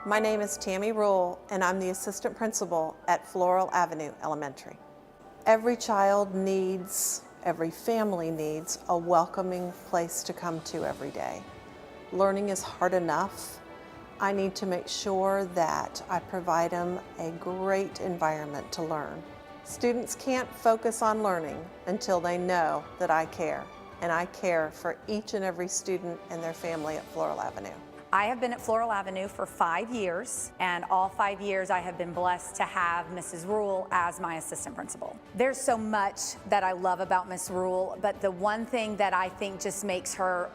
My name is Tammy Rule, and I'm the assistant principal at Floral Avenue Elementary. Every child needs, every family needs a welcoming place to come to every day. Learning is hard enough. I need to make sure that I provide them a great environment to learn. Students can't focus on learning until they know that I care, and I care for each and every student and their family at Floral Avenue. I have been at Floral Avenue for 5 years, and all 5 years I have been blessed to have Mrs. Rule as my assistant principal. There's so much that I love about Miss Rule, but the one thing that I think just makes her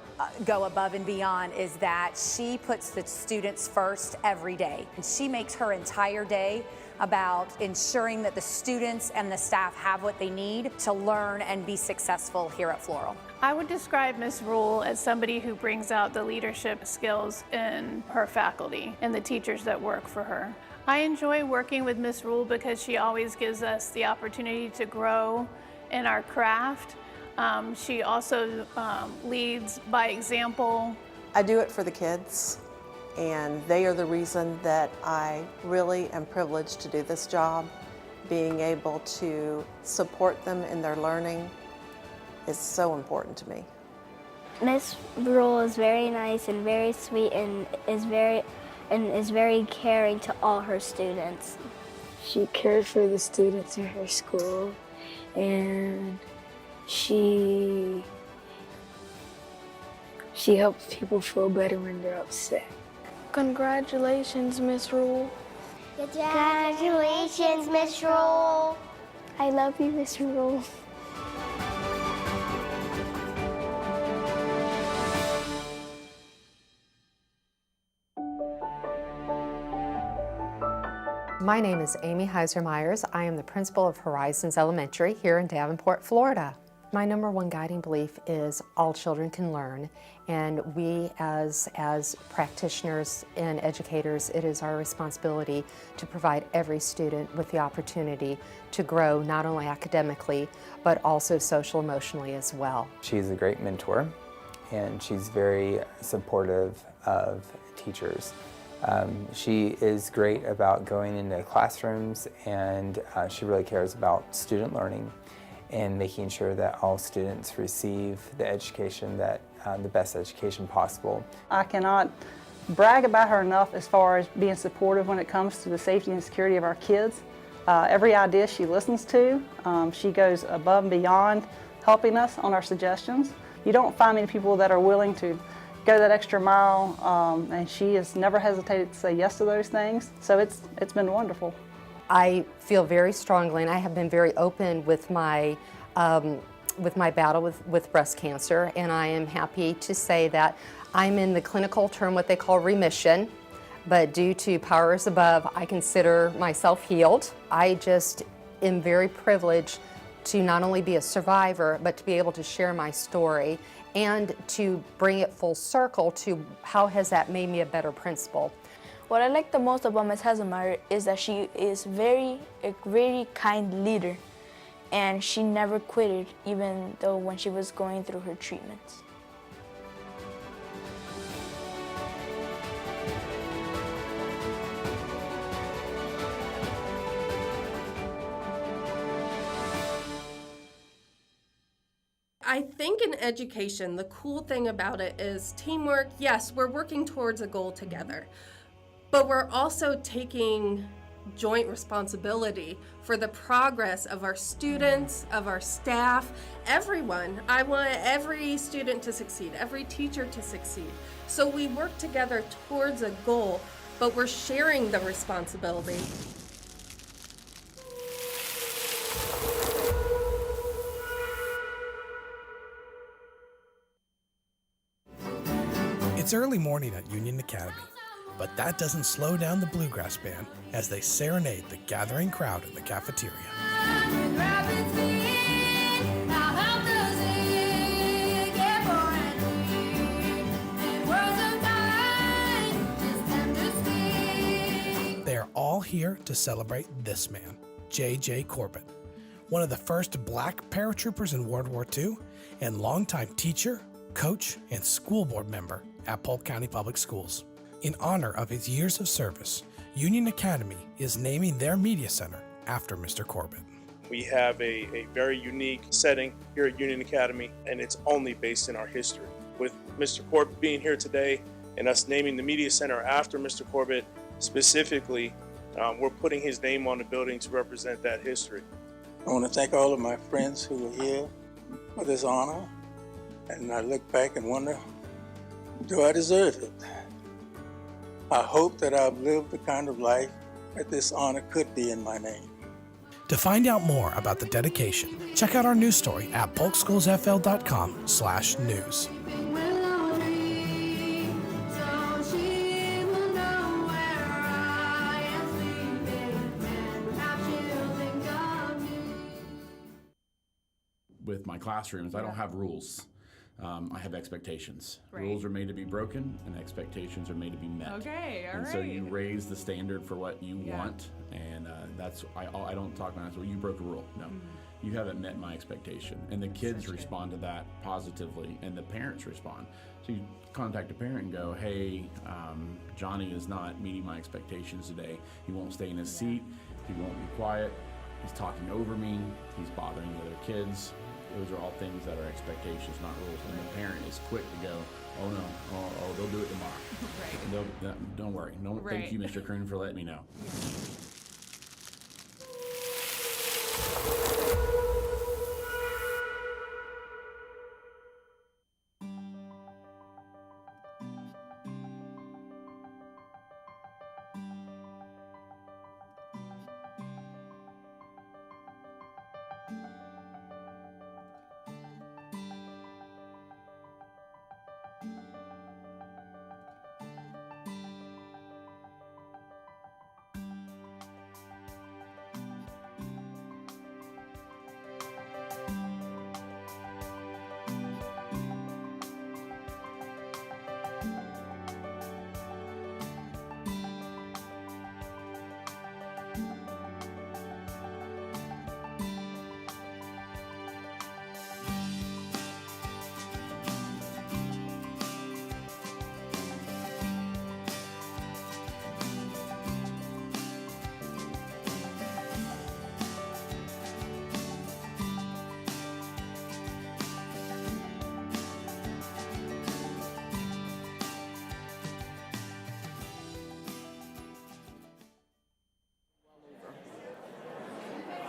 go above and beyond is that she puts the students first every day. And she makes her entire day about ensuring that the students and the staff have what they need to learn and be successful here at Floral. I would describe Ms. Rule as somebody who brings out the leadership skills in her faculty and the teachers that work for her. I enjoy working with Ms. Rule because she always gives us the opportunity to grow in our craft. She also leads by example. I do it for the kids, and they are the reason that I really am privileged to do this job. Being able to support them in their learning is so important to me. Miss Rule is very nice and very sweet and is very caring to all her students. She cares for the students in her school, and she helps people feel better when they're upset. Congratulations, Miss Rule. Congratulations, Miss Rule. I love you, Miss Rule. My name is Amy Heiser-Myers. I am the principal of Horizons Elementary here in Davenport, Florida. My number one guiding belief is all children can learn, and we as practitioners and educators, it is our responsibility to provide every student with the opportunity to grow not only academically, but also social emotionally as well. She's a great mentor, and she's very supportive of teachers. She is great about going into classrooms, and she really cares about student learning and making sure that all students receive the education that the best education possible. I cannot brag about her enough as far as being supportive when it comes to the safety and security of our kids. Every idea she listens to, she goes above and beyond helping us on our suggestions. You don't find many people that are willing to go that extra mile, and she has never hesitated to say yes to those things. So it's been wonderful. I feel very strongly, and I have been very open with my battle with breast cancer, and I am happy to say that I'm in the clinical term, what they call remission, but due to powers above, I consider myself healed. I just am very privileged to not only be a survivor, but to be able to share my story and to bring it full circle to how has that made me a better principal. What I like the most about Ms. Heiser-Myers is that she is a very kind leader, and she never quitted even though when she was going through her treatments. I think in education, the cool thing about it is teamwork. Yes, we're working towards a goal together, but we're also taking joint responsibility for the progress of our students, of our staff, everyone. I want every student to succeed, every teacher to succeed. So we work together towards a goal, but we're sharing the responsibility. It's early morning at Union Academy, but that doesn't slow down the Bluegrass Band as they serenade the gathering crowd in the cafeteria. They are all here to celebrate this man, J.J. Corbett, one of the first black paratroopers in World War II and longtime teacher, coach, and school board member at Polk County Public Schools. In honor of his years of service, Union Academy is naming their media center after Mr. Corbett. We have a very unique setting here at Union Academy, and it's only based in our history. With Mr. Corbett being here today and us naming the media center after Mr. Corbett specifically, we're putting his name on the building to represent that history. I want to thank all of my friends who are here for this honor, and I look back and wonder, do I deserve it? I hope that I've lived the kind of life that this honor could be in my name. To find out more about the dedication, check out our news story at polkschoolsfl.com/news. With my classrooms, I don't have rules. I have expectations. Right. Rules are made to be broken, and expectations are made to be met. Okay, all and right. so you raise the standard for what you want, and that's I don't talk about it. Well, you broke a rule. No, you haven't met my expectation, and the kids respond to that positively, and the parents respond. So you contact a parent and go, "Hey, Johnny is not meeting my expectations today. He won't stay in his seat. He won't be quiet. He's talking over me. He's bothering the other kids." Those are all things that are expectations, not rules. And the parent is quick to go, "Oh no, oh they'll do it tomorrow." Right. Don't worry. No, Right. Thank you, Mr. Kroon, for letting me know.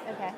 Okay.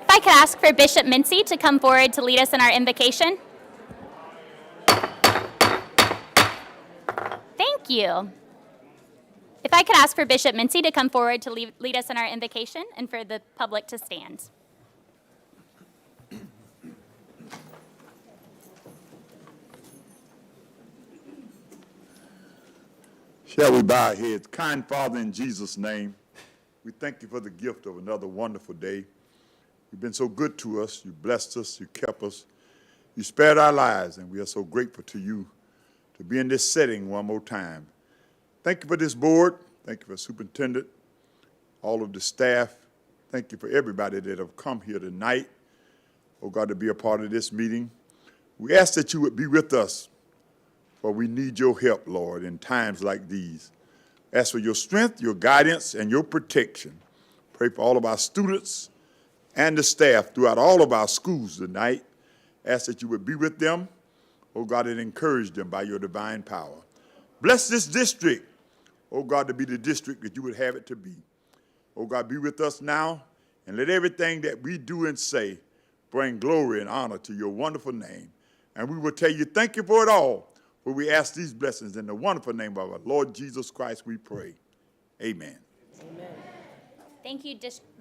If I could ask for Bishop Mincy to come forward to lead us in our invocation. Thank you. If I could ask for Bishop Mincy to come forward to lead us in our invocation and for the public to stand. Shall we bow our heads? Kind Father, in Jesus' name, we thank you for the gift of another wonderful day. You've been so good to us. You blessed us. You kept us. You spared our lives, and we are so grateful to you to be in this setting one more time. Thank you for this board. Thank you for Superintendent, all of the staff. Thank you for everybody that have come here tonight, oh God, to be a part of this meeting. We ask that you would be with us, for we need your help, Lord, in times like these. Ask for your strength, your guidance, and your protection. Pray for all of our students and the staff throughout all of our schools tonight. Ask that you would be with them, oh God, and encourage them by your divine power. Bless this district, oh God, to be the district that you would have it to be. Oh God, be with us now And let everything that we do and say bring glory and honor to your wonderful name. And we will tell you thank you for it all, for we ask these blessings in the wonderful name of our Lord Jesus Christ we pray. Amen. Thank you,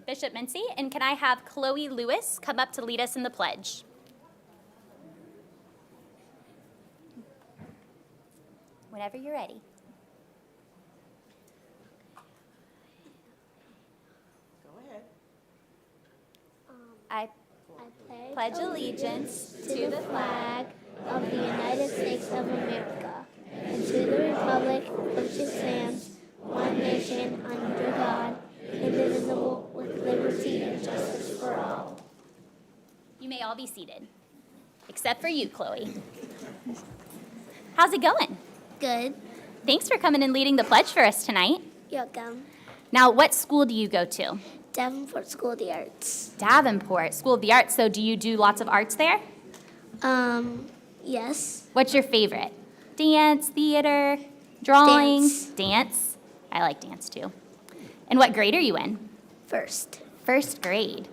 Bishop Mincy. And can I have Chloe Lewis come up to lead us in the pledge? Whenever you're ready. Go ahead. I pledge allegiance to the flag of the United States of America and to the republic which it stands, one nation under God, indivisible, with liberty and justice for all. You may all be seated, except for you, Chloe. How's it going? Good. Thanks for coming and leading the pledge for us tonight. You're welcome. Now, what school do you go to? Davenport School of the Arts. Davenport School of the Arts. So do you do lots of arts there? Yes. What's your favorite? Dance, theater, drawing? Dance. I like dance too. And what grade are you in? First. First grade.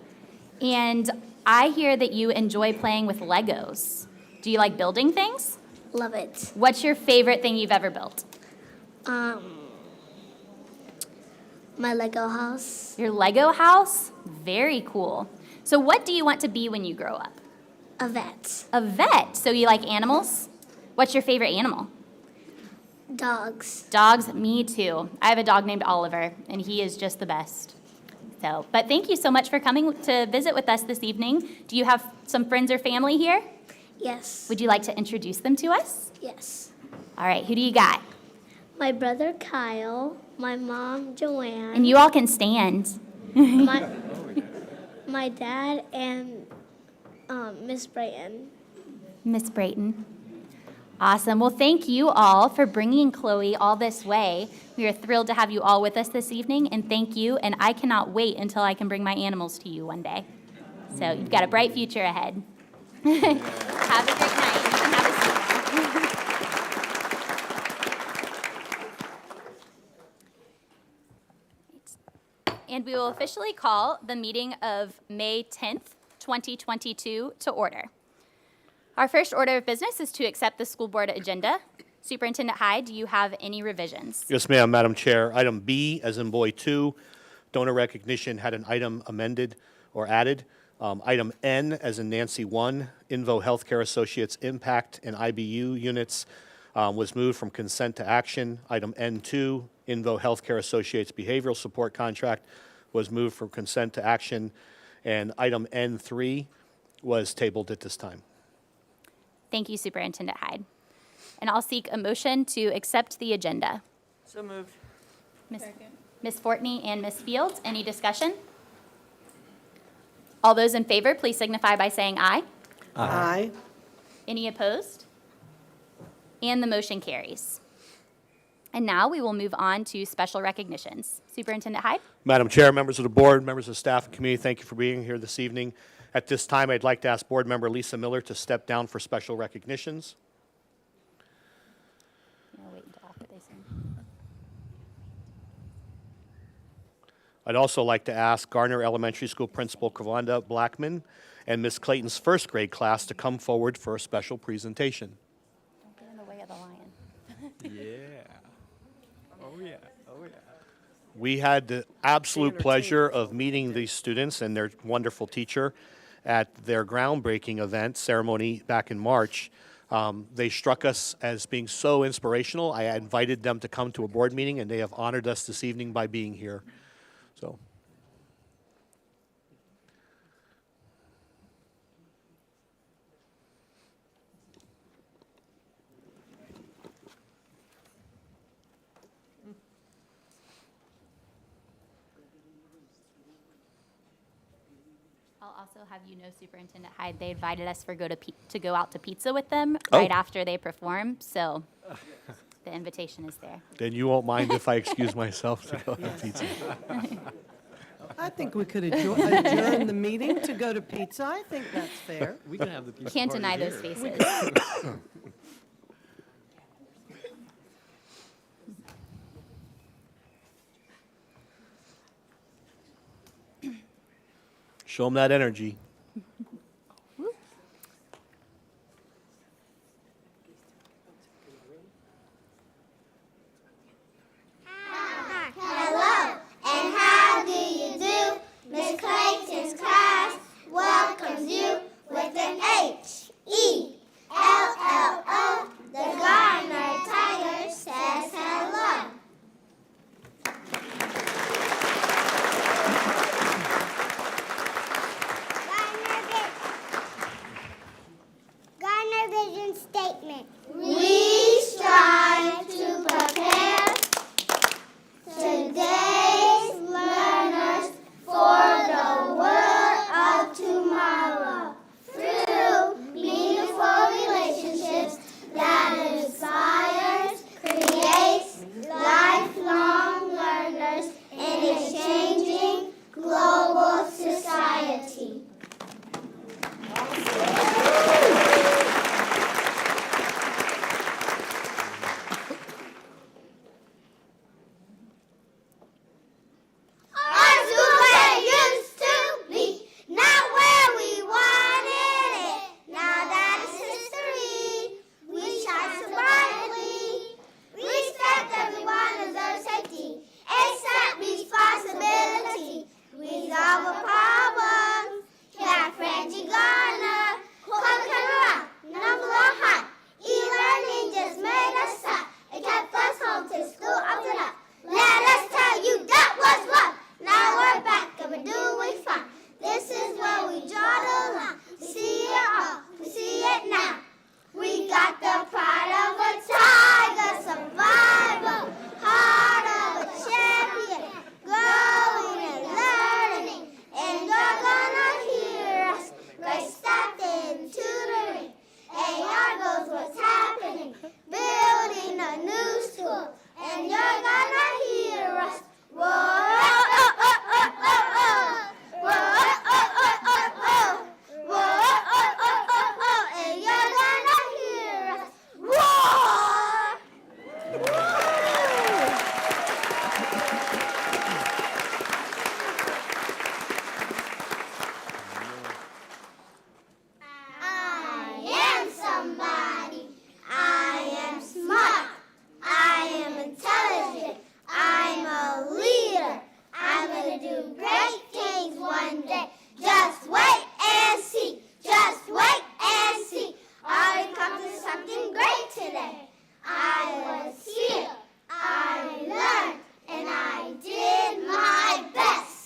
And I hear that you enjoy playing with Legos. Do you like building things? Love it. What's your favorite thing you've ever built? My Lego house. Your Lego house? Very cool. So what do you want to be when you grow up? A vet. A vet. So you like animals? What's your favorite animal? Dogs. Dogs, me too. I have a dog named Oliver, and he is just the best. So, but thank you so much for coming to visit with us this evening. Do you have some friends or family here? Yes. Would you like to introduce them to us? Yes. All right, who do you got? My brother Kyle, my mom Joanne. And you all can stand. my dad and Miss Brayton. Miss Brayton. Awesome. Well, thank you all for bringing Chloe all this way. We are thrilled to have you all with us this evening, and thank you. And I cannot wait until I can bring my animals to you one day. So you've got a bright future ahead. Have a great night. You can have a seat. And we will officially call the meeting of May 10th, 2022 to order. Our first order of business is to accept the school board agenda. Superintendent Hyde, do you have any revisions? Yes, ma'am, Madam Chair. Item B, as in boy 2, donor recognition had an item amended or added. Item N, as in Nancy 1, Invo Healthcare Associates Impact and IBU units was moved from consent to action. Item N2, Invo Healthcare Associates Behavioral Support Contract was moved from consent to action. And item N3 was tabled at this time. Thank you, Superintendent Hyde. And I'll seek a motion to accept the agenda. So moved. Ms. Fortney and Ms. Fields, any discussion? All those in favor, please signify by saying aye. Aye. Any opposed? And the motion carries. And now we will move on to special recognitions. Superintendent Hyde? Madam Chair, members of the board, members of staff and community, thank you for being here this evening. At this time, I'd like to ask Board Member Lisa Miller to step down for special recognitions. I'd also like to ask Garner Elementary School Principal Kawanda Blackman and Ms. Clayton's first grade class to come forward for a special presentation. Don't get in the way of the lion. Yeah. Oh, yeah. Oh, yeah. We had the absolute pleasure of meeting these students and their wonderful teacher at their groundbreaking event ceremony back in March. They struck us as being so inspirational. I invited them to come to a board meeting, and they have honored us this evening by being here. So. I'll also have you know, Superintendent Hyde, they invited us to go out to pizza with them right after they perform, so the invitation is there. Then you won't mind if I excuse myself to go to pizza. I think we could adjourn the meeting to go to pizza. I think that's fair. We can have the pizza Can't party deny here. those faces. Show them that energy. Hello, and how do you do? Miss Clayton's class welcomes you with an H-E-L-L-O. The Garner Tiger says hello. Garner Vision Statement. We strive to prepare today's learners for the world of tomorrow through meaningful relationships that inspires, creates lifelong learners in a changing global society. Our school used to be not where we wanted it. Now that is history. We shine so brightly. Respect everyone deserves safety. Accept responsibility. Resolve a problem. Cat Frangie Garner. Call camera. Number one hot. E-learning just made us stop. It kept us home to school up to now. Let us tell you that was love. Now we're back and we're doing fine. This is where we draw the line. We see it all. We see it now. We got the pride of a tiger, survival, heart of a champion, growing and learning, and you're gonna hear us. Great stepped in tutoring, and your goes what's happening, building a new school, and you're gonna hear us. Whoa, oh, oh, oh, oh, oh, oh. Whoa, oh, oh, oh, oh, oh. Whoa, oh, oh, oh, oh, oh. And you're gonna hear us. Roar! I am somebody. I am smart. I am intelligent. I'm a leader. I'm gonna do great things one day. Just wait and see. Just wait and see. I accomplished something great today. I was here. I learned and I did my best.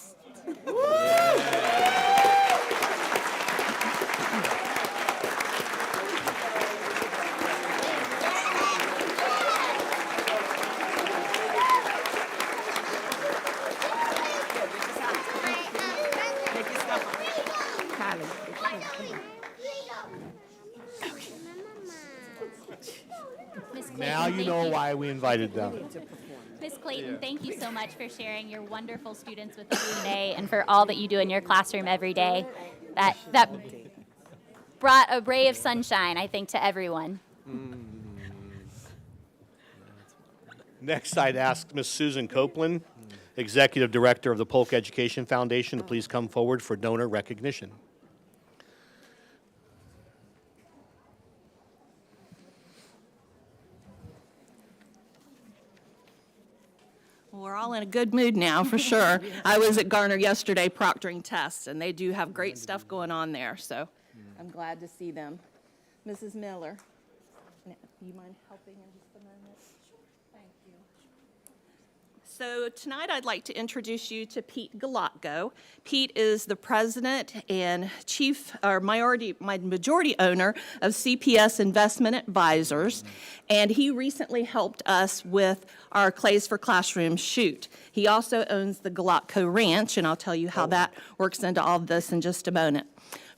Now you know why we invited them. Miss Clayton, thank you so much for sharing your wonderful students with us today and for all that you do in your classroom every day. That brought a ray of sunshine, I think, to everyone. Next, I'd ask Ms. Susan Copeland, Executive Director of the Polk Education Foundation, to please come forward for donor recognition. We're all in a good mood now, for sure. I was at Garner yesterday proctoring tests, and they do have great stuff going on there, so I'm glad to see them. Mrs. Miller, you mind helping in just a moment? Thank you. So tonight I'd like to introduce you to Pete Galatgo. Pete is the president and majority owner of CPS Investment Advisors, and he recently helped us with our Clays for Classroom shoot. He also owns the Galatco Ranch, and I'll tell you how that works into all of this in just a moment.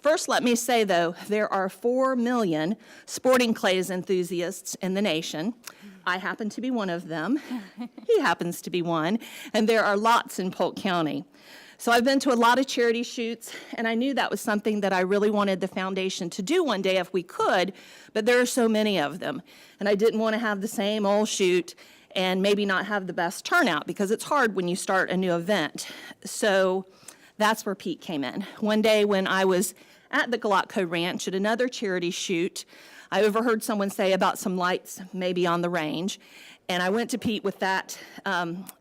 First, let me say, though, there are 4 million sporting clays enthusiasts in the nation. I happen to be one of them. He happens to be one. And there are lots in Polk County. So I've been to a lot of charity shoots, and I knew that was something that I really wanted the foundation to do one day if we could, but there are so many of them. And I didn't want to have the same old shoot and maybe not have the best turnout, because it's hard when you start a new event. So That's where Pete came in. One day when I was at the Galotco Ranch at another charity shoot, I overheard someone say about some lights maybe on the range, and I went to Pete with that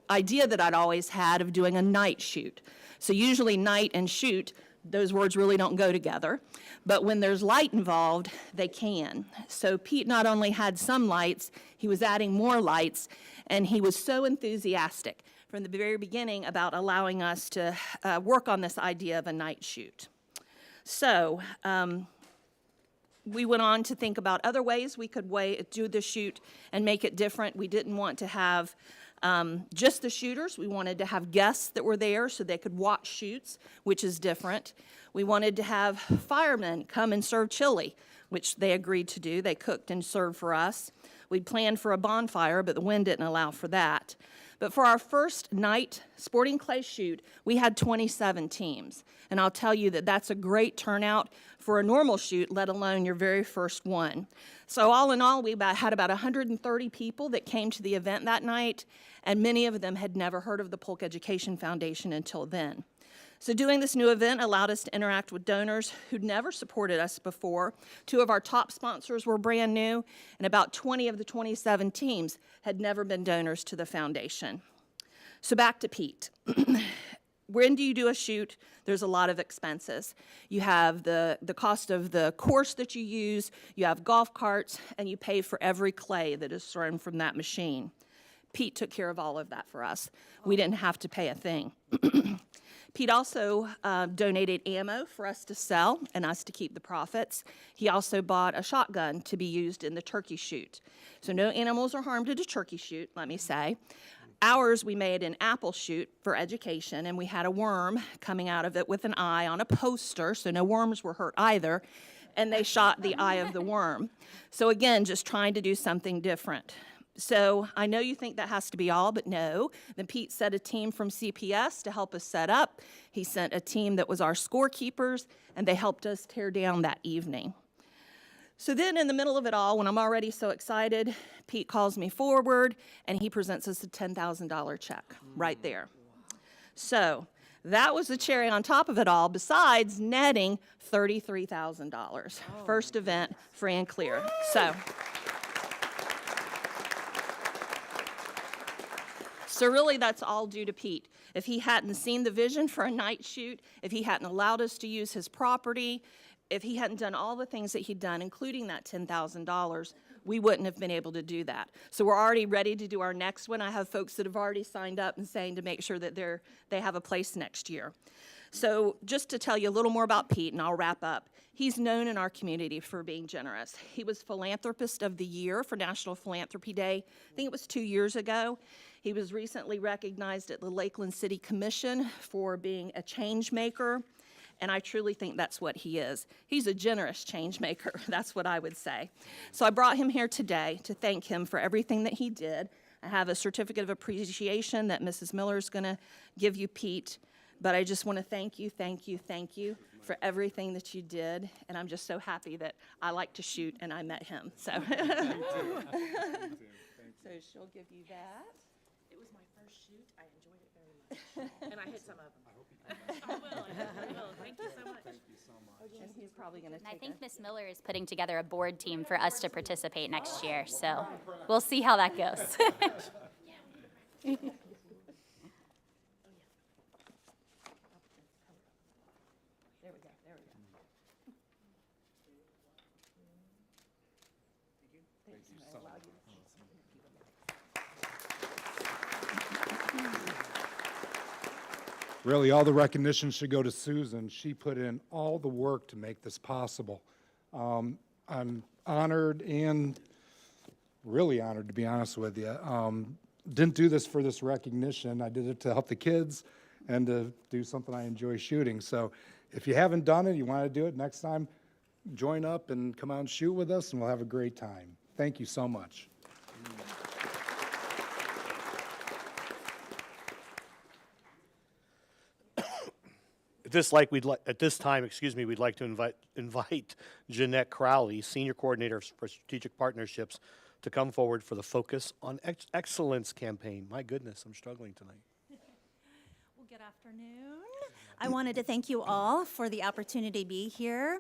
idea that I'd always had of doing a night shoot. So usually night and shoot, those words really don't go together, but when there's light involved, they can. So Pete not only had some lights, he was adding more lights, and he was so enthusiastic from the very beginning about allowing us to work on this idea of a night shoot. So we went on to think about other ways we could do the shoot and make it different. We didn't want to have just the shooters. We wanted to have guests that were there so they could watch shoots, which is different. We wanted to have firemen come and serve chili, which they agreed to do. They cooked and served for us. We planned for a bonfire, but the wind didn't allow for that. But for our first night sporting clay shoot, we had 27 teams. And I'll tell you that that's a great turnout for a normal shoot, let alone your very first one. So all in all, we had about 130 people that came to the event that night, and many of them had never heard of the Polk Education Foundation until then. So doing this new event allowed us to interact with donors who'd never supported us before. 2 of our top sponsors were brand new, and about 20 of the 27 teams had never been donors to the foundation. So back to Pete. When do you do a shoot? There's a lot of expenses. You have the cost of the course that you use, you have golf carts, and you pay for every clay that is thrown from that machine. Pete took care of all of that for us. We didn't have to pay a thing. Pete also donated ammo for us to sell and us to keep the profits. He also bought a shotgun to be used in the turkey shoot. So no animals are harmed at a turkey shoot, let me say. Ours, we made an apple shoot for education, and we had a worm coming out of it with an eye on a poster, so no worms were hurt either, and they shot the eye of the worm. So again, just trying to do something different. So I know you think that has to be all, but no. Then Pete sent a team from CPS to help us set up. He sent a team that was our scorekeepers, and they helped us tear down that evening. So then in the middle of it all, when I'm already so excited, Pete calls me forward, and he presents us a $10,000 check right there. So that was the cherry on top of it all, besides netting $33,000. First event, free and clear. So really, that's all due to Pete. If he hadn't seen the vision for a night shoot, if he hadn't allowed us to use his property, if he hadn't done all the things that he'd done, including that $10,000, we wouldn't have been able to do that. So we're already ready to do our next one. I have folks that have already signed up and saying to make sure that they have a place next year. So just to tell you a little more about Pete, and I'll wrap up. He's known in our community for being generous. He was Philanthropist of the Year for National Philanthropy Day. I think it was 2 years ago. He was recently recognized at the Lakeland City Commission for being a change maker, and I truly think that's what he is. He's a generous change maker, that's what I would say. So I brought him here today to thank him for everything that he did. I have a certificate of appreciation that Mrs. Miller is going to give you, Pete, but I just want to thank you for everything that you did, and I'm just so happy that I like to shoot and I met him. So, so she'll give you that. It was my first shoot. I enjoyed it very much. And I hit some of them. I hope you do. I will. Thank you so much. Thank you so much. And he's probably going to take I think Miss Miller is putting together a board team for us to participate next year, so we'll see how that goes. Really, all the recognition should go to Susan. She put in all the work to make this possible. I'm honored and really honored, to be honest with you. Didn't do this for this recognition. I did it to help the kids and to do something I enjoy shooting. So if you haven't done it, you want to do it next time, join up and come out and shoot with us, and we'll have a great time. Thank you so much. At this time, we'd like to invite Jeanette Crowley, Senior Coordinator for Strategic Partnerships, to come forward for the Focus on Excellence campaign. My goodness, I'm struggling tonight. Well, good afternoon. I wanted to thank you all for the opportunity to be here.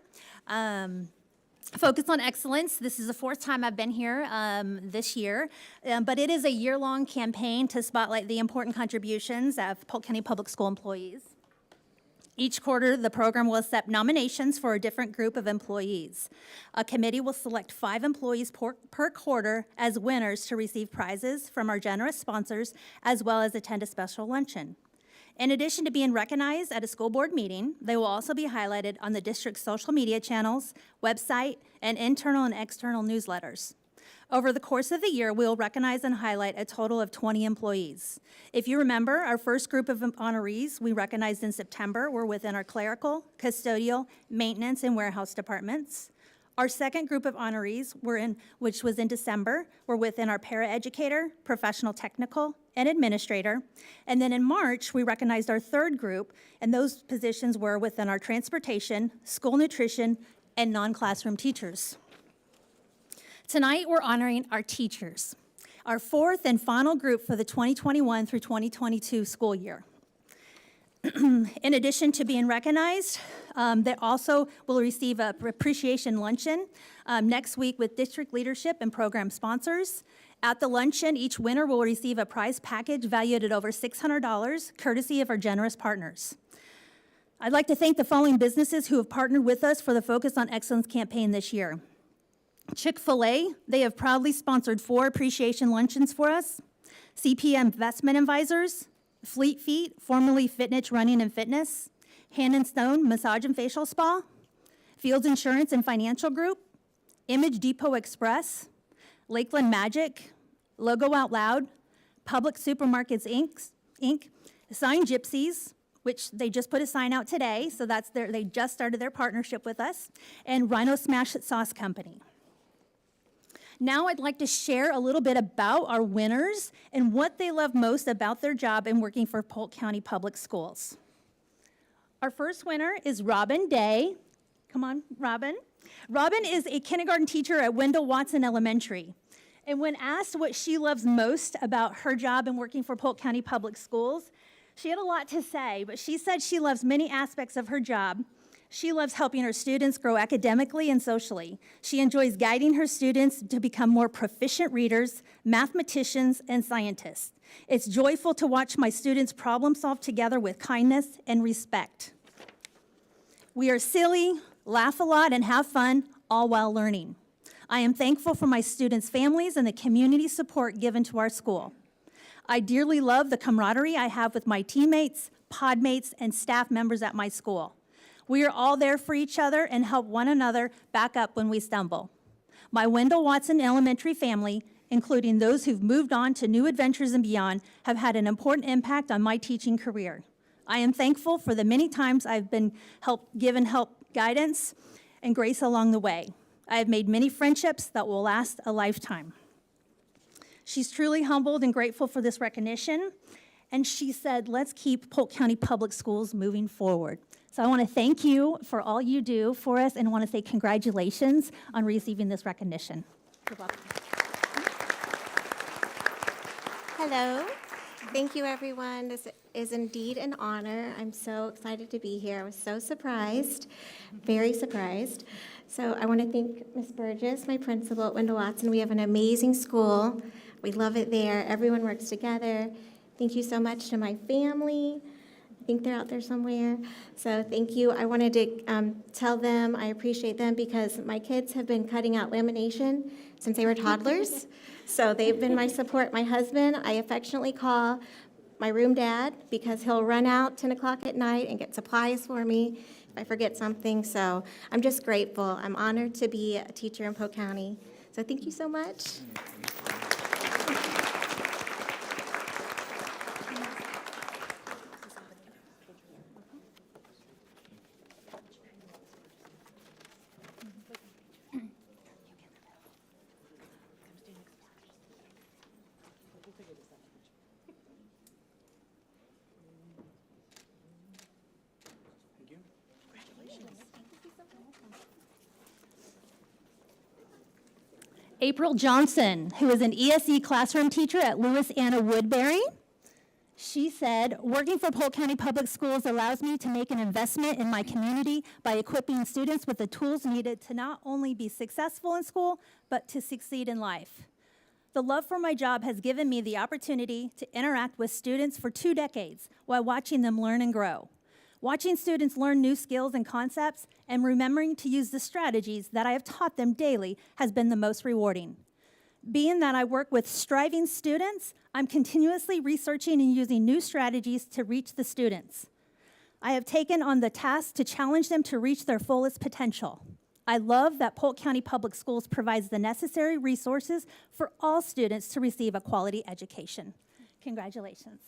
Focus on Excellence. This is the fourth time I've been here this year, but it is a year-long campaign to spotlight the important contributions of Polk County Public School employees. Each quarter, the program will accept nominations for a different group of employees. A committee will select 5 employees per quarter as winners to receive prizes from our generous sponsors, as well as attend a special luncheon. In addition to being recognized at a school board meeting, they will also be highlighted on the district's social media channels, website, and internal and external newsletters. Over the course of the year, we'll recognize and highlight a total of 20 employees. If you remember, our first group of honorees we recognized in September were within our clerical, custodial, maintenance, and warehouse departments. Our second group of honorees which was in December, were within our paraeducator, professional technical, and administrator. And then in March, we recognized our third group, and those positions were within our transportation, school nutrition, and non-classroom teachers. Tonight, we're honoring our teachers, our fourth and final group for the 2021 through 2022 school year. In addition to being recognized, they also will receive a appreciation luncheon next week with district leadership and program sponsors. At the luncheon, each winner will receive a prize package valued at over $600, courtesy of our generous partners. I'd like to thank the following businesses who have partnered with us for the Focus on Excellence campaign this year. Chick-fil-A, they have proudly sponsored 4 appreciation luncheons for us. CP Investment Advisors, Fleet Feet, formerly Fitness Running and Fitness, Hand & Stone Massage and Facial Spa, Fields Insurance and Financial Group, Image Depot Express, Lakeland Magic, Logo Out Loud, Public Supermarkets Inc., Sign Gypsies, which they just put a sign out today, so they just started their partnership with us, and Rhino Smash It Sauce Company. Now I'd like to share a little bit about our winners and what they love most about their job in working for Polk County Public Schools. Our first winner is Robin Day. Come on, Robin. Robin is a kindergarten teacher at Wendell Watson Elementary. And when asked what she loves most about her job in working for Polk County Public Schools, she had a lot to say, but she said she loves many aspects of her job. She loves helping her students grow academically and socially. She enjoys guiding her students to become more proficient readers, mathematicians, and scientists. It's joyful to watch my students problem solve together with kindness and respect. We are silly, laugh a lot, and have fun, all while learning. I am thankful for my students' families and the community support given to our school. I dearly love the camaraderie I have with my teammates, podmates, and staff members at my school. We are all there for each other and help one another back up when we stumble. My Wendell Watson Elementary family, including those who've moved on to new adventures and beyond, have had an important impact on my teaching career. I am thankful for the many times I've been given help, guidance, and grace along the way. I have made many friendships that will last a lifetime. She's truly humbled and grateful for this recognition, and she said, let's keep Polk County Public Schools moving forward. So I want to thank you for all you do for us and want to say congratulations on receiving this recognition. You're welcome. Hello. Thank you, everyone. This is indeed an honor. I'm so excited to be here. I was so surprised, very surprised. So I want to thank Ms. Burgess, my principal at Wendell Watson. We have an amazing school. We love it there. Everyone works together. Thank you so much to my family. I think they're out there somewhere. So thank you. I wanted to tell them I appreciate them because my kids have been cutting out lamination since they were toddlers. So they've been my support. My husband, I affectionately call my room dad because he'll run out 10 o'clock at night and get supplies for me if I forget something. So I'm just grateful. I'm honored to be a teacher in Polk County. So thank you so much. April Johnson, who is an ESE classroom teacher at Lewis Anna Woodbury. She said, working for Polk County Public Schools allows me to make an investment in my community by equipping students with the tools needed to not only be successful in school, but to succeed in life. The love for my job has given me the opportunity to interact with students for 2 decades while watching them learn and grow. Watching students learn new skills and concepts and remembering to use the strategies that I have taught them daily has been the most rewarding. Being that I work with striving students, I'm continuously researching and using new strategies to reach the students. I have taken on the task to challenge them to reach their fullest potential. I love that Polk County Public Schools provides the necessary resources for all students to receive a quality education. Congratulations.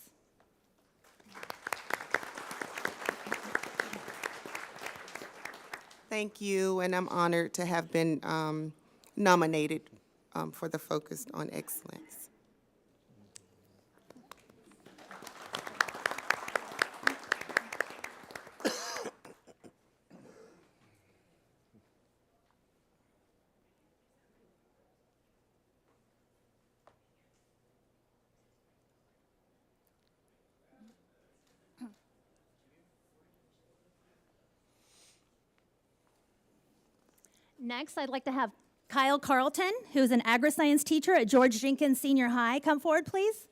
Thank you, and I'm honored to have been nominated for the Focus on Excellence. Next, I'd like to have Kyle Carlton, who's an agri-science teacher at George Jenkins Senior High. Come forward, please.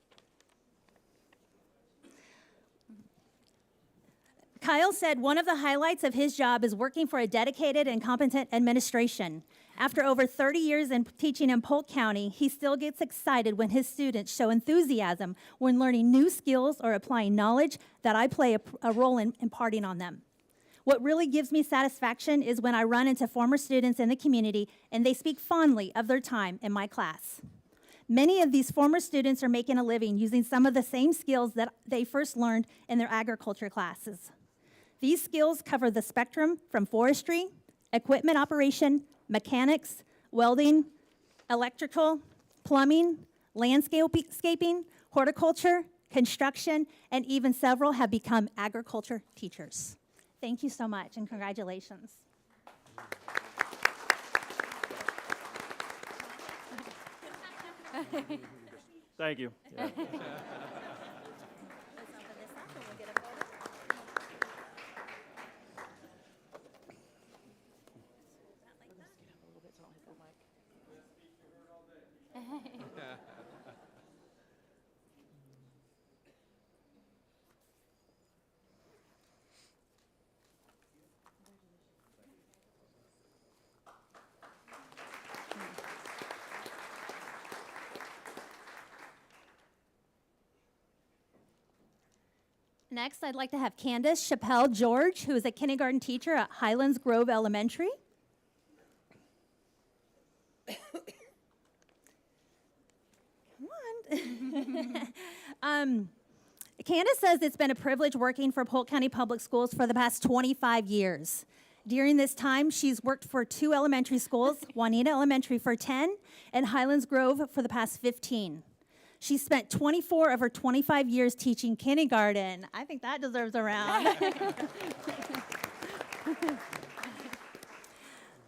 Kyle said one of the highlights of his job is working for a dedicated and competent administration. After over 30 years in teaching in Polk County, he still gets excited when his students show enthusiasm when learning new skills or applying knowledge that I play a role in imparting on them. What really gives me satisfaction is when I run into former students in the community and they speak fondly of their time in my class. Many of these former students are making a living using some of the same skills that they first learned in their agriculture classes. These skills cover the spectrum from forestry, equipment operation, mechanics, welding, electrical, plumbing, landscaping, horticulture, construction, and even several have become agriculture teachers. Thank you so much, and congratulations. Thank you. Yeah. Next, I'd like to have Candace Chappelle George, who is a kindergarten teacher at Highlands Grove Elementary. Come on. Candace says it's been a privilege working for Polk County Public Schools for the past 25 years. During this time, she's worked for 2 elementary schools, Juanita Elementary for 10 and Highlands Grove for the past 15. She spent 24 of her 25 years teaching kindergarten. I think that deserves a round.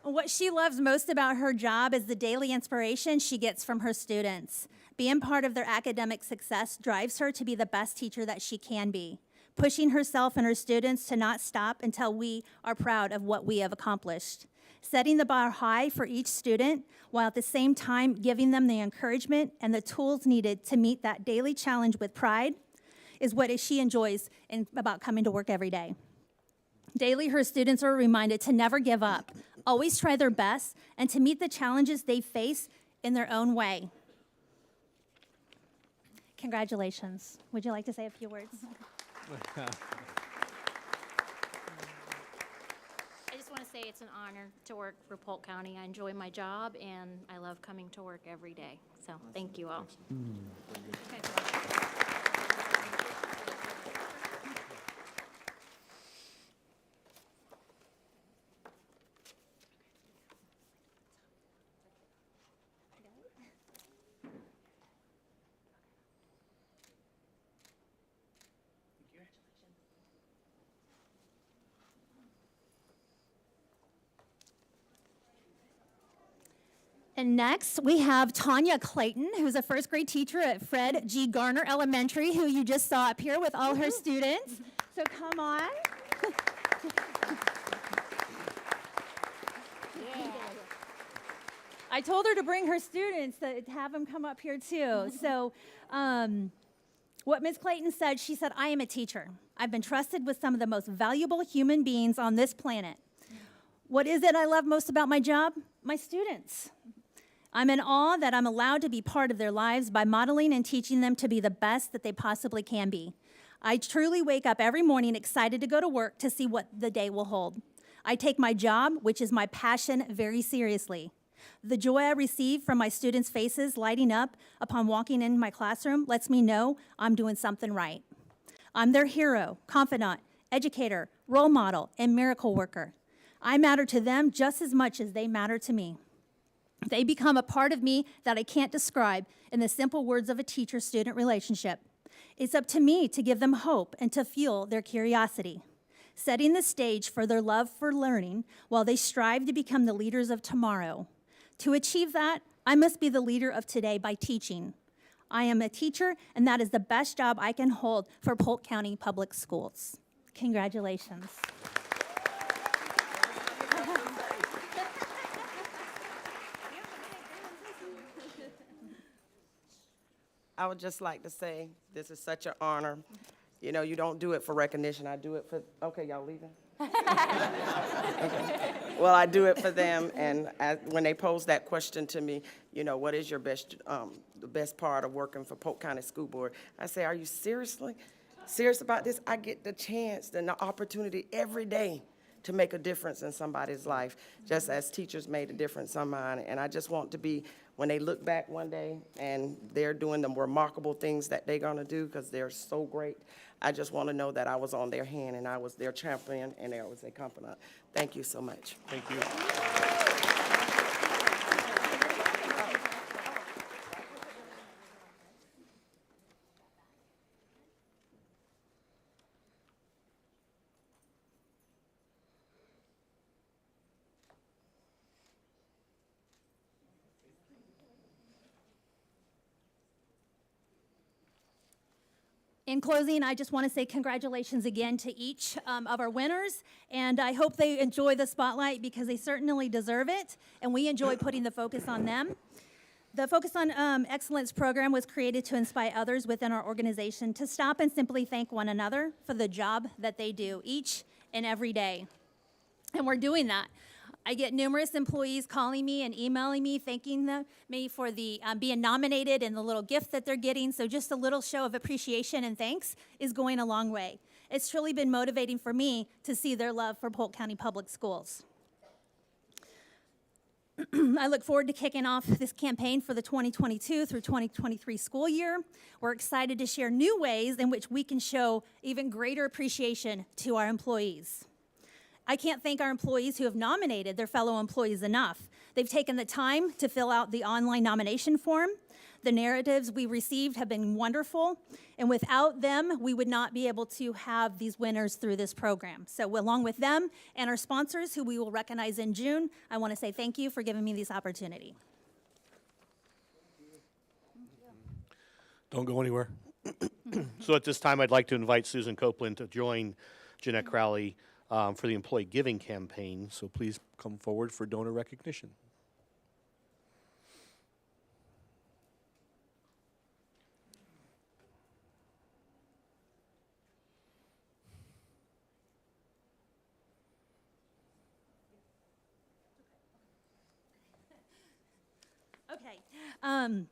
What she loves most about her job is the daily inspiration she gets from her students. Being part of their academic success drives her to be the best teacher that she can be, pushing herself and her students to not stop until we are proud of what we have accomplished. Setting the bar high for each student, while at the same time giving them the encouragement and the tools needed to meet that daily challenge with pride, is what she enjoys about coming to work every day. Daily, her students are reminded to never give up, always try their best, and to meet the challenges they face in their own way. Congratulations. Would you like to say a few words? I just want to say it's an honor to work for Polk County. I enjoy my job, and I love coming to work every day. So thank you all. And next, we have Tanya Clayton, who's a first grade teacher at Fred G. Garner Elementary, who you just saw up here with all her students. So come on. I told her to bring her students, to have them come up here too. So what Ms. Clayton said, she said, I am a teacher. I've been trusted with some of the most valuable human beings on this planet. What is it I love most about my job? My students. I'm in awe that I'm allowed to be part of their lives by modeling and teaching them to be the best that they possibly can be. I truly wake up every morning excited to go to work to see what the day will hold. I take my job, which is my passion, very seriously. The joy I receive from my students' faces lighting up upon walking in my classroom lets me know I'm doing something right. I'm their hero, confidant, educator, role model, and miracle worker. I matter to them just as much as they matter to me. They become a part of me that I can't describe in the simple words of a teacher-student relationship. It's up to me to give them hope and to fuel their curiosity, setting the stage for their love for learning while they strive to become the leaders of tomorrow. To achieve that, I must be the leader of today by teaching. I am a teacher, and that is the best job I can hold for Polk County Public Schools. Congratulations. I would just like to say, this is such an honor. You know, you don't do it for recognition. I do it for, okay, y'all leaving? Okay. Well, I do it for them, and when they pose that question to me, you know, what is your best, the best part of working for Polk County School Board? I say, are you serious about this? I get the chance and the opportunity every day to make a difference in somebody's life, just as teachers made a difference on mine. And I just want to be, when they look back one day and they're doing the remarkable things that they're gonna do, because they're so great, I just want to know that I was on their hand and I was their champion and I was their confidant. Thank you so much. Thank you. In closing, I just want to say congratulations again to each of our winners, and I hope they enjoy the spotlight because they certainly deserve it, and we enjoy putting the focus on them. The Focus on Excellence program was created to inspire others within our organization to stop and simply thank one another for the job that they do each and every day. And we're doing that. I get numerous employees calling me and emailing me, thanking me for the being nominated and the little gift that they're getting. So just a little show of appreciation and thanks is going a long way. It's truly been motivating for me to see their love for Polk County Public Schools. I look forward to kicking off this campaign for the 2022 through 2023 school year. We're excited to share new ways in which we can show even greater appreciation to our employees. I can't thank our employees who have nominated their fellow employees enough. They've taken the time to fill out the online nomination form. The narratives we received have been wonderful, and without them, we would not be able to have these winners through this program. So along with them and our sponsors, who we will recognize in June, I want to say thank you for giving me this opportunity. Don't go anywhere. So at this time, I'd like to invite Susan Copeland to join Jeanette Crowley for the employee giving campaign. So please come forward for donor recognition. Okay.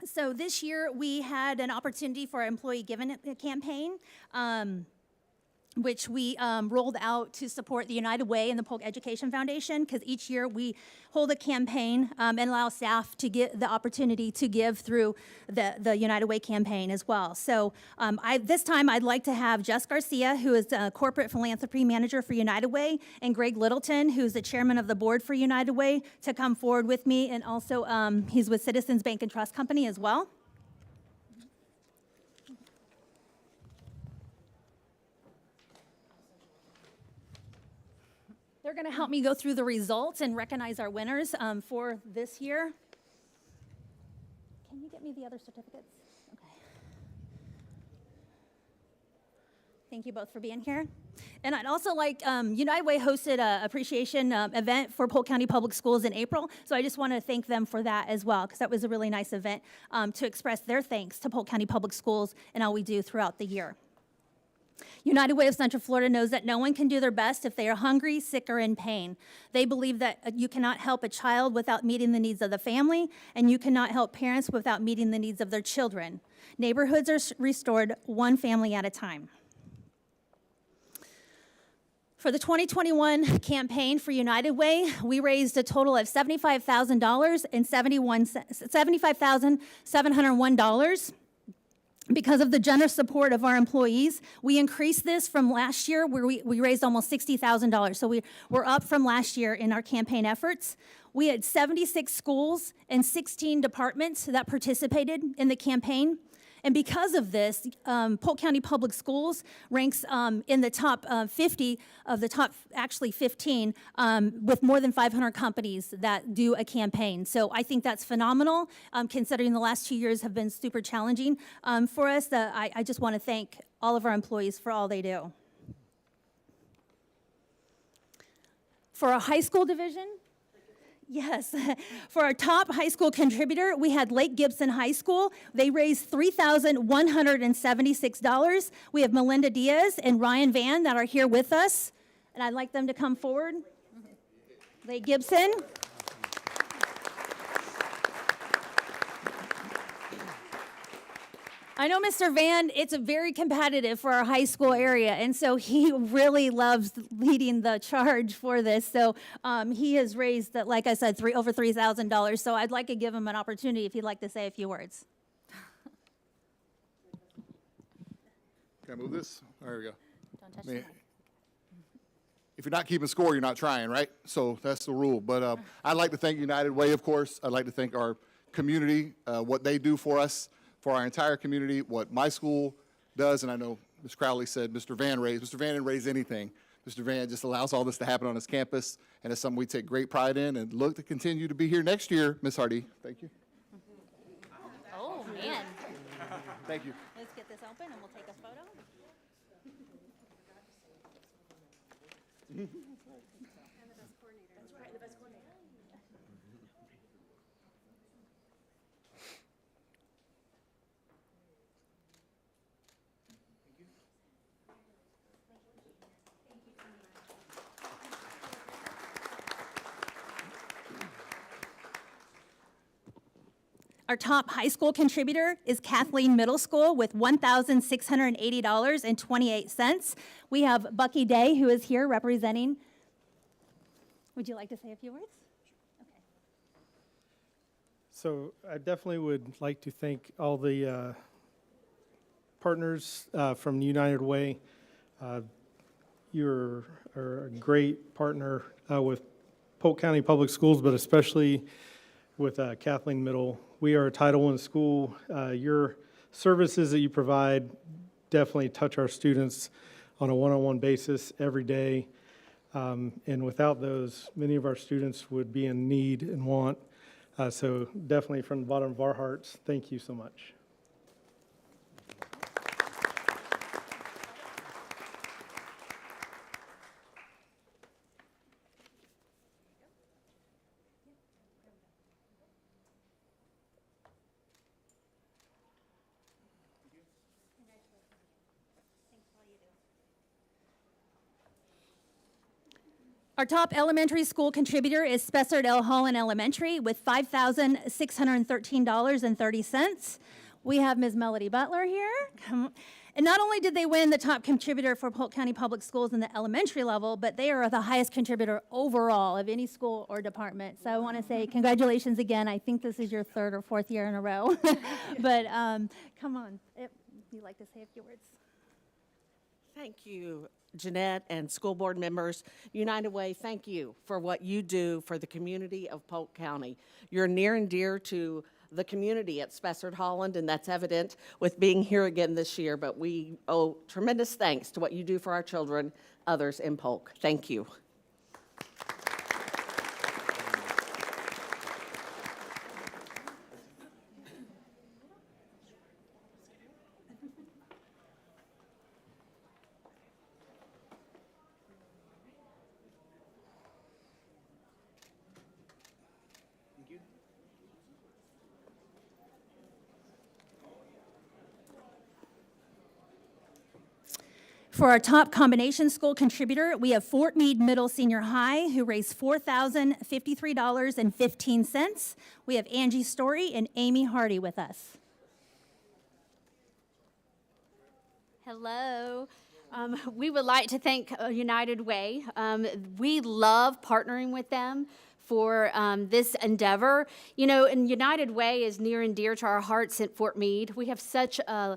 So this year we had an opportunity for our employee giving campaign, which we rolled out to support the United Way and the Polk Education Foundation, because each year we hold a campaign and allow staff to get the opportunity to give through the United Way campaign as well. So this time I'd like to have Jess Garcia, who is a corporate philanthropy manager for United Way, and Greg Littleton, who's the chairman of the board for United Way, to come forward with me, and also he's with Citizens Bank and Trust Company as well. They're going to help me go through the results and recognize our winners for this year. Can you get me the other certificates? Okay. Thank you both for being here. And I'd also like, United Way hosted an appreciation event for Polk County Public Schools in April, so I just want to thank them for that as well, because that was a really nice event to express their thanks to Polk County Public Schools and all we do throughout the year. United Way of Central Florida knows that no one can do their best if they are hungry, sick, or in pain. They believe that you cannot help a child without meeting the needs of the family, and you cannot help parents without meeting the needs of their children. Neighborhoods are restored one family at a time. For the 2021 campaign for United Way, we raised a total of $75,000 and $75,701. Because of the generous support of our employees, we increased this from last year where we raised almost $60,000. So we're up from last year in our campaign efforts. We had 76 schools and 16 departments that participated in the campaign. And because of this, Polk County Public Schools ranks in the top 50 of the top, actually 15, with more than 500 companies that do a campaign. So I think that's phenomenal, considering the last 2 years have been super challenging for us. I just want to thank all of our employees for all they do. For our high school division, yes. For our top high school contributor, we had Lake Gibson High School. They raised $3,176. We have Melinda Diaz and Ryan Van that are here with us, and I'd like them to come forward. Lake Gibson. I know Mr. Van, it's very competitive for our high school area, and so he really loves leading the charge for this. So he has raised, like I said, over $3,000. So I'd like to give him an opportunity if he'd like to say a few words. Can I move this? There we go. Don't touch the mic. If you're not keeping score, you're not trying, right? So that's the rule. But I'd like to thank United Way, of course. I'd like to thank our community, what they do for us, for our entire community, what my school does. And I know Ms. Crowley said Mr. Van raised. Mr. Van didn't raise anything. Mr. Van just allows all this to happen on his campus, and it's something we take great pride in and look to continue to be here next year. Ms. Hardy, thank you. Oh, man. Thank you. Let's get this open, and we'll take a photo. Our top high school contributor is Kathleen Middle School with $1,680.28. We have Bucky Day, who is here representing. Would you like to say a few words? Okay. So I definitely would like to thank all the partners from United Way. You're a great partner with Polk County Public Schools, but especially with Kathleen Middle. We are a Title I school. Your services that you provide definitely touch our students on a one-on-one basis every day. And without those, many of our students would be in need and want. So definitely from the bottom of our hearts, thank you so much. Our top elementary school contributor is Spessard L. Holland Elementary with $5,613.30. We have Ms. Melody Butler here. And not only did they win the top contributor for Polk County Public Schools in the elementary level, but they are the highest contributor overall of any school or department. So I want to say congratulations again. I think this is your third or fourth year in a row. But come on, would you like to say a few words? Thank you, Jeanette and school board members. United Way, thank you for what you do for the community of Polk County. You're near and dear to the community at Spessard Holland, and that's evident with being here again this year, but we owe tremendous thanks to what you do for our children, others in Polk. Thank you. For our top combination school contributor, we have Fort Meade Middle Senior High, who raised $4,053.15. We have Angie Story and Amy Hardy with us. Hello. We would like to thank United Way. We love partnering with them for this endeavor. You know, and United Way is near and dear to our hearts at Fort Meade. We have such an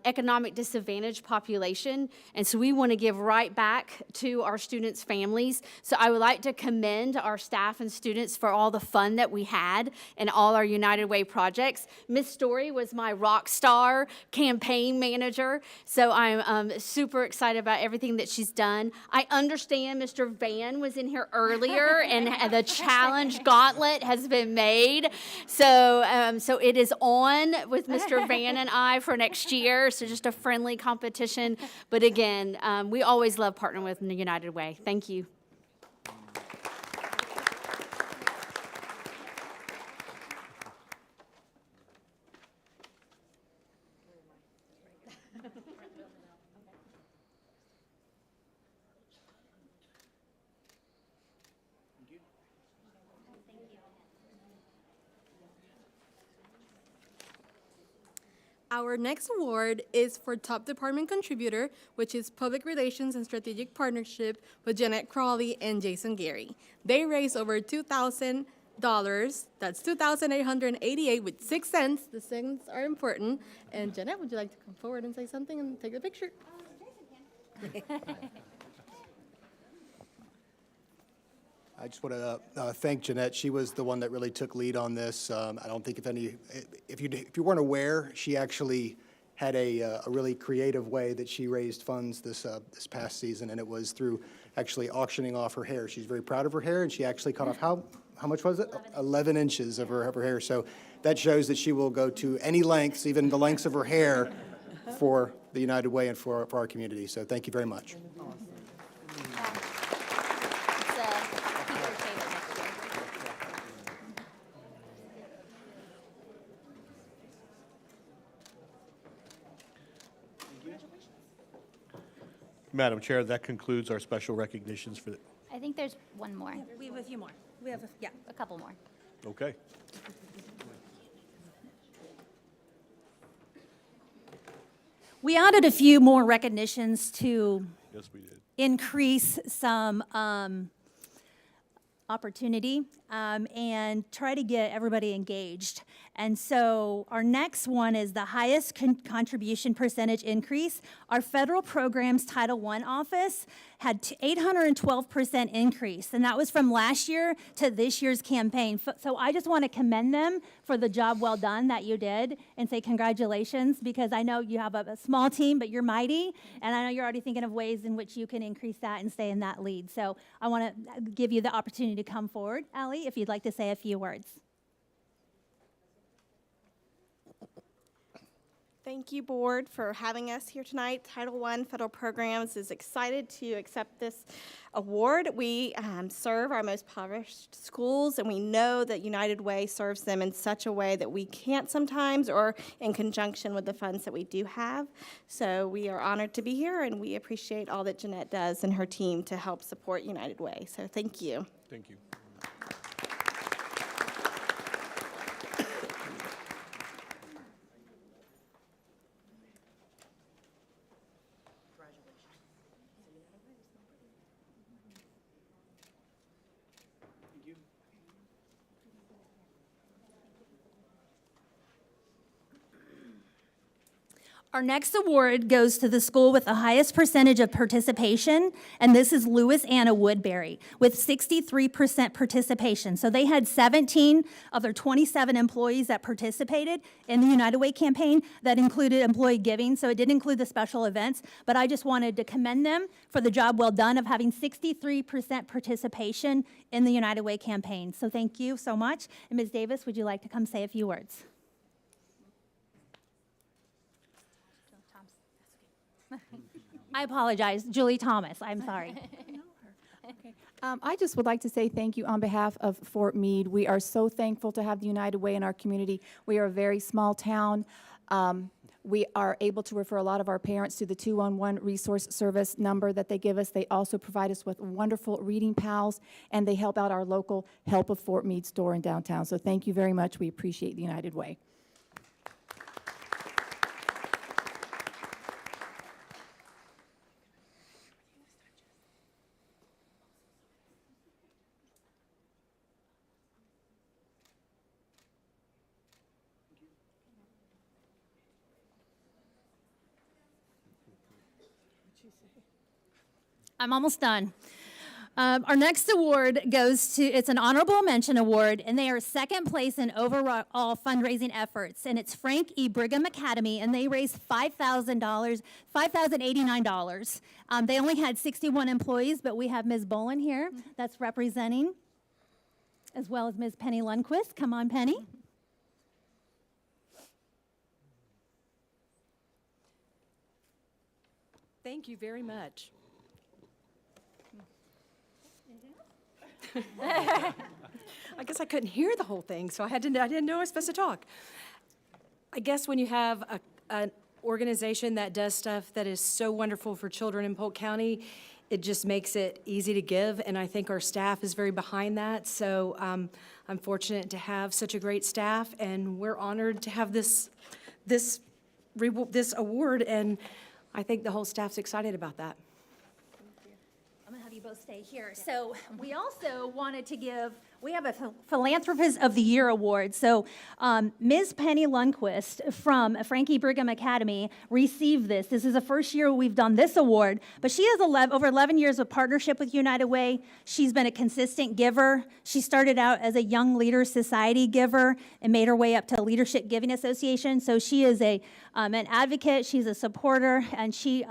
economic disadvantaged population, and so we want to give right back to our students' families. So I would like to commend our staff and students for all the fun that we had in all our United Way projects. Miss Story was my rock star campaign manager, so I'm super excited about everything that she's done. I understand Mr. Van was in here earlier, and the challenge gauntlet has been made. So it is on with Mr. Van and I for next year. So just a friendly competition. But again, we always love partnering with the United Way. Thank you. Our next award is for Top Department Contributor, which is Public Relations and Strategic Partnership with Jeanette Crawley and Jason Gary. They raised over $2,000. That's $2,888 with 6 cents. The cents are important. And Jeanette, would you like to come forward and say something and take the picture? I just want to thank Jeanette. She was the one that really took lead on this. I don't think if you weren't aware, she actually had a really creative way that she raised funds this past season, and it was through actually auctioning off her hair. She's very proud of her hair, and she actually cut off how much was it? 11 inches of her hair. So that shows that she will go to any lengths, even the lengths of her hair, for the United Way and for our community. So thank you very much. Madam Chair, that concludes our special recognitions for the, I think there's one more. We have a few more. We have, A couple more. okay. We added a few more recognitions to Yes, we did. increase some opportunity and try to get everybody engaged. And so our next one is the highest contribution percentage increase. Our federal programs Title I office had 812% increase, and that was from last year to this year's campaign. So I just want to commend them for the job well done that you did and say congratulations, because I know you have a small team, but you're mighty, and I know you're already thinking of ways in which you can increase that and stay in that lead. So I want to give you the opportunity to come forward, Allie, if you'd like to say a few words. Thank you, Board, for having us here tonight. Title I Federal Programs is excited to accept this award. We serve our most impoverished schools, and we know that United Way serves them in such a way that we can't sometimes, or in conjunction with the funds that we do have. So we are honored to be here, and we appreciate all that Jeanette does and her team to help support United Way. So thank you. Thank you. Our next award goes to the school with the highest percentage of participation, and this is Lewis Anna Woodbury with 63% participation. So they had 17 of their 27 employees that participated in the United Way campaign. That included employee giving, so it did include the special events, but I just wanted to commend them for the job well done of having 63% participation in the United Way campaign. So thank you so much. And Ms. Davis, would you like to come say a few words? I apologize, Julie Thomas, I'm sorry. I just would like to say thank you on behalf of Fort Meade. We are so thankful to have the United Way in our community. We are a very small town, We are able to refer a lot of our parents to the 211 resource service number that they give us. They also provide us with wonderful reading pals, and they help out our local Help of Fort Meade store in downtown. So thank you very much. We appreciate the United Way. I'm almost done. Our next award goes to, it's an honorable mention award, and they are second place in overall fundraising efforts. And it's Frank E. Brigham Academy, and they raised $5,089. They only had 61 employees, but we have Ms. Bolin here that's representing, as well as Ms. Penny Lundquist. Come on, Penny. Thank you very much. I guess I couldn't hear the whole thing, so I didn't know I was supposed to talk. I guess when you have an organization that does stuff that is so wonderful for children in Polk County, it just makes it easy to give, and I think our staff is very behind that. So I'm fortunate to have such a great staff, and we're honored to have this award, and I think the whole staff's excited about that. I'm gonna have you both stay here. So we also wanted to give, we have a Philanthropist of the Year award. So Ms. Penny Lundquist from Frankie Brigham Academy received this. This is the first year we've done this award, but she has over 11 years of partnership with United Way. She's been a consistent giver. She started out as a Young Leaders Society giver and made her way up to Leadership Giving Association. So she is an advocate, she's a supporter, and she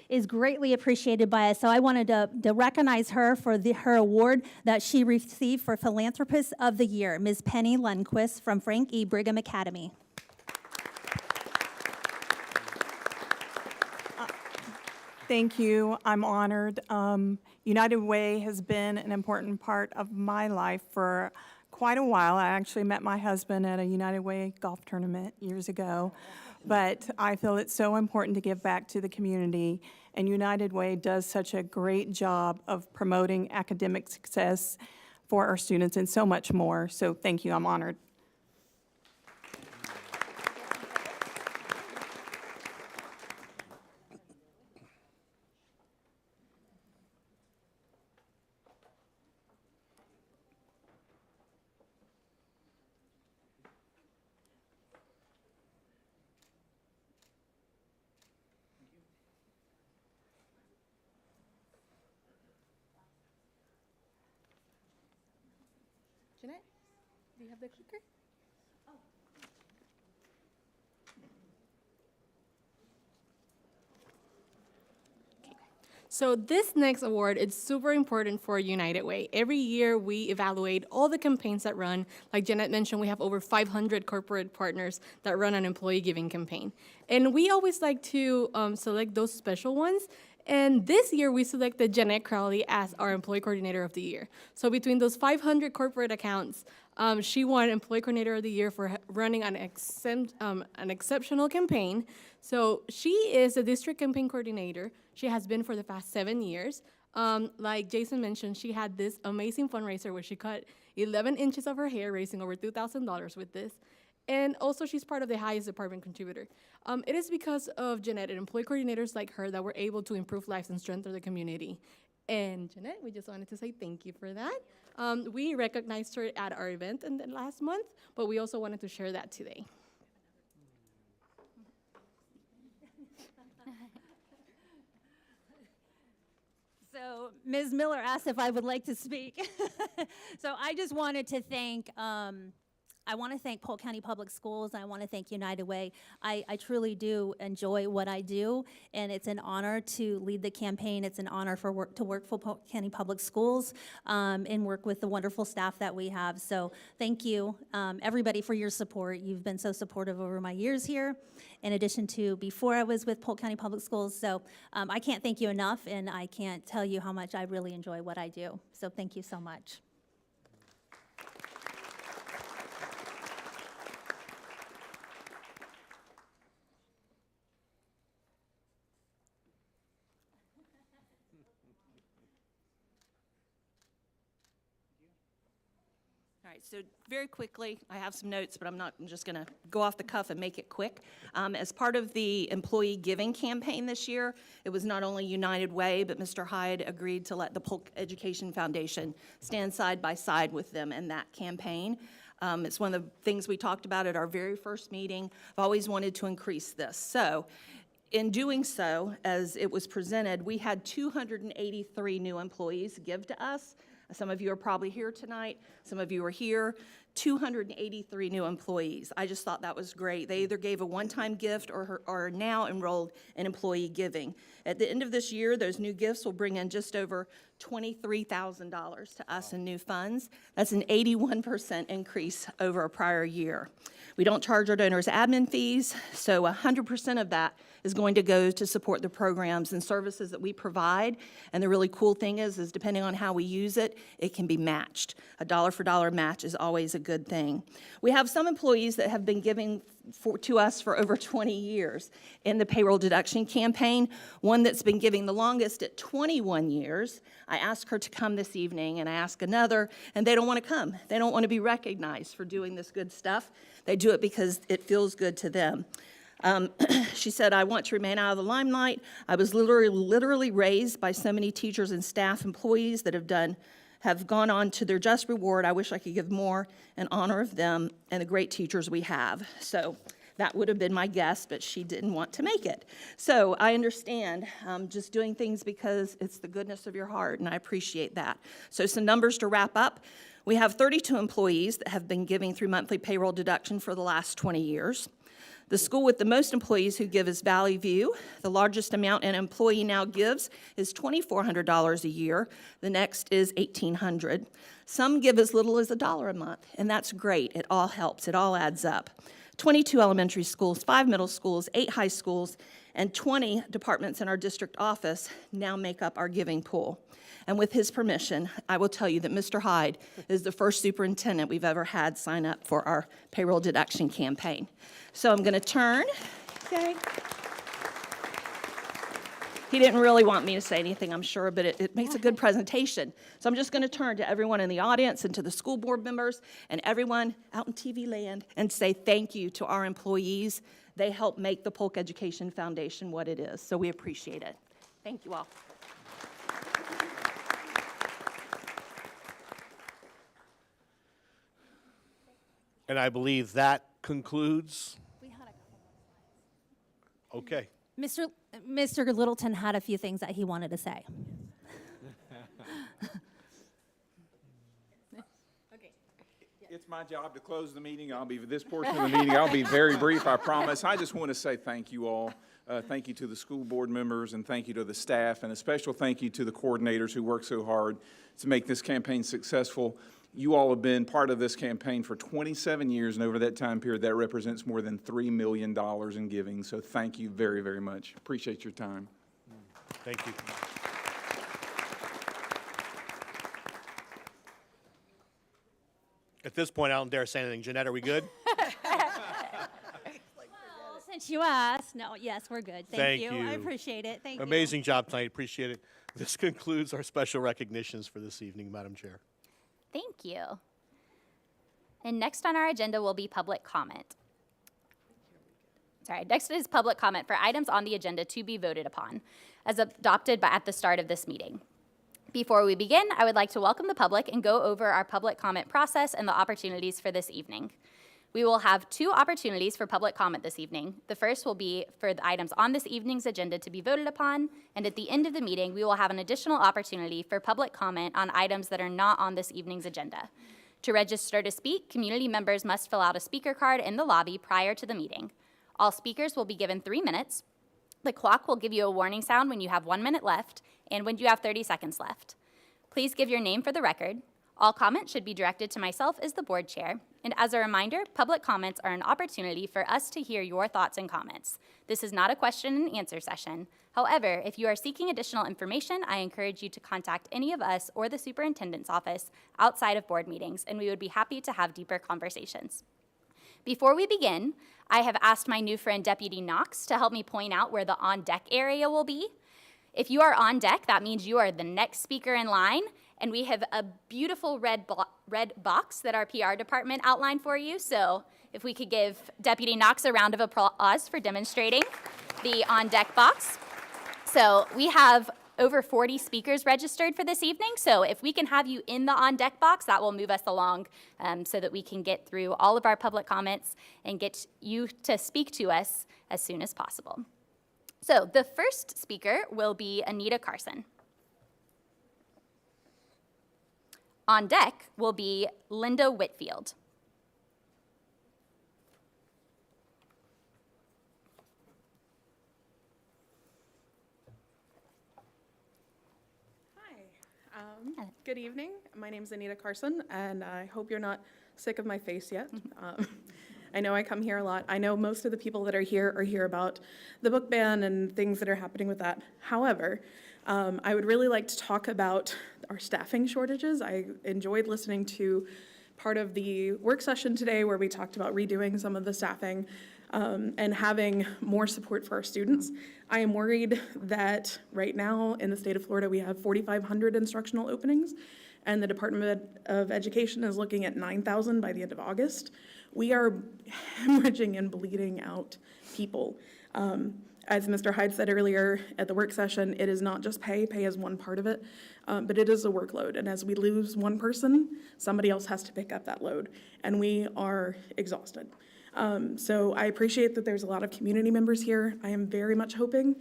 is greatly appreciated by us. So I wanted to recognize her for her award that she received for Philanthropist of the Year, Ms. Penny Lundquist from Frank E. Brigham Academy. Thank you. I'm honored. United Way has been an important part of my life for quite a while. I actually met my husband at a United Way golf tournament years ago. But I feel it's so important to give back to the community, and United Way does such a great job of promoting academic success for our students and so much more. So thank you, I'm honored. Jeanette, do you have the clicker? So this next award is super important for United Way. Every year we evaluate all the campaigns that run. Like Jeanette mentioned, we have over 500 corporate partners that run an employee giving campaign. And we always like to select those special ones. And this year we selected Jeanette Crowley as our Employee Coordinator of the Year. So between those 500 corporate accounts, she won Employee Coordinator of the Year for running an exceptional campaign. So she is a district campaign coordinator. She has been for the past 7 years. Like Jason mentioned, she had this amazing fundraiser where she cut 11 inches of her hair, raising over $2,000 with this. And also, she's part of the highest department contributor. It is because of Jeanette and employee coordinators like her that we're able to improve lives and strengthen the community. And Jeanette, we just wanted to say thank you for that. We recognized her at our event in the last month, but we also wanted to share that today. So Ms. Miller asked if I would like to speak. So I just wanted to thank Polk County Public Schools. I want to thank United Way. I truly do enjoy what I do, and it's an honor to lead the campaign. It's an honor to work for Polk County Public Schools and work with the wonderful staff that we have. So thank you, everybody, for your support. You've been so supportive over my years here, in addition to before I was with Polk County Public Schools. So I can't thank you enough, and I can't tell you how much I really enjoy what I do. So thank you so much. All right, so very quickly, I have some notes, but I'm just going to go off the cuff and make it quick. As part of the employee giving campaign this year, it was not only United Way, but Mr. Hyde agreed to let the Polk Education Foundation stand side by side with them in that campaign. It's one of the things we talked about at our very first meeting. I've always wanted to increase this. So in doing so, as it was presented, we had 283 new employees give to us. Some of you are probably here tonight. Some of you are here. 283 new employees. I just thought that was great. They either gave a one-time gift or are now enrolled in employee giving. At the end of this year, those new gifts will bring in just over $23,000 to us in new funds. That's an 81% increase over a prior year. We don't charge our donors admin fees, so 100% of that is going to go to support the programs and services that we provide. And the really cool thing is depending on how we use it, it can be matched. A dollar-for-dollar match is always a good thing. We have some employees that have been giving to us for over 20 years in the payroll deduction campaign. One that's been giving the longest at 21 years. I asked her to come this evening, and I asked another, and they don't want to come. They don't want to be recognized for doing this good stuff. They do it because it feels good to them. She said, I want to remain out of the limelight. I was literally raised by so many teachers and staff employees that have gone on to their just reward. I wish I could give more in honor of them and the great teachers we have. So that would have been my guess, but she didn't want to make it. So I understand just doing things because it's the goodness of your heart, and I appreciate that. So some numbers to wrap up. We have 32 employees that have been giving through monthly payroll deduction for the last 20 years. The school with the most employees who give is Valley View. The largest amount an employee now gives is $2,400 a year. The next is $1,800. Some give as little as $1 a month, and that's great. It all helps. It all adds up. 22 elementary schools, 5 middle schools, 8 high schools, and 20 departments in our district office now make up our giving pool. And with his permission, I will tell you that Mr. Hyde is the first superintendent we've ever had sign up for our payroll deduction campaign. So I'm going to turn. Yay. He didn't really want me to say anything, I'm sure, but it makes a good presentation. So I'm just going to turn to everyone in the audience and to the school board members and everyone out in TV land and say thank you to our employees. They help make the Polk Education Foundation what it is, so we appreciate it. Thank you all. And I believe that concludes. Okay. Mr. Littleton had a few things that he wanted to say. It's my job to close the meeting. This portion of the meeting, I'll be very brief, I promise. I just want to say thank you all. Thank you to the school board members, and thank you to the staff, and a special thank you to the coordinators who worked so hard to make this campaign successful. You all have been part of this campaign for 27 years, and over that time period, that represents more than $3 million in giving. So thank you very, very much. Appreciate your time. Thank you. At this point, I don't dare say anything. Jeanette, are we good? Well, since you asked, no, yes, we're good. Thank you. I appreciate it. Thank you. Amazing job tonight. Appreciate it. This concludes our special recognitions for this evening, Madam Chair. Thank you. And next on our agenda will be public comment. Next is public comment for items on the agenda to be voted upon, as adopted at the start of this meeting. Before we begin, I would like to welcome the public and go over our public comment process and the opportunities for this evening. We will have 2 opportunities for public comment this evening. The first will be for the items on this evening's agenda to be voted upon, and at the end of the meeting, we will have an additional opportunity for public comment on items that are not on this evening's agenda. To register to speak, community members must fill out a speaker card in the lobby prior to the meeting. All speakers will be given 3 minutes. The clock will give you a warning sound when you have 1 minute left and when you have 30 seconds left. Please give your name for the record. All comments should be directed to myself as the board chair. And as a reminder, public comments are an opportunity for us to hear your thoughts and comments. This is not a question and answer session. However, if you are seeking additional information, I encourage you to contact any of us or the superintendent's office outside of board meetings, and we would be happy to have deeper conversations. Before we begin, I have asked my new friend Deputy Knox to help me point out where the on deck area will be. If you are on deck, that means you are the next speaker in line, And we have a beautiful red box that our PR department outlined for you. So if we could give Deputy Knox a round of applause for demonstrating the on deck box. So we have over 40 speakers registered for this evening. So if we can have you in the on deck box, that will move us along so that we can get through all of our public comments and get you to speak to us as soon as possible. So the first speaker will be Anita Carson. On deck will be Linda Whitfield. Good evening. My name is Anita Carson, and I hope you're not sick of my face yet. I know I come here a lot. I know most of the people that are here about the book ban and things that are happening with that. However, I would really like to talk about our staffing shortages. I enjoyed listening to part of the work session today where we talked about redoing some of the staffing and having more support for our students. I am worried that right now in the state of Florida, we have 4,500 instructional openings, and the Department of Education is looking at 9,000 by the end of August. We are hemorrhaging and bleeding out people. As Mr. Hyde said earlier at the work session, it is not just pay. Pay is one part of it, but it is a workload. And as we lose one person, somebody else has to pick up that load, and we are exhausted. So I appreciate that there's a lot of community members here. I am very much hoping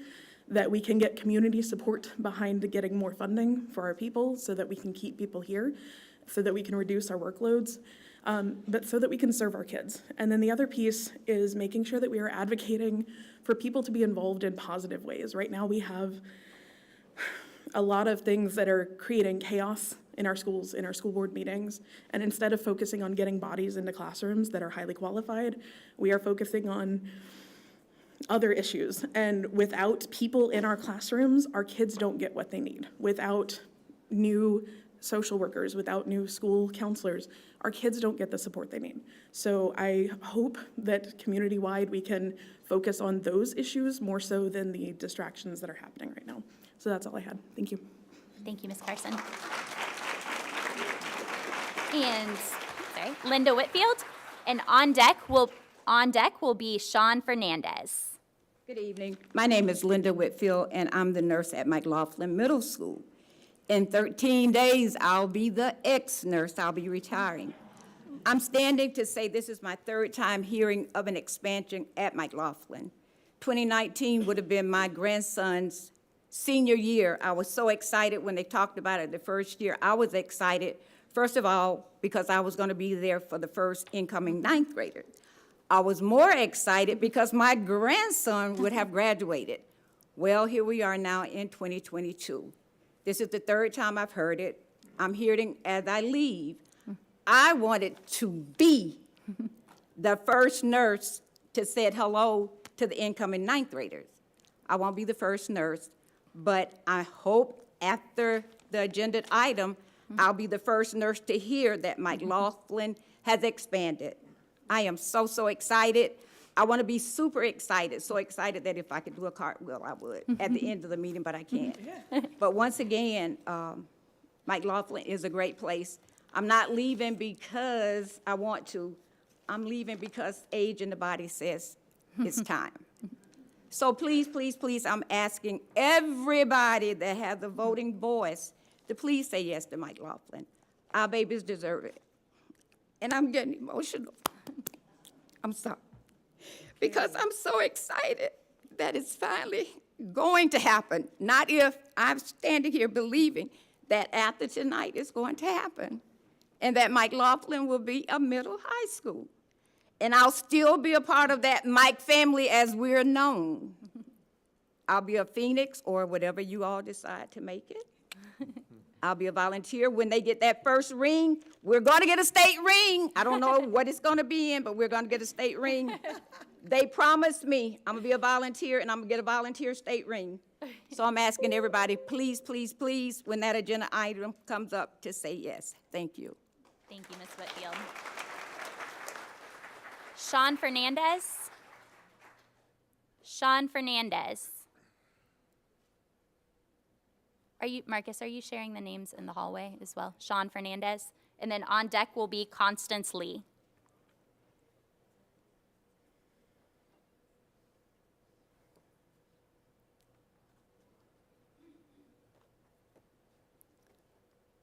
that we can get community support behind getting more funding for our people so that we can keep people here, so that we can reduce our workloads, but so that we can serve our kids. And then the other piece is making sure that we are advocating for people to be involved in positive ways. Right now we have a lot of things that are creating chaos in our schools, in our school board meetings, and instead of focusing on getting bodies into classrooms that are highly qualified, we are focusing on other issues. And without people in our classrooms, our kids don't get what they need. Without new social workers, without new school counselors, our kids don't get the support they need. So I hope that community-wide we can focus on those issues more so than the distractions that are happening right now. So that's all I had. Thank you. Thank you, Ms. Carson. And, Linda Whitfield. And on deck will be Sean Fernandez. Good evening. My name is Linda Whitfield, and I'm the nurse at McLaughlin Middle School. In 13 days, I'll be the ex-nurse. I'll be retiring. I'm standing to say this is my third time hearing of an expansion at McLaughlin. 2019 would have been my grandson's senior year. I was so excited when they talked about it the first year. I was excited, first of all, because I was going to be there for the first incoming ninth grader. I was more excited because my grandson would have graduated. Well, here we are now in 2022. This is the third time I've heard it. I'm hearing as I leave. I wanted to be the first nurse to say hello to the incoming ninth graders. I won't be the first nurse, but I hope after the agenda item, I'll be the first nurse to hear that McLaughlin has expanded. I am so, so excited. I want to be super excited, so excited that if I could do a cartwheel, I would at the end of the meeting, but I can't. But once again, McLaughlin is a great place. I'm not leaving because I want to. I'm leaving because age in the body says it's time. So please, please, please, I'm asking everybody that has a voting voice to please say yes to McLaughlin. Our babies deserve it. And I'm getting emotional. I'm sorry. Because I'm so excited that it's finally going to happen. Not if, I'm standing here believing that after tonight it's going to happen. And that McLaughlin will be a middle high school. And I'll still be a part of that Mike family as we're known. I'll be a Phoenix or whatever you all decide to make it. I'll be a volunteer. When they get that first ring, we're going to get a state ring. I don't know what it's going to be in, but we're going to get a state ring. They promised me I'm going to be a volunteer, and I'm going to get a volunteer state ring. So I'm asking everybody, please, please, please, when that agenda item comes up, to say yes. Thank you. Thank you, Ms. Whitfield. Sean Fernandez. Sean Fernandez. Marcus, are you sharing the names in the hallway as well? Sean Fernandez. And then on deck will be Constance Lee.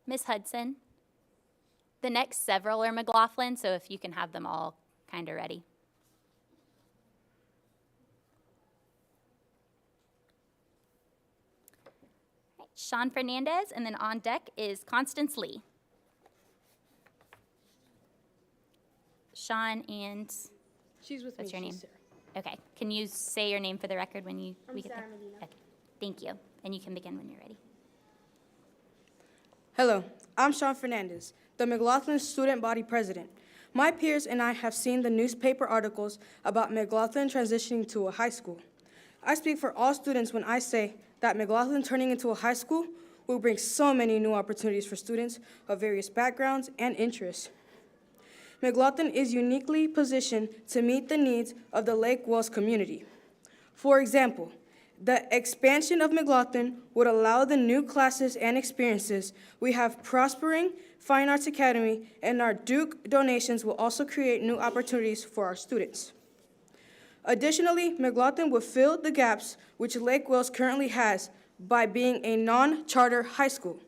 Miss Hudson. The next several are McLaughlin, so if you can have them all kind of ready. Right, Sean Fernandez, and then on deck is Constance Lee. Sean and She's with what's me. your name? She's Sarah. Okay, can you say your name for the record when we I'm get Sarah there? Medina. Okay, thank you, and you can begin when you're ready. Hello, I'm Sean Fernandez, the McLaughlin Student Body President. My peers and I have seen the newspaper articles about McLaughlin transitioning to a high school. I speak for all students when I say that McLaughlin turning into a high school will bring so many new opportunities for students of various backgrounds and interests. McLaughlin is uniquely positioned to meet the needs of the Lake Wells community. For example, the expansion of McLaughlin would allow the new classes and experiences. We have prospering Fine Arts Academy, and our Duke donations will also create new opportunities for our students. Additionally, McLaughlin will fill the gaps which Lake Wells currently has by being a non-charter high school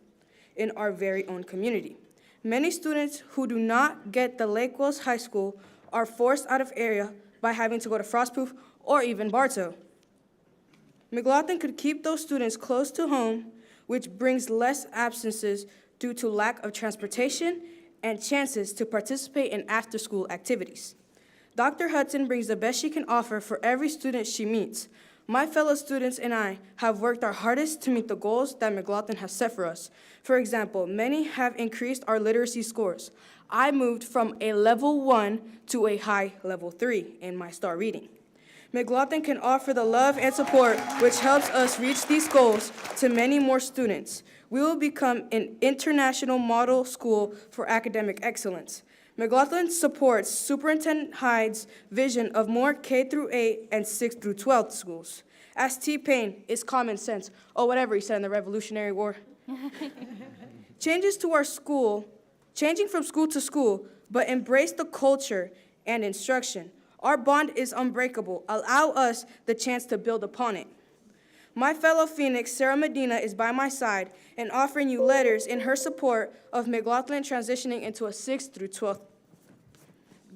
in our very own community. Many students who do not get the Lake Wells High School are forced out of area by having to go to Frostproof or even Bartow. McLaughlin could keep those students close to home, which brings less absences due to lack of transportation and chances to participate in after-school activities. Dr. Hudson brings the best she can offer for every student she meets. My fellow students and I have worked our hardest to meet the goals that McLaughlin has set for us. For example, many have increased our literacy scores. I moved from a level 1 to a high level 3 in my STAR reading. McLaughlin can offer the love and support which helps us reach these goals to many more students. We will become an international model school for academic excellence. McLaughlin supports Superintendent Hyde's vision of more K-8 and 6-12 schools. As T-Pain is common sense, or whatever he said in the Revolutionary War. Changing from school to school, but embrace the culture and instruction. Our bond is unbreakable. Allow us the chance to build upon it. My fellow Phoenix, Sarah Medina, is by my side and offering you letters in her support of McLaughlin transitioning into a 6-12.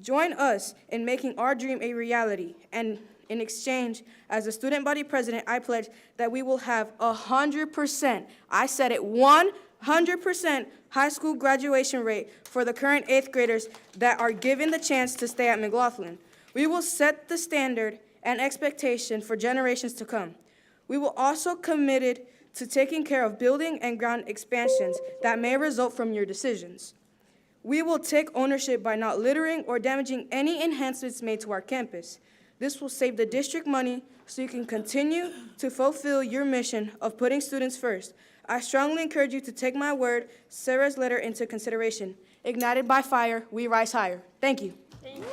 Join us in making our dream a reality, and in exchange, as a student body president, I pledge that we will have 100%, I said it, 100% high school graduation rate for the current 8th graders that are given the chance to stay at McLaughlin. We will set the standard and expectation for generations to come. We will also committed to taking care of building and ground expansions that may result from your decisions. We will take ownership by not littering or damaging any enhancements made to our campus. This will save the district money so you can continue to fulfill your mission of putting students first. I strongly encourage you to take my word, Sarah's letter, into consideration. Ignited by fire, we rise higher. Thank you. Thank you.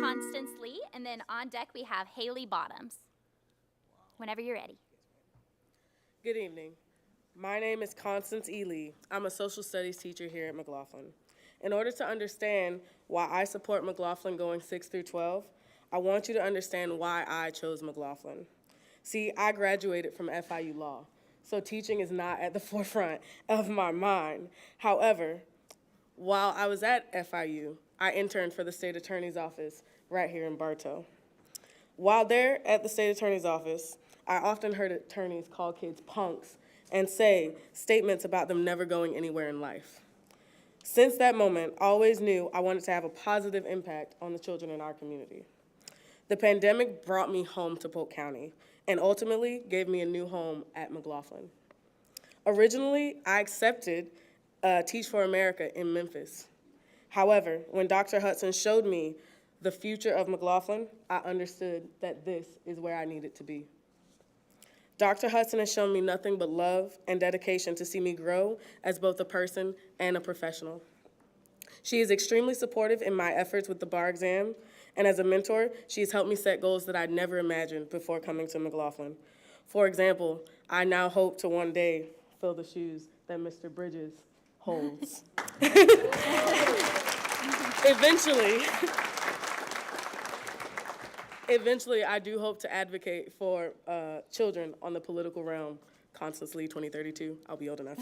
Constance Lee, and then on deck we have Haley Bottoms. Whenever you're ready. Good evening. My name is Constance E. Lee. I'm a social studies teacher here at McLaughlin. In order to understand why I support McLaughlin going 6-12, I want you to understand why I chose McLaughlin. See, I graduated from FIU Law, so teaching is not at the forefront of my mind. However, while I was at FIU, I interned for the state attorney's office right here in Bartow. While there at the state attorney's office, I often heard attorneys call kids punks and say statements about them never going anywhere in life. Since that moment, I always knew I wanted to have a positive impact on the children in our community. The pandemic brought me home to Polk County and ultimately gave me a new home at McLaughlin. Originally, I accepted Teach for America in Memphis. However, when Dr. Hudson showed me the future of McLaughlin, I understood that this is where I needed to be. Dr. Hudson has shown me nothing but love and dedication to see me grow as both a person and a professional. She is extremely supportive in my efforts with the bar exam, and as a mentor, she has helped me set goals that I'd never imagined before coming to McLaughlin. For example, I now hope to one day fill the shoes that Mr. Bridges holds. Eventually, I do hope to advocate for children on the political realm. Constance Lee, 2032, I'll be old enough.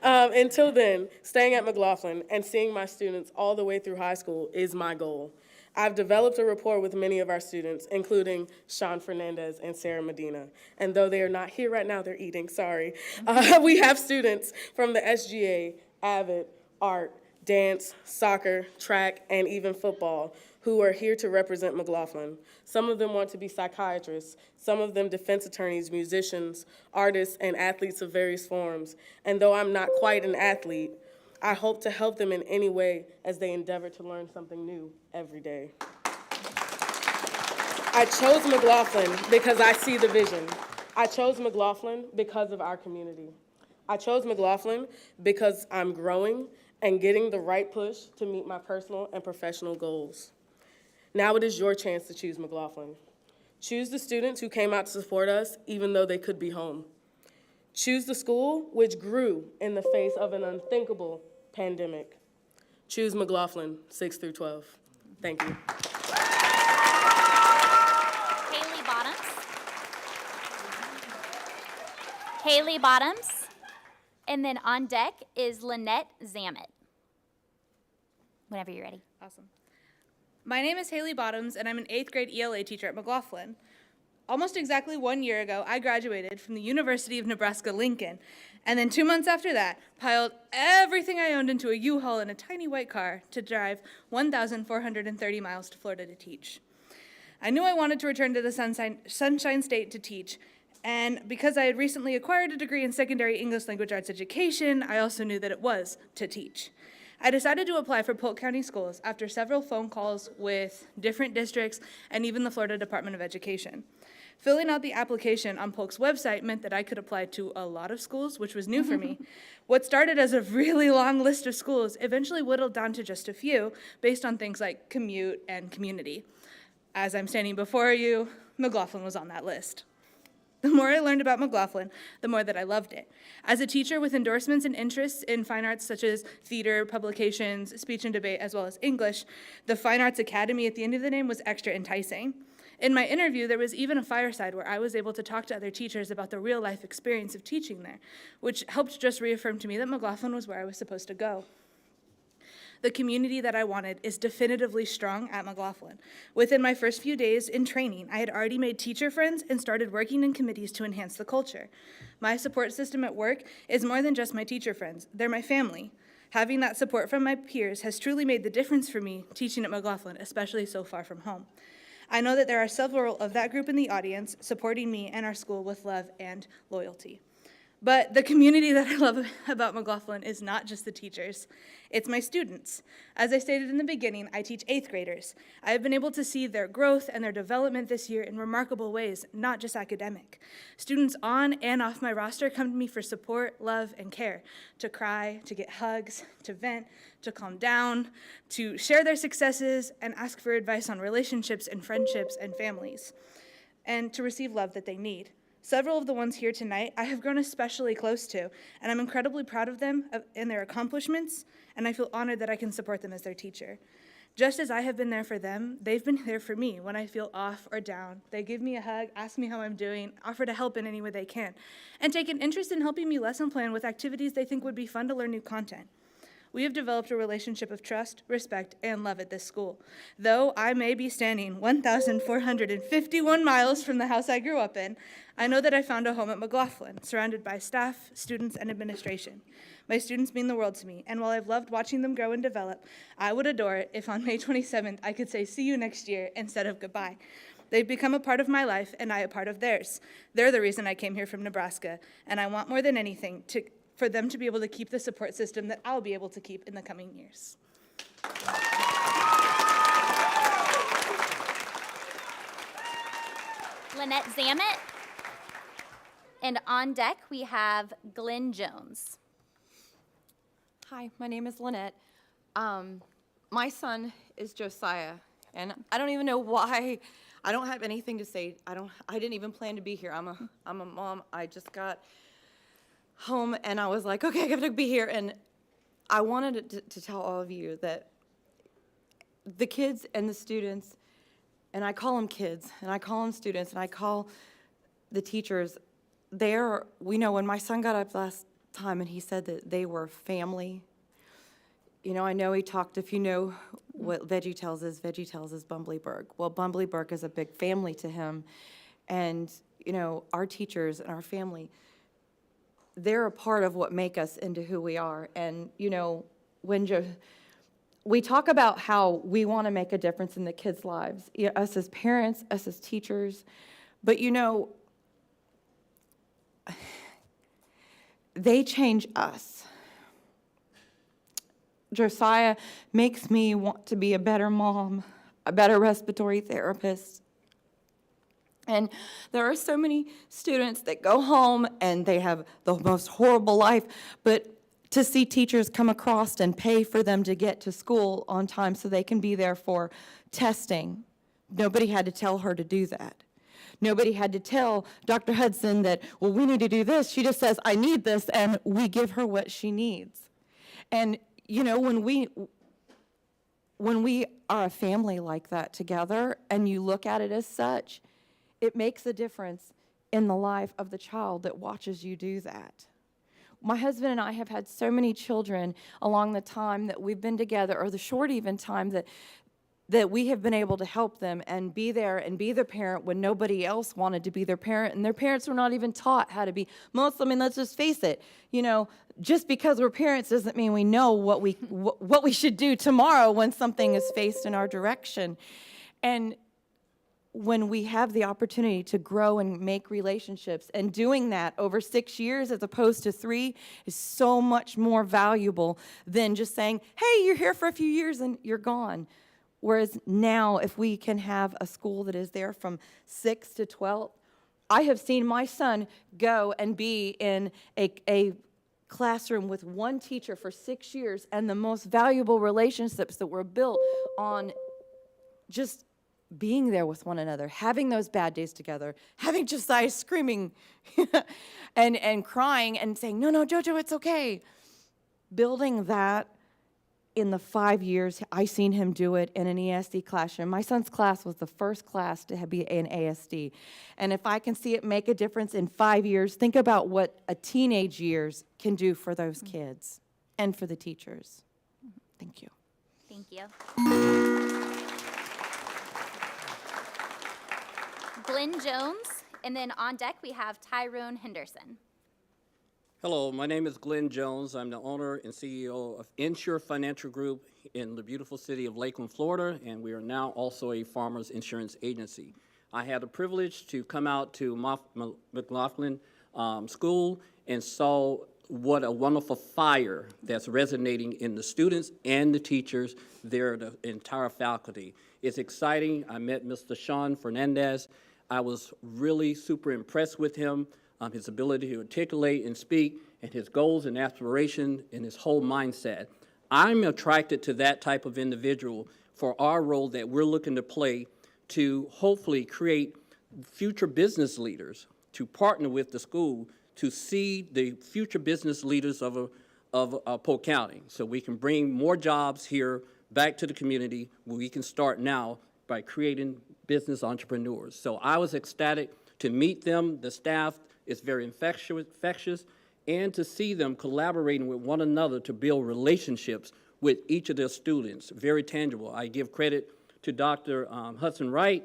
Until then, staying at McLaughlin and seeing my students all the way through high school is my goal. I've developed a rapport with many of our students, including Sean Fernandez and Sarah Medina. And though they are not here right now, they're eating, sorry. We have students from the SGA, AVID, art, dance, soccer, track, and even football who are here to represent McLaughlin. Some of them want to be psychiatrists, some of them defense attorneys, musicians, artists, and athletes of various forms. And though I'm not quite an athlete, I hope to help them in any way as they endeavor to learn something new every day. I chose McLaughlin because I see the vision. I chose McLaughlin because of our community. I chose McLaughlin because I'm growing and getting the right push to meet my personal and professional goals. Now it is your chance to choose McLaughlin. Choose the students who came out to support us even though they could be home. Choose the school which grew in the face of an unthinkable pandemic. Choose McLaughlin, 6 through 12. Thank you. Haley Bottoms. And then on deck is Lynette Zamet. Whenever you're ready. Awesome. My name is Haley Bottoms, and I'm an 8th grade ELA teacher at McLaughlin. Almost exactly 1 year ago, I graduated from the University of Nebraska-Lincoln, and then 2 months after that, piled everything I owned into a U-Haul and a tiny white car to drive 1,430 miles to Florida to teach. I knew I wanted to return to the Sunshine State to teach, and because I had recently acquired a degree in secondary English language arts education, I also knew that it was to teach. I decided to apply for Polk County Schools after several phone calls with different districts and even the Florida Department of Education. Filling out the application on Polk's website meant that I could apply to a lot of schools, which was new for me. What started as a really long list of schools eventually whittled down to just a few based on things like commute and community. As I'm standing before you, McLaughlin was on that list. The more I learned about McLaughlin, the more that I loved it. As a teacher with endorsements and interests in fine arts such as theater, publications, speech and debate, as well as English, the Fine Arts Academy at the end of the name was extra enticing. In my interview, there was even a fireside where I was able to talk to other teachers about the real-life experience of teaching there, which helped just reaffirm to me that McLaughlin was where I was supposed to go. The community that I wanted is definitively strong at McLaughlin. Within my first few days in training, I had already made teacher friends and started working in committees to enhance the culture. My support system at work is more than just my teacher friends. They're my family. Having that support from my peers has truly made the difference for me teaching at McLaughlin, especially so far from home. I know that there are several of that group in the audience supporting me and our school with love and loyalty. But the community that I love about McLaughlin is not just the teachers, it's my students. As I stated in the beginning, I teach 8th graders. I have been able to see their growth and their development this year in remarkable ways, not just academic. Students on and off my roster come to me for support, love, and care, to cry, to get hugs, to vent, to calm down, to share their successes, and ask for advice on relationships and friendships and families, and to receive love that they need. Several of the ones here tonight I have grown especially close to, and I'm incredibly proud of them and their accomplishments, and I feel honored that I can support them as their teacher. Just as I have been there for them, they've been there for me when I feel off or down. They give me a hug, ask me how I'm doing, offer to help in any way they can, and take an interest in helping me lesson plan with activities they think would be fun to learn new content. We have developed a relationship of trust, respect, and love at this school. Though I may be standing 1,451 miles from the house I grew up in, I know that I found a home at McLaughlin, surrounded by staff, students, and administration. My students mean the world to me, and while I've loved watching them grow and develop, I would adore it if on May 27th I could say see you next year instead of goodbye. They've become a part of my life, and I a part of theirs. They're the reason I came here from Nebraska, and I want more than anything for them to be able to keep the support system that I'll be able to keep in the coming years. Lynette Zamet. And on deck, we have Glenn Jones. Hi, my name is Lynette. My son is Josiah, and I don't even know why. I don't have anything to say. I didn't even plan to be here. I'm a mom. I just got home and I was like, okay, I gotta be here. And I wanted to tell all of you that the kids and the students, and I call them kids, and I call them students, and I call the teachers, we know when my son got up last time and he said that they were family. You know, I know he talked, if you know what VeggieTales is Bumblyberg. Well, Bumblyberg is a big family to him. And, you know, our teachers and our family, they're a part of what make us into who we are. And, you know, we talk about how we want to make a difference in the kids' lives, us as parents, us as teachers. But, you know, they change us. Josiah makes me want to be a better mom, a better respiratory therapist. And there are so many students that go home and they have the most horrible life, but to see teachers come across and pay for them to get to school on time so they can be there for testing, nobody had to tell her to do that. Nobody had to tell Dr. Hudson that, well, we need to do this. She just says, I need this, and we give her what she needs. And you know, when we are a family like that together and you look at it as such, it makes a difference in the life of the child that watches you do that. My husband and I have had so many children along the time that we've been together, or the short even time that we have been able to help them and be there and be their parent when nobody else wanted to be their parent, and their parents were not even taught how to be. I mean, let's just face it, you know, just because we're parents doesn't mean we know what we should do tomorrow when something is faced in our direction. And when we have the opportunity to grow and make relationships, and doing that over 6 years as opposed to 3 is so much more valuable than just saying, hey, you're here for a few years and you're gone. Whereas now, if we can have a school that is there from 6 to 12, I have seen my son go and be in a classroom with one teacher for 6 years, and the most valuable relationships that were built on just being there with one another, having those bad days together, having Josiah screaming and crying and saying, no, Jojo, it's okay. Building that in the 5 years, I seen him do it in an ESD classroom. My son's class was the first class to be an ASD. And if I can see it make a difference in 5 years, think about what a teenage years can do for those kids and for the teachers. Thank you. Thank you. Glenn Jones, and then on deck we have Tyrone Henderson. Hello, my name is Glenn Jones. I'm the owner and CEO of Insure Financial Group in the beautiful city of Lakeland, Florida, and we are now also a farmers insurance agency. I had the privilege to come out to McLaughlin School and saw what a wonderful fire that's resonating in the students and the teachers there, the entire faculty. It's exciting. I met Mr. Sean Fernandez. I was really super impressed with him. His ability to articulate and speak, and his goals and aspirations, and his whole mindset. I'm attracted to that type of individual for our role that we're looking to play to hopefully create future business leaders, to partner with the school to see the future business leaders of Polk County, so we can bring more jobs here back to the community where we can start now by creating business entrepreneurs. So I was ecstatic to meet them, the staff. It's very infectious, and to see them collaborating with one another to build relationships with each of their students, very tangible. I give credit to Dr. Hudson Wright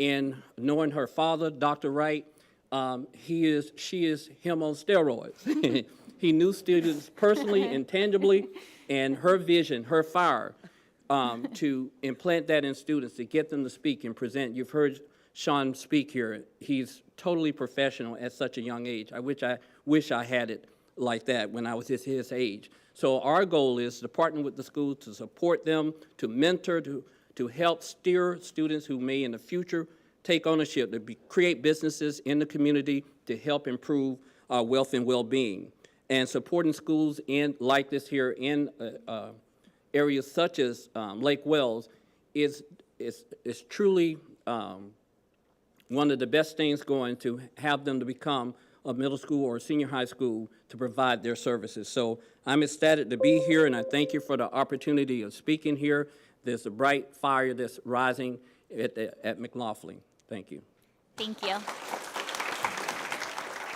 in knowing her father, Dr. Wright. She is him on steroids. He knew students personally and tangibly, and her vision, her fire, to implant that in students, to get them to speak and present. You've heard Sean speak here. He's totally professional at such a young age. I wish I had it like that when I was his age. So our goal is to partner with the school to support them, to mentor, to help steer students who may in the future take ownership, to create businesses in the community to help improve our wealth and well-being. And supporting schools like this here in areas such as Lake Wells is truly one of the best things going to have them to become a middle school or senior high school to provide their services. So I'm ecstatic to be here, and I thank you for the opportunity of speaking here. There's a bright fire that's rising at McLaughlin. Thank you. Thank you.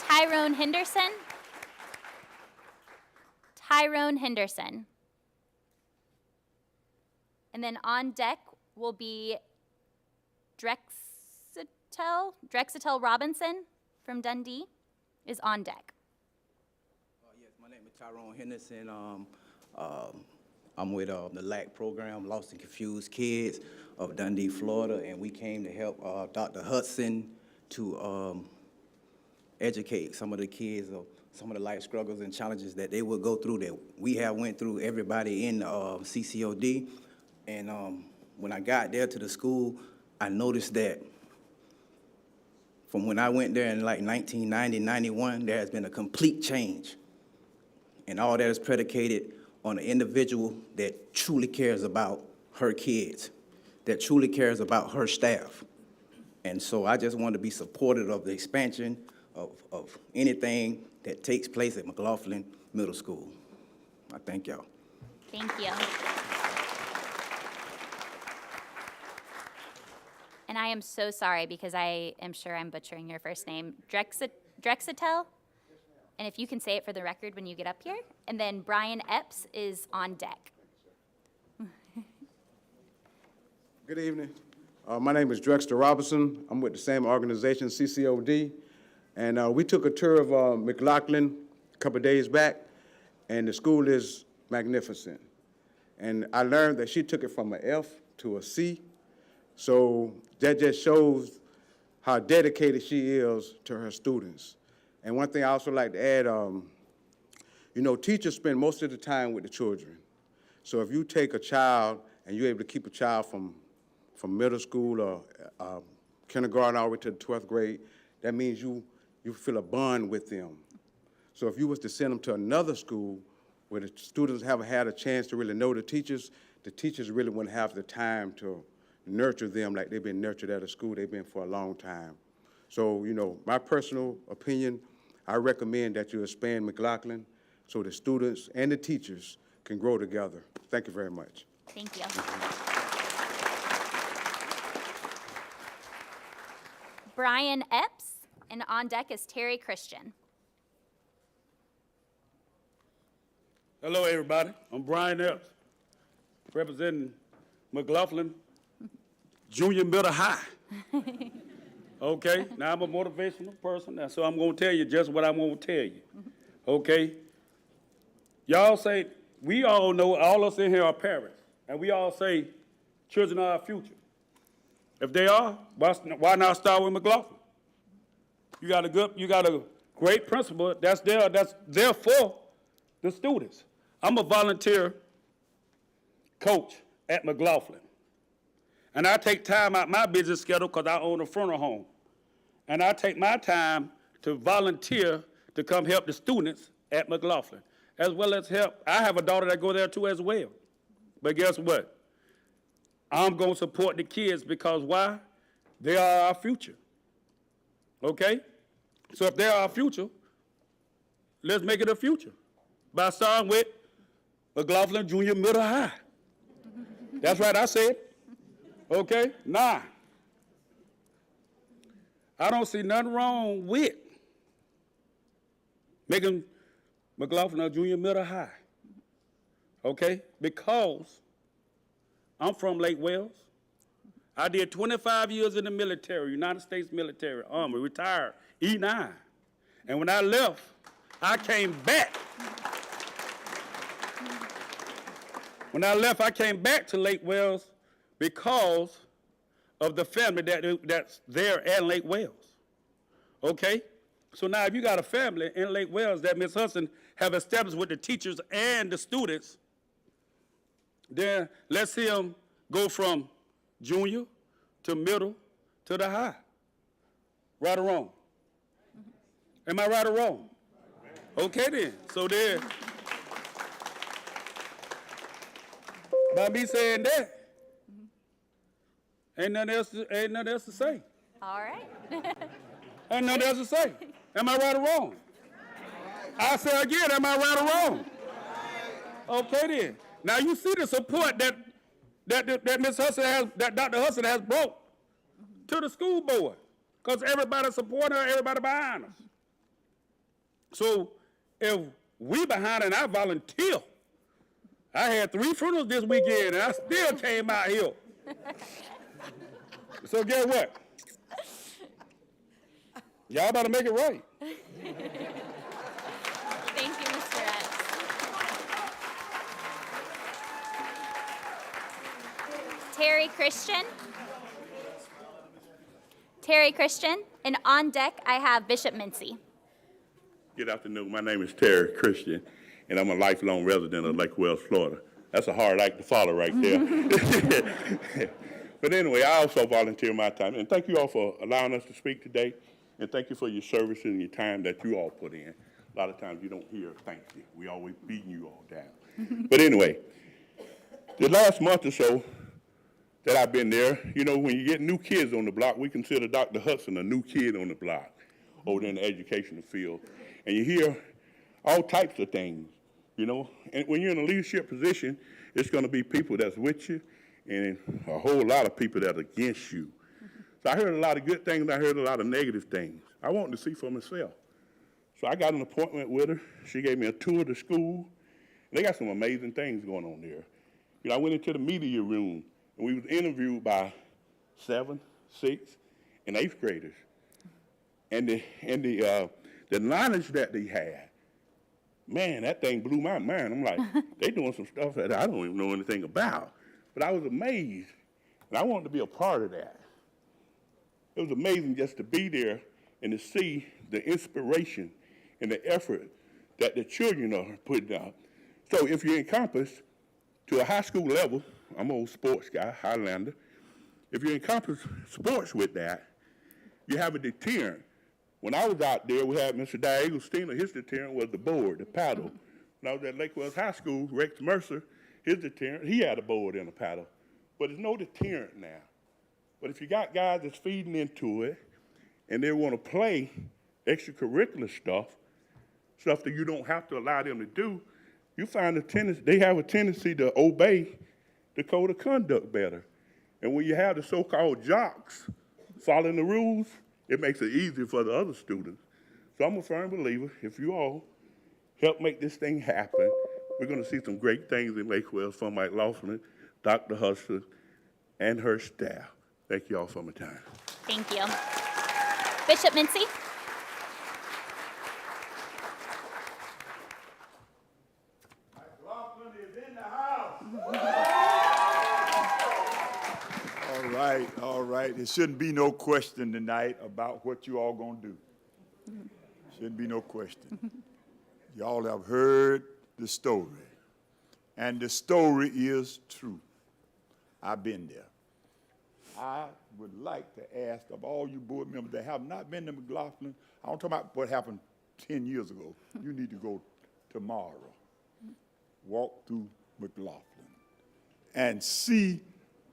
Tyrone Henderson. Tyrone Henderson. And then on deck will be Drexcitel Robinson from Dundee is on deck. Yes, my name is Tyrone Henderson. I'm with the LAC program, Lost and Confused Kids of Dundee, Florida, and we came to help Dr. Hudson to educate some of the kids of some of the life struggles and challenges that they would go through that we have went through, everybody in the CCOD. And when I got there to the school, I noticed that from when I went there in like 1990, 91, there has been a complete change. And all that is predicated on an individual that truly cares about her kids, that truly cares about her staff. And so I just want to be supportive of the expansion of anything that takes place at McLaughlin Middle School. I thank y'all. Thank you. And I am so sorry because I am sure I'm butchering your first name. Drexcitel? And if you can say it for the record when you get up here. And then Brian Epps is on deck. Good evening. My name is Drexter Robinson. I'm with the same organization, CCOD. And we took a tour of McLaughlin a couple of days back, and the school is magnificent. And I learned that she took it from an F to a C. So that just shows how dedicated she is to her students. And one thing I also like to add, you know, teachers spend most of the time with the children. So if you take a child and you're able to keep a child from middle school or kindergarten all the way to the 12th grade, that means you feel a bond with them. So if you was to send them to another school where the students haven't had a chance to really know the teachers really wouldn't have the time to nurture them like they've been nurtured at a school they've been for a long time. So, you know, my personal opinion, I recommend that you expand McLaughlin so the students and the teachers can grow together. Thank you very much. Thank you. Brian Epps, and on deck is Terry Christian. Hello, everybody. I'm Brian Epps, representing McLaughlin Junior Middle High. Okay, now I'm a motivational person, so I'm going to tell you just what I want to tell you. Okay? Y'all say, we all know, all of us in here are parents, and we all say children are our future. If they are, why not start with McLaughlin? You got a great principal that's there for the students. I'm a volunteer coach at McLaughlin. And I take time out my business schedule because I own a funeral home. And I take my time to volunteer to come help the students at McLaughlin, as well as help. I have a daughter that go there too as well. But guess what? I'm going to support the kids because why? They are our future. Okay? So if they're our future, let's make it a future by starting with McLaughlin Junior Middle High. That's right, I said. Okay? Nah. I don't see nothing wrong with making McLaughlin a Junior Middle High. Okay? Because I'm from Lake Wells. I did 25 years in the military, United States military, Army, retired, E9. And when I left, I came back. When I left, I came back to Lake Wells because of the family that's there at Lake Wells. Okay? So now if you got a family in Lake Wells that Ms. Hudson have established with the teachers and the students, then let's see them go from junior to middle to the high. Right or wrong? Am I right or wrong? By me saying that, ain't nothing else to say. All right. Ain't nothing else to say. Am I right or wrong? I say again, am I right or wrong? Okay then. Now you see the support that Ms. Hudson has, that Dr. Hudson has brought to the school board, because everybody supporting her, everybody behind us. So if we behind and I volunteer, I had 3 funerals this weekend and I still came out here. So guess what? Y'all better make it right. Thank you, Mr. X. Terry Christian. Terry Christian. And on deck, I have Bishop Mincy. Good afternoon. My name is Terry Christian, and I'm a lifelong resident of Lake Wells, Florida. That's a hard act to follow right there. But anyway, I also volunteer my time. And thank you all for allowing us to speak today. And thank you for your service and your time that you all put in. A lot of times you don't hear thank you. We always beating you all down. But anyway, the last month or so that I've been there, you know, when you get new kids on the block, we consider Dr. Hudson a new kid on the block over in the educational field. And you hear all types of things, you know. And when you're in a leadership position, it's going to be people that's with you and a whole lot of people that are against you. So I heard a lot of good things, I heard a lot of negative things. I wanted to see for myself. So I got an appointment with her. She gave me a tour of the school. They got some amazing things going on there. You know, I went into the media room, and we was interviewed by 7th, 6th, and 8th graders. And the knowledge that they had, man, that thing blew my mind. I'm like, they doing some stuff that I don't even know anything about. But I was amazed, and I wanted to be a part of that. It was amazing just to be there and to see the inspiration and the effort that the children are putting out. So if you encompass to a high school level, I'm an old sports guy, Highlander. If you encompass sports with that, you have a deterrent. When I was out there, we had Mr. Diagostino. His deterrent was the board, the paddle. When I was at Lake Wells High School, Rex Mercer, his deterrent, he had a board and a paddle. But there's no deterrent now. But if you got guys that's feeding into it and they want to play extracurricular stuff that you don't have to allow them to do, you find they have a tendency to obey the code of conduct better. And when you have the so-called jocks following the rules, it makes it easier for the other students. So I'm a firm believer, if you all help make this thing happen, we're going to see some great things in Lake Wells from Mike Laughlin, Dr. Hudson, and her staff. Thank you all for my time. Thank you. Bishop Mincy. Laughlin is in the house. All right. There shouldn't be no question tonight about what you all gonna do. Shouldn't be no question. Y'all have heard the story, and the story is true. I've been there. I would like to ask of all you board members that have not been to McLaughlin, I don't talk about what happened 10 years ago. You need to go tomorrow. Walk through McLaughlin and see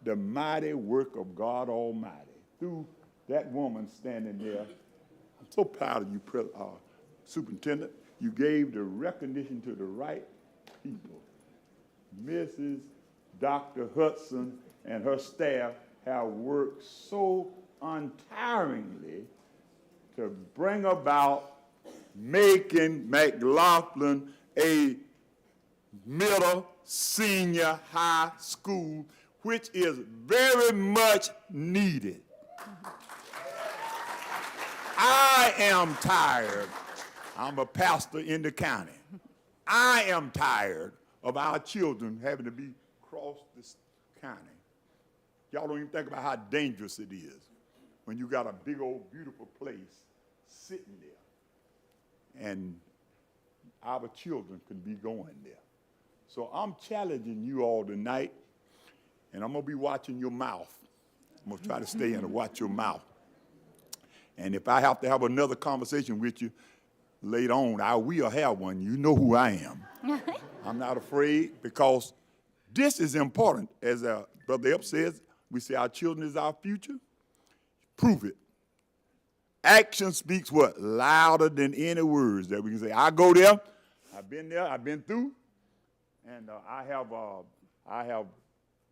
the mighty work of God Almighty through that woman standing there. I'm so proud of you, Superintendent. You gave the recognition to the right people. Mrs. Dr. Hudson and her staff have worked so untiringly to bring about making McLaughlin a middle senior high school, which is very much needed. I am tired. I'm a pastor in the county. I am tired of our children having to be across this county. Y'all don't even think about how dangerous it is when you got a big old beautiful place sitting there and our children can be going there. So I'm challenging you all tonight, and I'm gonna be watching your mouth. I'm gonna try to stay in and watch your mouth. And if I have to have another conversation with you later on, I will have one. You know who I am. I'm not afraid, because This is important. As Brother Epps says, we say our children is our future. Prove it. Action speaks what? Louder than any words that we can say. I go there. I've been there. I've been through. And I have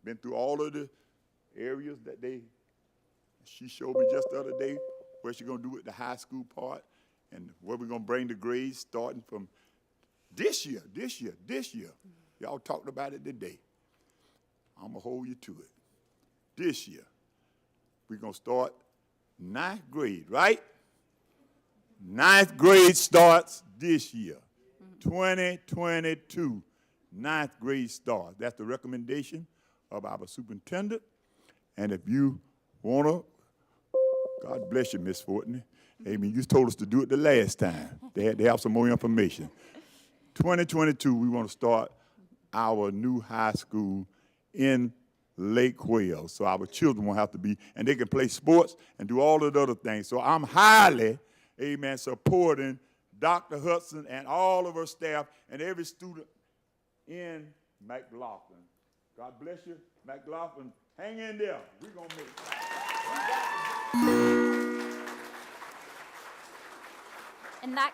been through all of the areas that she showed me just the other day where she's going to do with the high school part and where we're going to bring the grades starting from this year. Y'all talked about it today. I'm going to hold you to it. This year, we're going to start 9th grade, right? 9th grade starts this year. 2022, 9th grade starts. That's the recommendation of our superintendent. And if you want to, God bless you, Miss Fortney. Amen. You told us to do it the last time. They had to have some more information. 2022, we want to start our new high school in Lake Wales. So our children won't have to be, and they can play sports and do all of the other things. So I'm highly, amen, supporting Dr. Hudson and all of her staff and every student in McLaughlin. God bless you, McLaughlin. Hang in there. We're going to make it. And that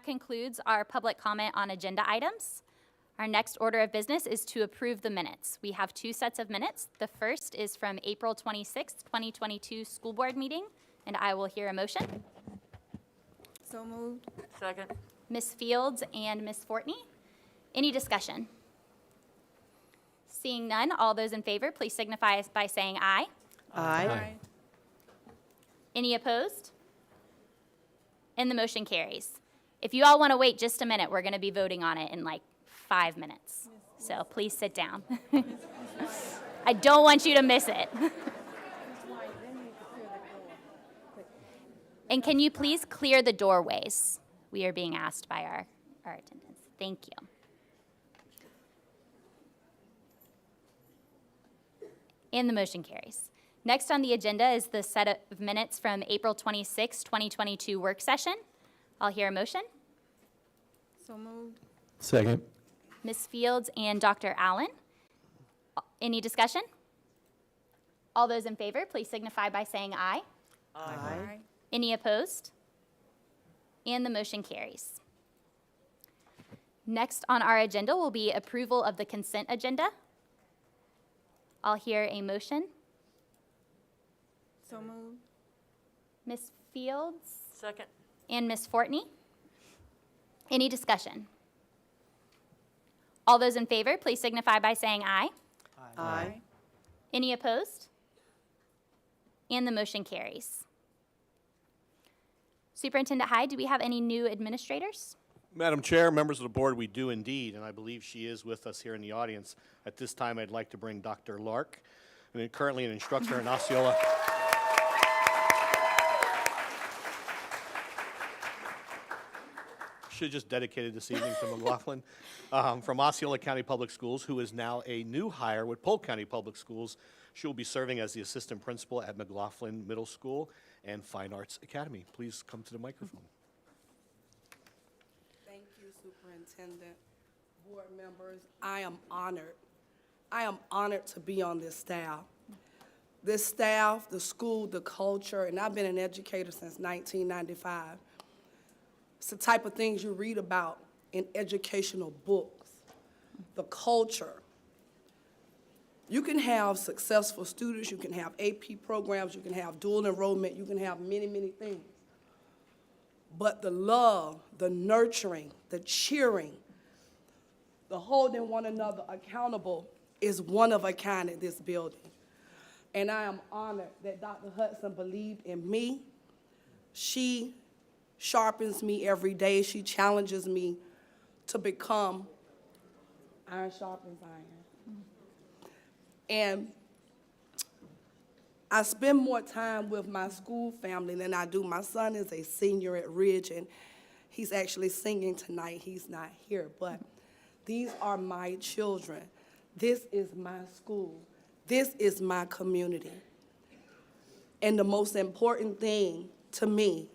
concludes our public comment on agenda items. Our next order of business is to approve the minutes. We have 2 sets of minutes. The first is from April 26, 2022 school board meeting, and I will hear a motion. So moved. Second. Ms. Fields and Ms. Fortney. Any discussion? Seeing none, all those in favor, please signify by saying aye. Aye. Any opposed? And the motion carries. If you all want to wait just a minute, we're going to be voting on it in like 5 minutes. So please sit down. I don't want you to miss it. And can you please clear the doorways? We are being asked by our attendants. Thank you. And the motion carries. Next on the agenda is the set of minutes from April 26, 2022 work session. I'll hear a motion. So moved. Second. Ms. Fields and Dr. Allen. Any discussion? All those in favor, please signify by saying aye. Aye. Any opposed? And the motion carries. Next on our agenda will be approval of the consent agenda. I'll hear a motion. So moved. Ms. Fields Second. and Ms. Fortney. Any discussion? All those in favor, please signify by saying aye. Aye. Any opposed? And the motion carries. Superintendent Hyde, do we have any new administrators? Madam Chair, members of the board, we do indeed, and I believe she is with us here in the audience. At this time, I'd like to bring Dr. Lark, currently an instructor in Osceola. Should just dedicated this evening to McLaughlin, from Osceola County Public Schools, who is now a new hire with Polk County Public Schools. She will be serving as the assistant principal at McLaughlin Middle School and Fine Arts Academy. Please come to the microphone. Thank you, Superintendent, board members. I am honored. I am honored to be on this staff. This staff, the school, the culture, and I've been an educator since 1995. It's the type of things you read about in educational books, the culture. You can have successful students, you can have AP programs, you can have dual enrollment, you can have many, many things. But the love, the nurturing, the cheering, the holding one another accountable is one of a kind in this building. And I am honored that Dr. Hudson believed in me. She sharpens me every day. She challenges me to become iron sharpens iron. And I spend more time with my school family than I do. My son is a senior at Ridge, and he's actually singing tonight. He's not here, but these are my children. This is my school. This is my community. And the most important thing to me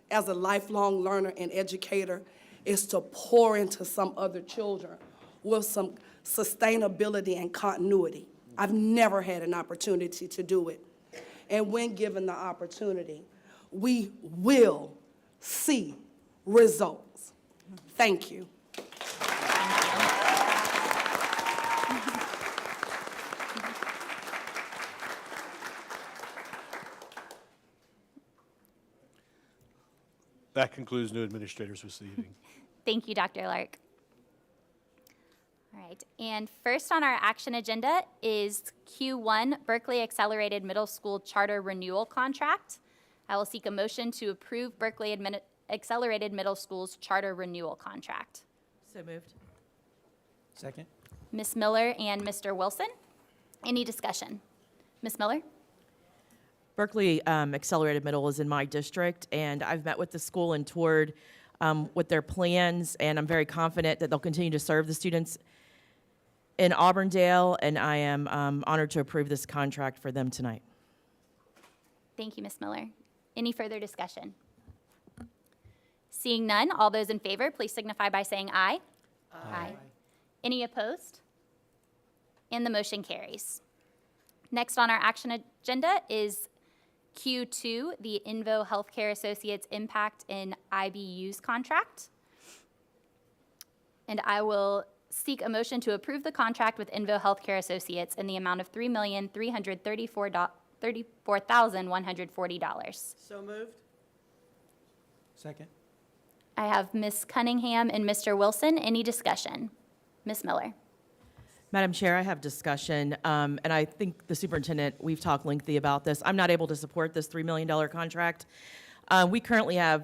as a lifelong learner and educator is to pour into some other children with some sustainability and continuity. I've never had an opportunity to do it. And when given the opportunity, we will see results. Thank you. That concludes new administrators this evening. Thank you, Dr. Lark. All right, and first on our action agenda is Q1 Berkeley Accelerated Middle School Charter Renewal Contract. I will seek a motion to approve Berkeley Accelerated Middle School's Charter Renewal Contract. So moved. Second. Ms. Miller and Mr. Wilson, any discussion? Ms. Miller? Berkeley Accelerated Middle is in my district, and I've met with the school and toured with their plans, and I'm very confident that they'll continue to serve the students in Auburndale, and I am honored to approve this contract for them tonight. Thank you, Ms. Miller. Any further discussion? Seeing none, all those in favor, please signify by saying aye. Aye. Any opposed? And the motion carries. Next on our action agenda is Q2, the Invo Healthcare Associates Impact in IBU's contract. And I will seek a motion to approve the contract with Invo Healthcare Associates in the amount of $3,334,140. So moved. Second. I have Ms. Cunningham and Mr. Wilson. Any discussion? Ms. Miller? Madam Chair, I have discussion, and I think the superintendent, we've talked lengthy about this. I'm not able to support this $3 million contract. We currently have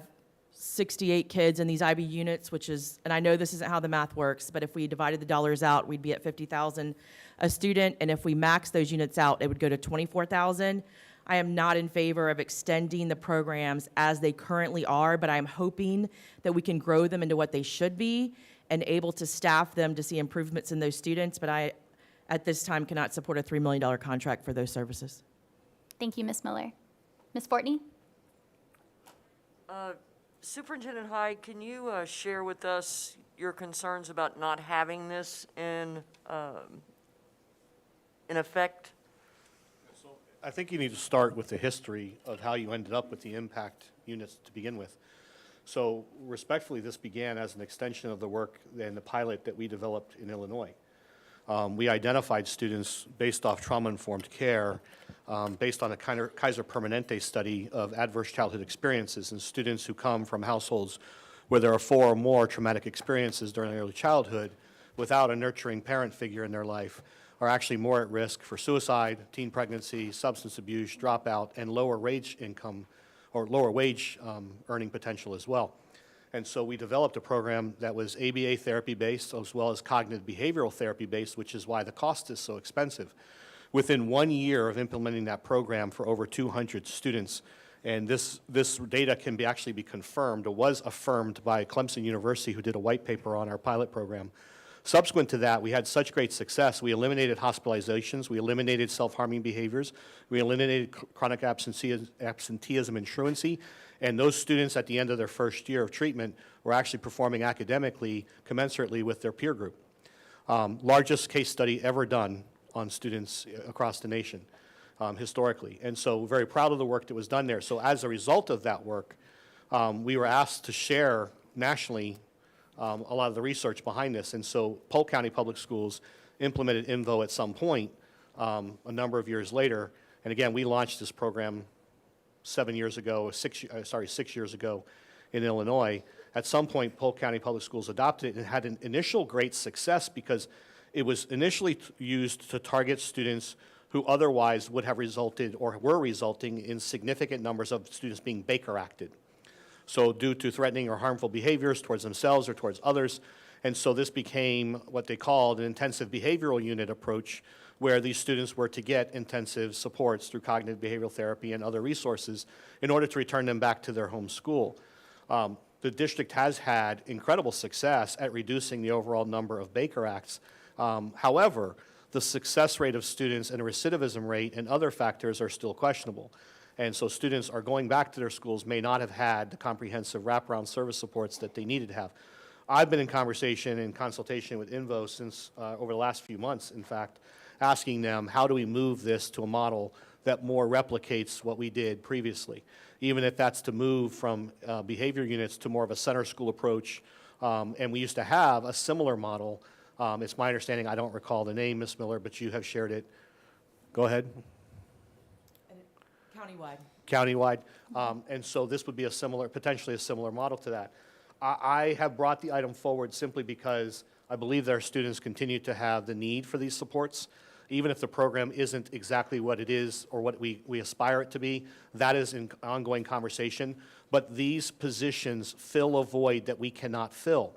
68 kids in these IB units, which is, and I know this isn't how the math works, but if we divided the dollars out, we'd be at $50,000 a student, and if we max those units out, it would go to $24,000. I am not in favor of extending the programs as they currently are, but I'm hoping that we can grow them into what they should be and able to staff them to see improvements in those students, but I, at this time, cannot support a $3 million contract for those services. Thank you, Ms. Miller. Ms. Fortney? Superintendent Hyde, can you share with us your concerns about not having this in effect? I think you need to start with the history of how you ended up with the impact units to begin with. So respectfully, this began as an extension of the work and the pilot that we developed in Illinois. We identified students based off trauma-informed care, based on a Kaiser Permanente study of adverse childhood experiences, and students who come from households where there are 4 or more traumatic experiences during early childhood without a nurturing parent figure in their life are actually more at risk for suicide, teen pregnancy, substance abuse, dropout, and lower wage income or lower wage earning potential as well. And so we developed a program that was ABA therapy-based as well as cognitive behavioral therapy-based, which is why the cost is so expensive. Within 1 year of implementing that program for over 200 students, and this data can actually be confirmed, or was affirmed by Clemson University, who did a white paper on our pilot program. Subsequent to that, we had such great success. We eliminated hospitalizations, we eliminated self-harming behaviors, we eliminated chronic absenteeism and truancy, and those students at the end of their first year of treatment were actually performing academically commensurately with their peer group. Largest case study ever done on students across the nation historically. And so we're very proud of the work that was done there. So as a result of that work, we were asked to share nationally a lot of the research behind this. And so Polk County Public Schools implemented INVO at some point a number of years later. And again, we launched this program 6 years ago in Illinois. At some point, Polk County Public Schools adopted it and had an initial great success because it was initially used to target students who otherwise would have resulted or were resulting in significant numbers of students being Baker acted. So due to threatening or harmful behaviors towards themselves or towards others. And so this became what they called an intensive behavioral unit approach, where these students were to get intensive supports through cognitive behavioral therapy and other resources in order to return them back to their home school. The district has had incredible success at reducing the overall number of Baker Acts. However, the success rate of students and recidivism rate and other factors are still questionable. And so students are going back to their schools, may not have had the comprehensive wraparound service supports that they needed to have. I've been in conversation and consultation with Invo since over the last few months, in fact, asking them, how do we move this to a model that more replicates what we did previously? Even if that's to move from behavior units to more of a center school approach. And we used to have a similar model. It's my understanding, I don't recall the name, Ms. Miller, but you have shared it. Go ahead. Countywide. Countywide. And so this would be a similar, potentially a similar model to that. I have brought the item forward simply because I believe that our students continue to have the need for these supports. Even if the program isn't exactly what it is or what we aspire it to be, that is an ongoing conversation. But these positions fill a void that we cannot fill.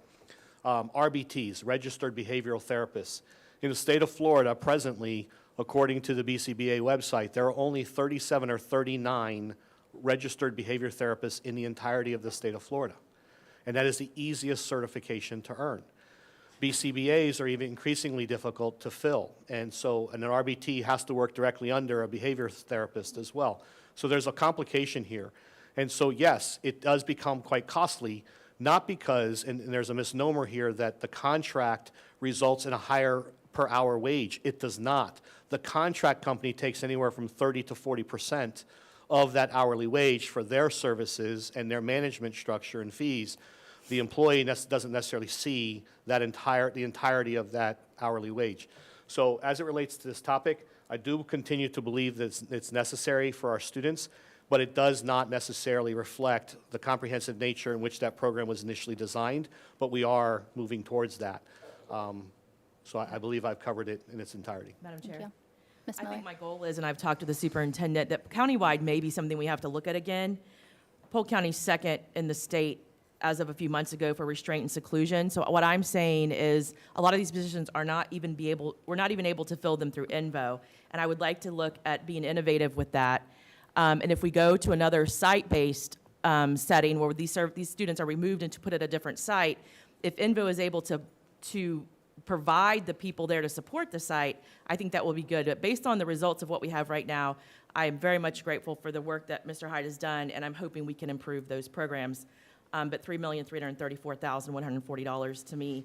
RBTs, registered behavioral therapists. In the state of Florida, presently, according to the BCBA website, there are only 37 or 39 registered behavior therapists in the entirety of the state of Florida. And that is the easiest certification to earn. BCBAs are even increasingly difficult to fill. And so an RBT has to work directly under a behavior therapist as well. So there's a complication here. And so yes, it does become quite costly, not because, and there's a misnomer here, that the contract results in a higher per hour wage. It does not. The contract company takes anywhere from 30 to 40% of that hourly wage for their services and their management structure and fees. The employee doesn't necessarily see that the entirety of that hourly wage. So as it relates to this topic, I do continue to believe that it's necessary for our students, but it does not necessarily reflect the comprehensive nature in which that program was initially designed, but we are moving towards that. So I believe I've covered it in its entirety. Madam Thank Chair. you. Ms. I Miller? think my goal is, and I've talked to the superintendent, that countywide may be something we have to look at again. Polk County's second in the state as of a few months ago for restraint and seclusion. So what I'm saying is a lot of these positions are we're not even able to fill them through Invo. And I would like to look at being innovative with that. And if we go to another site-based setting where these students are removed and to put at a different site, if Invo is able to provide the people there to support the site, I think that will be good. But based on the results of what we have right now, I am very much grateful for the work that Mr. Hyde has done, and I'm hoping we can improve those programs. But $3,334,140 to me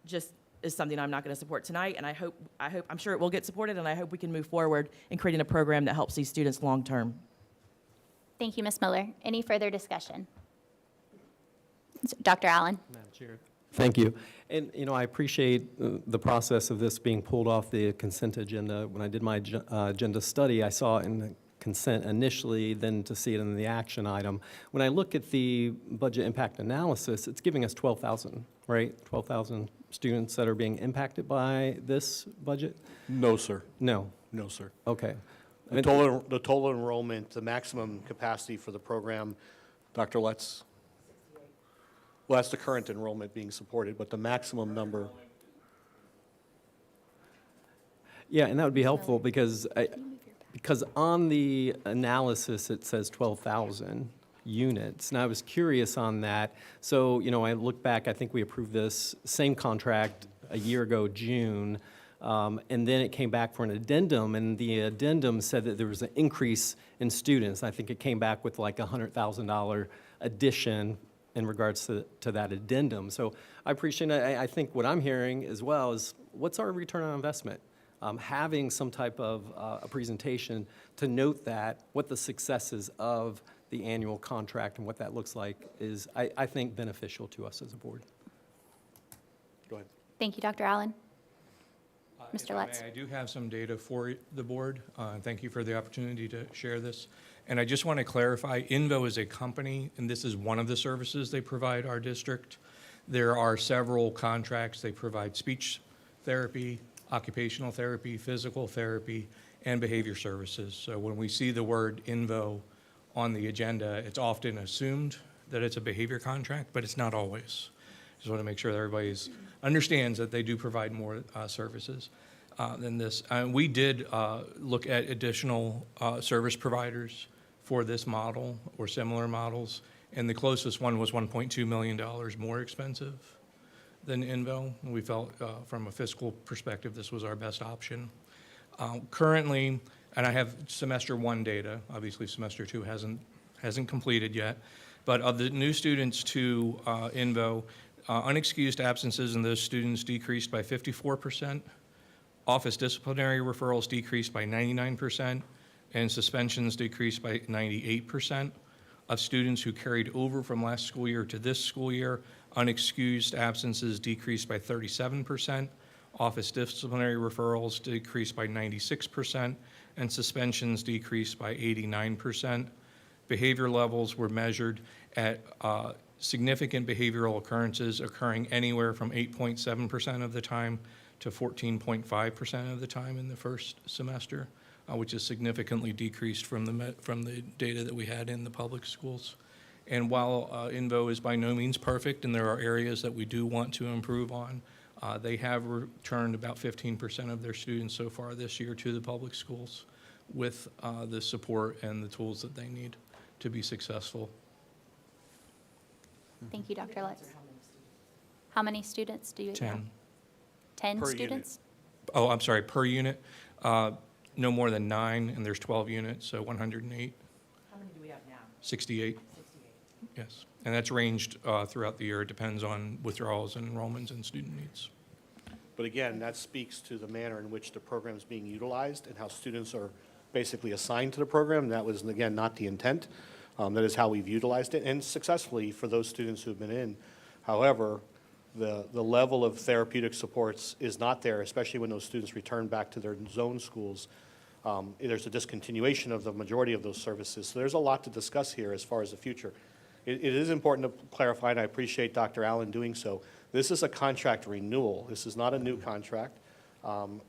just is something I'm not going to support tonight, and I'm sure it will get supported, and I hope we can move forward in creating a program that helps these students long term. Thank you, Ms. Miller. Any further discussion? Dr. Allen? Madam Chair. Thank you. And, you know, I appreciate the process of this being pulled off the consent agenda. When I did my agenda study, I saw it in the consent initially, then to see it in the action item. When I look at the budget impact analysis, it's giving us 12,000, right? 12,000 students that are being impacted by this budget? No, sir. No. No, sir. Okay. The total enrollment, the maximum capacity for the program, Dr. Lutz? Well, that's the current enrollment being supported, but the maximum number. Yeah, and that would be helpful because on the analysis, it says 12,000 units. And I was curious on that. So, you know, I look back, I think we approved this same contract a year ago, June, and then it came back for an addendum, and the addendum said that there was an increase in students. I think it came back with like a $100,000 addition in regards to that addendum. So I appreciate it. I think what I'm hearing as well is, what's our return on investment? Having some type of a presentation to note that, what the successes of the annual contract and what that looks like is, I think, beneficial to us as a board. Go ahead. Thank you, Dr. Allen. Mr. Lutz. I do have some data for the board. Thank you for the opportunity to share this. And I just want to clarify, Invo is a company, and this is one of the services they provide our district. There are several contracts. They provide speech therapy, occupational therapy, physical therapy, and behavior services. So when we see the word Invo on the agenda, it's often assumed that it's a behavior contract, but it's not always. Just want to make sure that everybody understands that they do provide more services than this. And we did look at additional service providers for this model or similar models, and the closest one was $1.2 million more expensive than Invo. We felt from a fiscal perspective this was our best option. Currently, and I have semester 1 data, obviously semester 2 hasn't completed yet, but of the new students to Invo, Unexcused absences in those students decreased by 54%. Office disciplinary referrals decreased by 99%, and suspensions decreased by 98%. Of students who carried over from last school year to this school year, unexcused absences decreased by 37%. Office disciplinary referrals decreased by 96%, and suspensions decreased by 89%. Behavior levels were measured at significant behavioral occurrences occurring anywhere from 8.7% of the time to 14.5% of the time in the first semester, which is significantly decreased from the data that we had in the public schools. And while INVO is by no means perfect, and there are areas that we do want to improve on, they have returned about 15% of their students so far this year to the public schools with the support and the tools that they need to be successful. Thank you, Dr. Lutz. How many students do you have? 10. 10 Per students? Oh, I'm sorry, per unit, no more than 9, and there's 12 units, so 108. How many do we have now? 68. Yes, and that's ranged throughout the year. It depends on withdrawals and enrollments and student needs. But again, that speaks to the manner in which the program is being utilized and how students are basically assigned to the program. That was, again, not the intent. That is how we've utilized it, and successfully for those students who've been in. However, the level of therapeutic supports is not there, especially when those students return back to their zone schools. There's a discontinuation of the majority of those services. So there's a lot to discuss here as far as the future. It is important to clarify, and I appreciate Dr. Allen doing so. This is a contract renewal. This is not a new contract.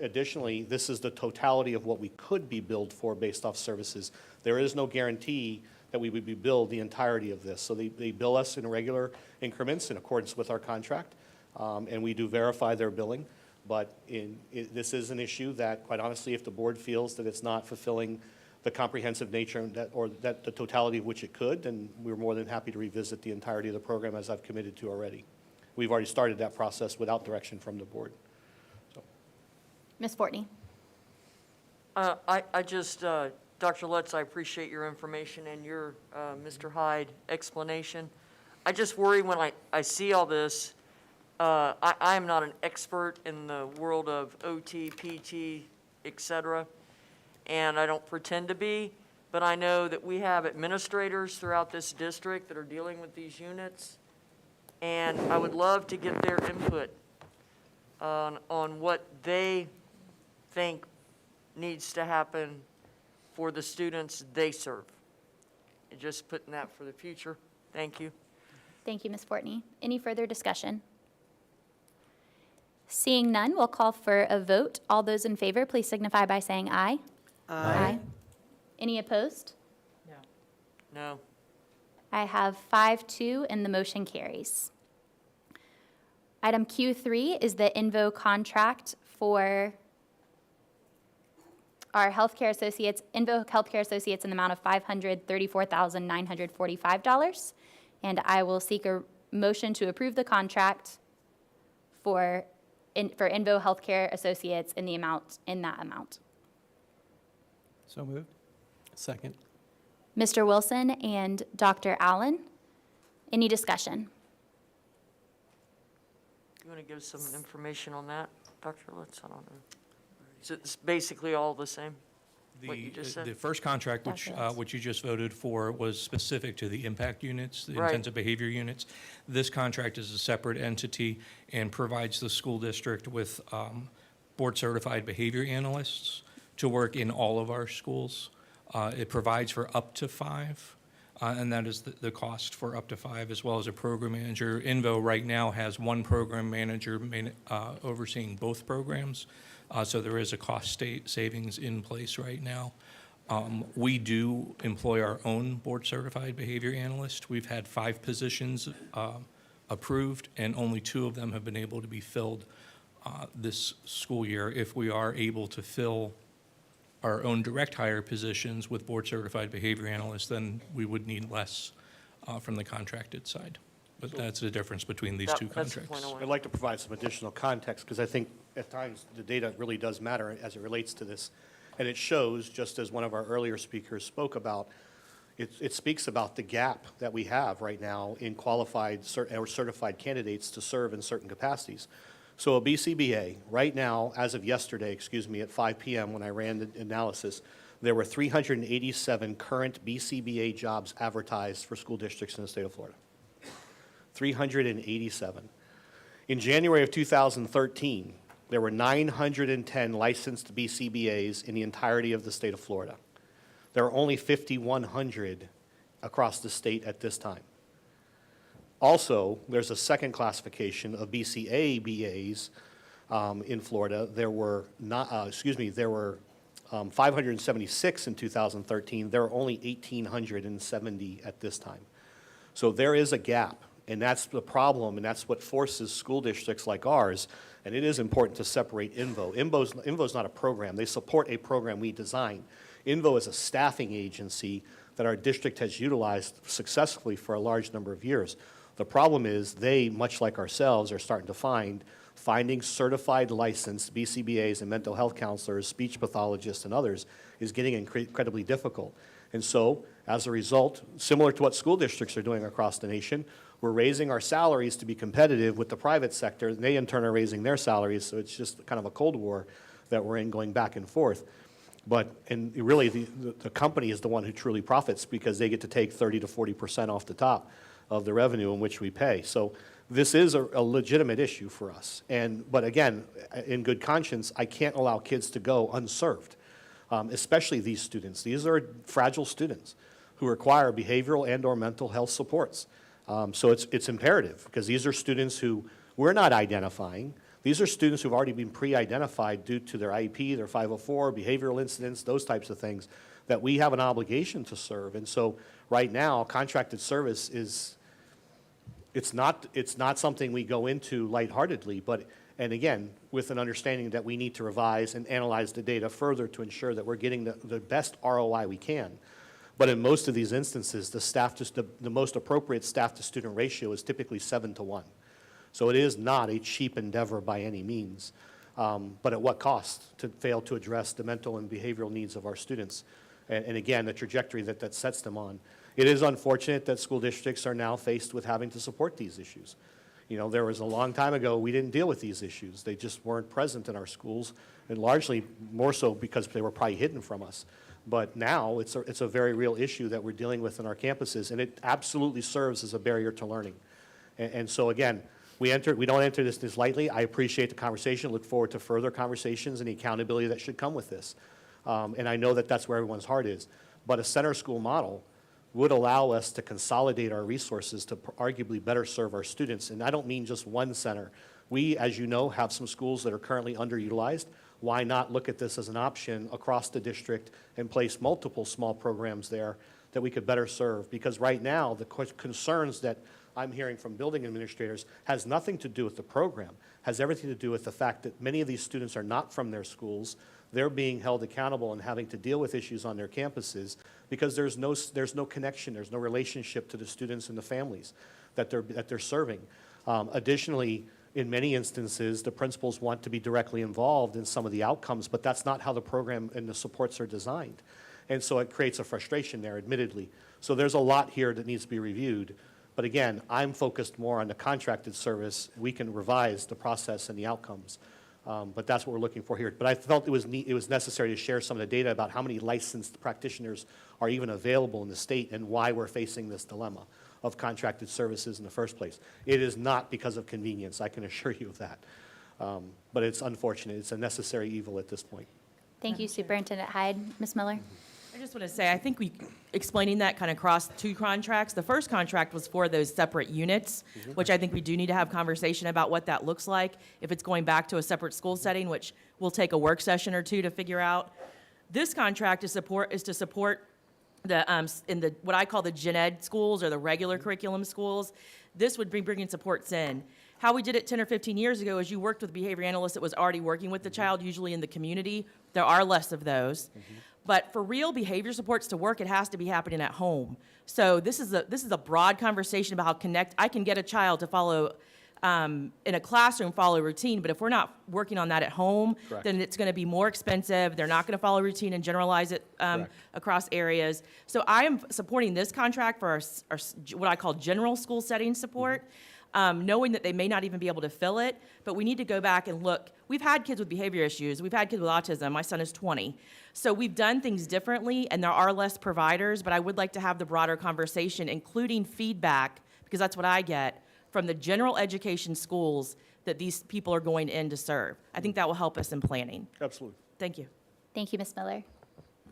Additionally, this is the totality of what we could be billed for based off services. There is no guarantee that we would be billed the entirety of this. So they bill us in regular increments in accordance with our contract, and we do verify their billing. But this is an issue that, quite honestly, if the board feels that it's not fulfilling the comprehensive nature or the totality of which it could, then we're more than happy to revisit the entirety of the program as I've committed to already. We've already started that process without direction from the board. Ms. Fortney? Dr. Lutz, I appreciate your information and your, Mr. Hyde, explanation. I just worry when I see all this. I am not an expert in the world of OT, PT, et cetera, and I don't pretend to be, but I know that we have administrators throughout this district that are dealing with these units, and I would love to get their input on what they think needs to happen for the students they serve. And just putting that for the future. Thank you. Thank you, Ms. Fortney. Any further discussion? Seeing none, we'll call for a vote. All those in favor, please signify by saying aye. Aye. Any opposed? No. No. I have 5-2, and the motion carries. Item Q3 is the INVO contract for our healthcare associates, INVO Healthcare Associates, in the amount of $534,945. And I will seek a motion to approve the contract for INVO Healthcare Associates in that amount. So moved. Second. Mr. Wilson and Dr. Allen, any discussion? You want to give some information on that, Dr. Lutz? I don't know. So it's basically all the same, what you just said? The first contract, which you just voted for, was specific to the impact units, the intensive behavior units. This contract is a separate entity and provides the school district with board-certified behavior analysts to work in all of our schools. It provides for up to 5, and that is the cost for up to 5, as well as a program manager. INVO right now has one program manager overseeing both programs. So there is a cost savings in place right now. We do employ our own board-certified behavior analyst. We've had 5 positions approved, and only 2 of them have been able to be filled this school year. If we are able to fill our own direct hire positions with board-certified behavior analysts, then we would need less from the contracted side. But that's the difference between these two contracts. I'd like to provide some additional context, because I think at times the data really does matter as it relates to this. And it shows, just as one of our earlier speakers spoke about, it speaks about the gap that we have right now in qualified or certified candidates to serve in certain capacities. So a BCBA, right now, as of yesterday, at 5 p.m. when I ran the analysis, there were 387 current BCBA jobs advertised for school districts in the state of Florida. 387. In January of 2013, there were 910 licensed BCBAs in the entirety of the state of Florida. There are only 5,100 across the state at this time. Also, there's a second classification of BCA BAs in Florida. There were 576 in 2013. There are only 1,870 at this time. So there is a gap, and that's the problem, and that's what forces school districts like ours. And it is important to separate INVO. INVO's not a program. They support a program we design. INVO is a staffing agency that our district has utilized successfully for a large number of years. The problem is they, much like ourselves, are starting to finding certified licensed BCBAs and mental health counselors, speech pathologists, and others is getting incredibly difficult. And so, as a result, similar to what school districts are doing across the nation, we're raising our salaries to be competitive with the private sector, and they in turn are raising their salaries, so it's just kind of a Cold War that we're in going back and forth. And really, the company is the one who truly profits because they get to take 30 to 40% off the top of the revenue in which we pay. So this is a legitimate issue for us. But again, in good conscience, I can't allow kids to go unserved, especially these students. These are fragile students who require behavioral and or mental health supports. So it's imperative because these are students who we're not identifying. These are students who've already been pre-identified due to their IEP, their 504, behavioral incidents, those types of things that we have an obligation to serve. And so right now, contracted service it's not something we go into lightheartedly, and again, with an understanding that we need to revise and analyze the data further to ensure that we're getting the best ROI we can. But in most of these instances, the most appropriate staff to student ratio is typically 7 to 1. So it is not a cheap endeavor by any means, but at what cost to fail to address the mental and behavioral needs of our students? And again, the trajectory that sets them on. It is unfortunate that school districts are now faced with having to support these issues. You know, there was a long time ago we didn't deal with these issues. They just weren't present in our schools, and largely more so because they were probably hidden from us. But now it's a very real issue that we're dealing with in our campuses, and it absolutely serves as a barrier to learning. And so again, we don't enter this lightly. I appreciate the conversation, look forward to further conversations and the accountability that should come with this. And I know that that's where everyone's heart is. But a center school model would allow us to consolidate our resources to arguably better serve our students. And I don't mean just one center. We, as you know, have some schools that are currently underutilized. Why not look at this as an option across the district and place multiple small programs there that we could better serve? Because right now, the concerns that I'm hearing from building administrators has nothing to do with the program, has everything to do with the fact that many of these students are not from their schools. They're being held accountable and having to deal with issues on their campuses because there's no connection, there's no relationship to the students and the families that they're serving. Additionally, in many instances, the principals want to be directly involved in some of the outcomes, but that's not how the program and the supports are designed. And so it creates a frustration there, admittedly. So there's a lot here that needs to be reviewed. But again, I'm focused more on the contracted service. We can revise the process and the outcomes. But that's what we're looking for here. But I felt it was necessary to share some of the data about how many licensed practitioners are even available in the state and why we're facing this dilemma of contracted services in the first place. It is not because of convenience, I can assure you of that. But it's unfortunate. It's a necessary evil at this point. Thank you, Superintendent Hyde. Ms. Miller? I just want to say, I think explaining that kind of crossed two contracts. The first contract was for those separate units, which I think we do need to have conversation about what that looks like, if it's going back to a separate school setting, which will take a work session or two to figure out. This contract is to support the what I call the gen ed schools or the regular curriculum schools. This would be bringing supports in. How we did it 10 or 15 years ago is you worked with a behavior analyst that was already working with the child, usually in the community. There are less of those. But for real behavior supports to work, it has to be happening at home. So this is a broad conversation about how I can get a child to follow in a classroom follow routine, but if we're not working on that at home, Correct. then it's going to be more expensive. They're not going to follow routine and generalize it Correct. across areas. So I am supporting this contract for our what I call general school setting support, knowing that they may not even be able to fill it, but we need to go back and look. We've had kids with behavior issues. We've had kids with autism. My son is 20. So we've done things differently, and there are less providers, but I would like to have the broader conversation, including feedback, because that's what I get from the general education schools that these people are going in to serve. I think that will help us in planning. Absolutely. Thank you. Thank you, Ms. Miller.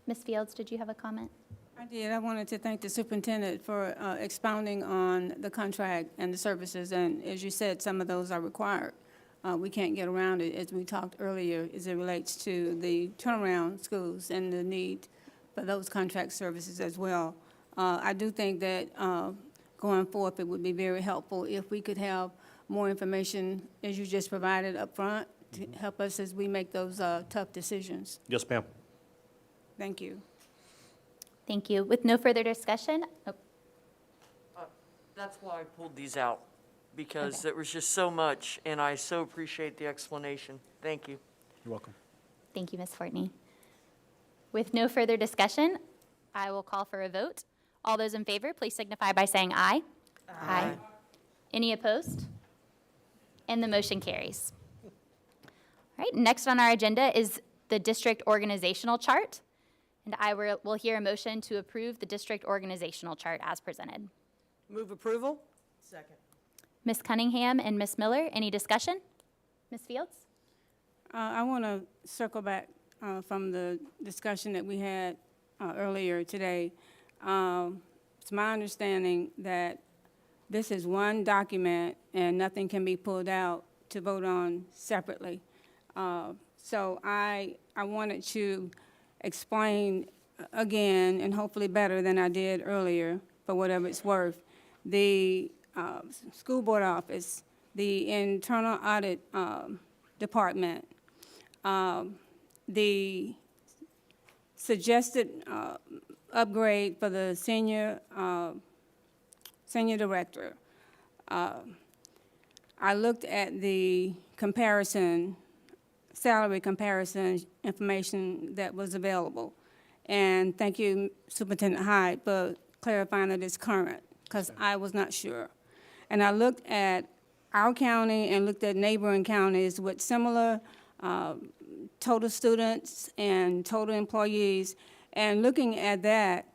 Ms. Fields, did you have a comment? I did. I wanted to thank the superintendent for expounding on the contract and the services, and as you said, some of those are required. We can't get around it, as we talked earlier, as it relates to the turnaround schools and the need for those contract services as well. I do think that going forth, it would be very helpful if we could have more information, as you just provided up front, to help us as we make those tough decisions. Yes, ma'am. Thank you. Thank you. With no further discussion, That's why I pulled these out, because there was just so much, and I so appreciate the explanation. Thank you. You're welcome. thank you, Ms. Fortney. With no further discussion, I will call for a vote. All those in favor, please signify by saying aye. Aye. Any opposed? And the motion carries. All right, next on our agenda is the district organizational chart. And I will hear a motion to approve the district organizational chart as presented. Move approval? Second. Ms. Cunningham and Ms. Miller, any discussion? Ms. Fields? I want to circle back from the discussion that we had earlier today. It's my understanding that this is one document and nothing can be pulled out to vote on separately. So I wanted to explain again, and hopefully better than I did earlier, for whatever it's worth, the school board office, the internal audit department, the suggested upgrade for the senior director. I looked at the salary comparison information that was available. And thank you, Superintendent Hyde, for clarifying that it's current, because I was not sure. And I looked at our county and looked at neighboring counties with similar total students and total employees. And looking at that,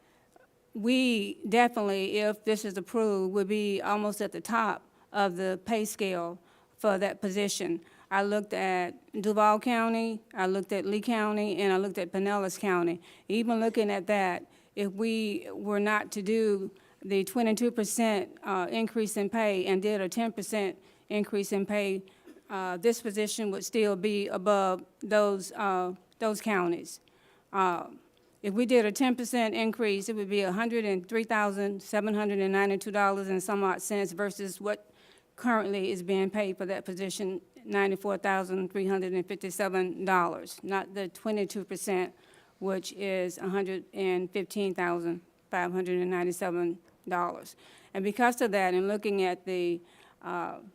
we definitely, if this is approved, would be almost at the top of the pay scale for that position. I looked at Duval County, I looked at Lee County, and I looked at Pinellas County. Even looking at that, if we were not to do the 22% increase in pay and did a 10% increase in pay, this position would still be above those counties. If we did a 10% increase, it would be $103,792 and some odd cents versus what currently is being paid for that position, $94,357, not the 22%, which is $115,597. And because of that, and looking at the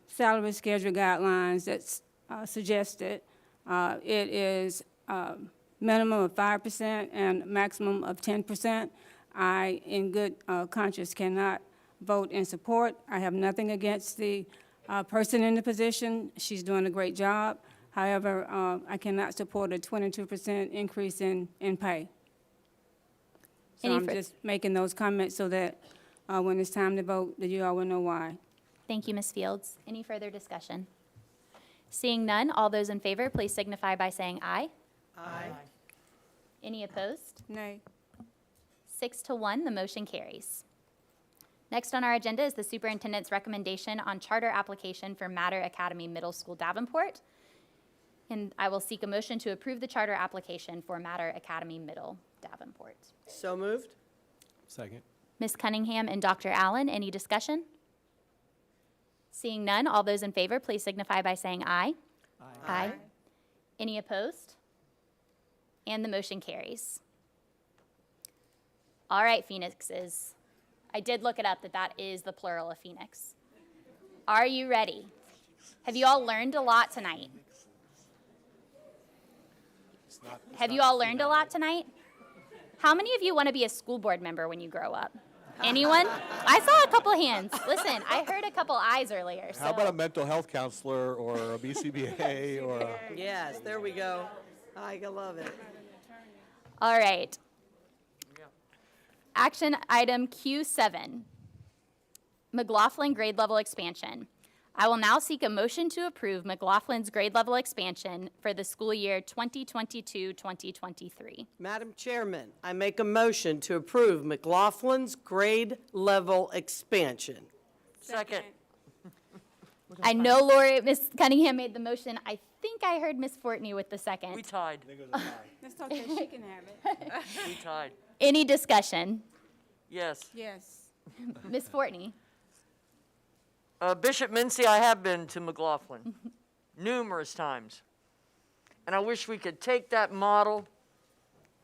salary schedule guidelines that's suggested, it is minimum of 5% and maximum of 10%. I, in good conscience, cannot vote in support. I have nothing against the person in the position. She's doing a great job. However, I cannot support a 22% increase in pay. So I'm just making those comments so that when it's time to vote, that you all will know why. Thank you, Ms. Fields. Any further discussion? Seeing none, all those in favor, please signify by saying aye. Aye. Any opposed? Nay. 6-1, the motion carries. Next on our agenda is the superintendent's recommendation on charter application for Matter Academy Middle School Davenport. And I will seek a motion to approve the charter application for Matter Academy Middle Davenport. So moved? Second. Ms. Cunningham and Dr. Allen, any discussion? Seeing none, all those in favor, please signify by saying aye. Aye. Any opposed? And the motion carries. All right, Phoenixes. I did look it up that is the plural of Phoenix. Are you ready? Have you all learned a lot tonight? Have you all learned a lot tonight? How many of you want to be a school board member when you grow up? Anyone? I saw a couple hands. Listen, I heard a couple eyes earlier. How about a mental health counselor or a BCBA or a... Yes, there we go. I love it. All right. Action item Q7, McLaughlin grade level expansion. I will now seek a motion to approve McLaughlin's grade level expansion for the school year 2022-2023. Madam Chairman, I make a motion to approve McLaughlin's grade level expansion. Second. I know Miss Cunningham made the motion. I think I heard Miss Fortney with the second. We tied. That's okay, she can have it. We tied. Any discussion? Yes. Yes. Miss Fortney? Bishop Mincy, I have been to McLaughlin numerous times. And I wish we could take that model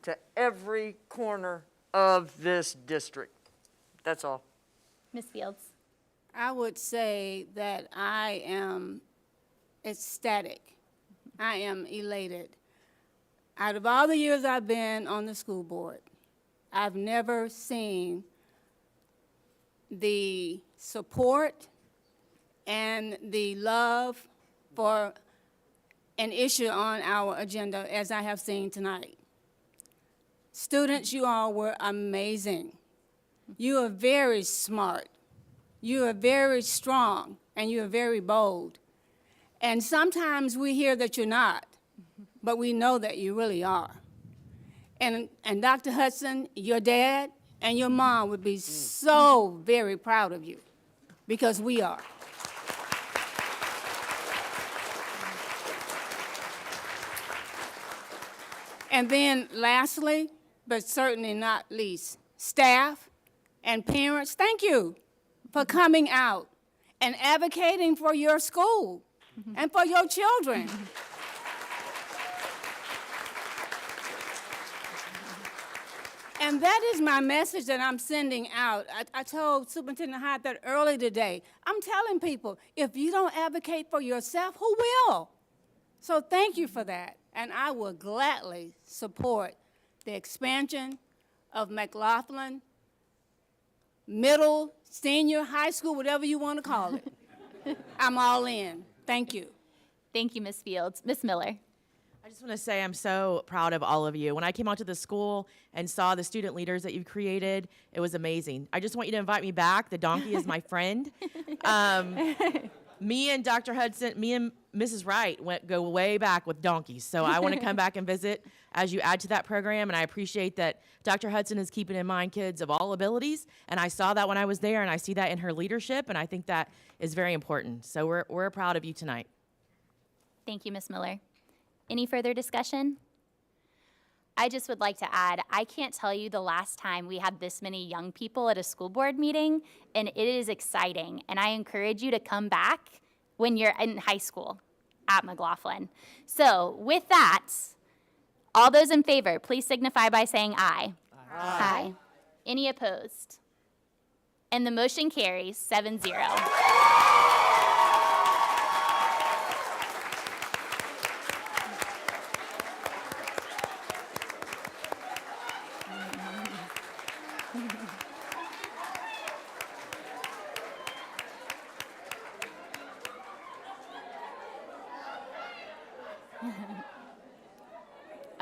to every corner of this district. That's all. Ms. Fields? I would say that I am ecstatic. I am elated. Out of all the years I've been on the school board, I've never seen the support and the love for an issue on our agenda as I have seen tonight. Students, you all were amazing. You are very smart. You are very strong, and you are very bold. And sometimes we hear that you're not, but we know that you really are. And Dr. Hudson, your dad and your mom would be so very proud of you, because we are. And then lastly, but certainly not least, staff and parents, thank you for coming out and advocating for your school and for your children. And that is my message that I'm sending out. I told Superintendent Hyde that early today. I'm telling people, if you don't advocate for yourself, who will? So thank you for that. And I will gladly support the expansion of McLaughlin middle, senior, high school, whatever you want to call it. I'm all in. Thank you. Thank you, Ms. Fields. Ms. Miller? I just want to say I'm so proud of all of you. When I came out to the school and saw the student leaders that you've created, it was amazing. I just want you to invite me back. The donkey is my friend. Me and Dr. Hudson, me and Mrs. Wright go way back with donkeys. So I want to come back and visit as you add to that program. And I appreciate that Dr. Hudson is keeping in mind kids of all abilities. And I saw that when I was there, and I see that in her leadership. And I think that is very important. So we're proud of you tonight. Thank you, Ms. Miller. Any further discussion? I just would like to add, I can't tell you the last time we had this many young people at a school board meeting, and it is exciting. And I encourage you to come back when you're in high school at McLaughlin. So with that, all those in favor, please signify by saying aye. Aye. Any opposed? And the motion carries 7-0.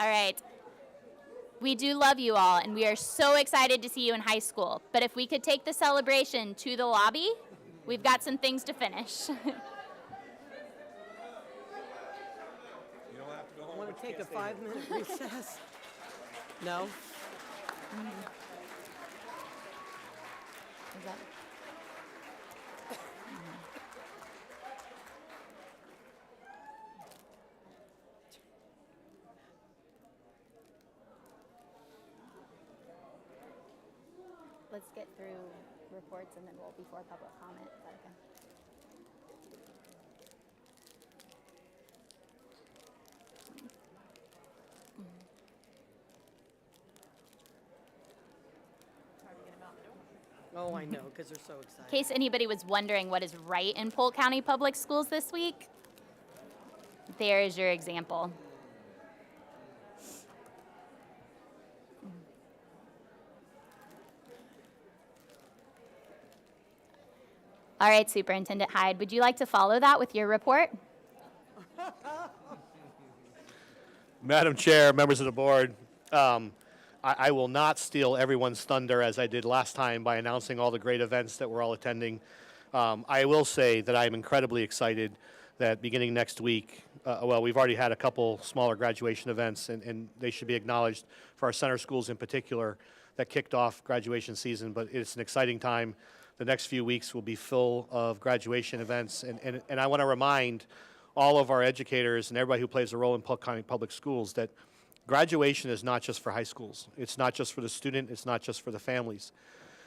All right. We do love you all, and we are so excited to see you in high school. But if we could take the celebration to the lobby, we've got some things to finish. Want to take a 5-minute recess? No? Is that- Let's get through reports and then we'll before public comment. Is that okay? Oh, I know, because they're so In excited. case anybody was wondering what is right in Polk County Public Schools this week, there is your example. All right, Superintendent Hyde, would you like to follow that with your report? Madam Chair, members of the board, I will not steal everyone's thunder as I did last time by announcing all the great events that we're all attending. I will say that I am incredibly excited that beginning next week, well, we've already had a couple smaller graduation events, and they should be acknowledged for our center schools in particular that kicked off graduation season, but it's an exciting time. The next few weeks will be full of graduation events, and I want to remind all of our educators and everybody who plays a role in Polk County Public Schools that graduation is not just for high schools. It's not just for the student. It's not just for the families.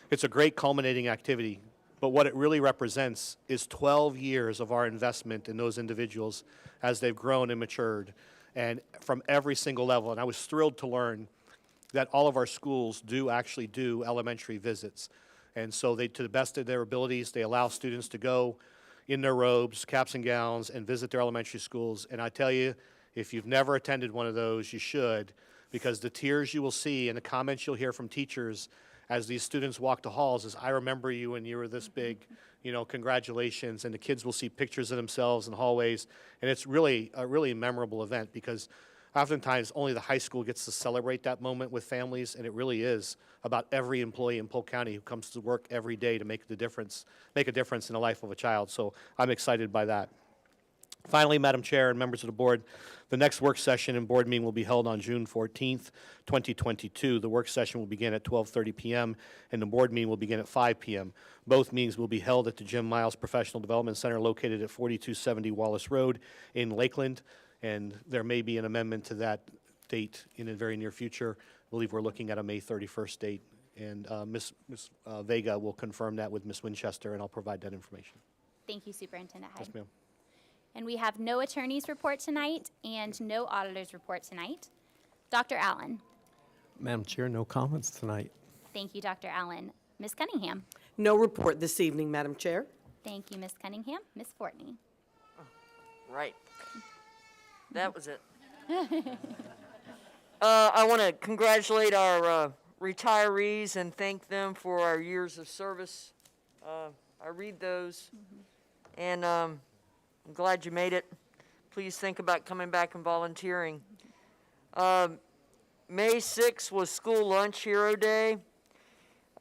It's a great culminating activity, but what it really represents is 12 years of our investment in those individuals as they've grown and matured, and from every single level. And I was thrilled to learn that all of our schools do actually do elementary visits. And so they, to the best of their abilities, they allow students to go in their robes, caps and gowns, and visit their elementary schools. And I tell you, if you've never attended one of those, you should, because the tears you will see and the comments you'll hear from teachers as these students walk the halls is, I remember you when you were this big, you know, congratulations. And the kids will see pictures of themselves in hallways. And it's really a really memorable event because oftentimes only the high school gets to celebrate that moment with families, and it really is about every employee in Polk County who comes to work every day to make a difference in the life of a child. So I'm excited by that. Finally, Madam Chair and members of the board, the next work session and board meeting will be held on June 14th, 2022. The work session will begin at 12:30 p.m. and the board meeting will begin at 5 p.m. Both meetings will be held at the Jim Miles Professional Development Center located at 4270 Wallace Road in Lakeland, and there may be an amendment to that date in the very near future. I believe we're looking at a May 31st date, and Ms. Vega will confirm that with Ms. Winchester, and I'll provide that information. Thank you, Superintendent Hyde. Yes, ma'am. And we have no attorney's report tonight and no auditor's report tonight. Dr. Allen. Madam Chair, no comments tonight. Thank you, Dr. Allen. Ms. Cunningham. No report this evening, Madam Chair. Thank you, Ms. Cunningham. Ms. Fortney. Right. That was it. I want to congratulate our retirees and thank them for our years of service. I read those, and I'm glad you made it. Please think about coming back and volunteering. May 6th was School Lunch Hero Day.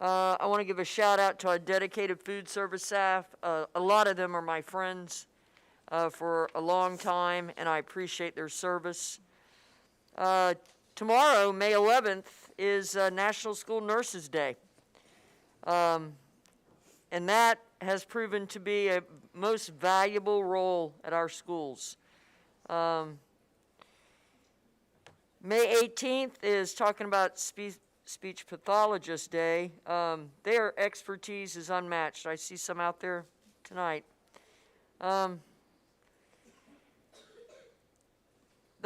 I want to give a shout out to our dedicated food service staff. A lot of them are my friends for a long time, and I appreciate their service. Tomorrow, May 11th, is National School Nurses Day. And that has proven to be a most valuable role at our schools. May 18th is talking about Speech Pathologist Day. Their expertise is unmatched. I see some out there tonight. The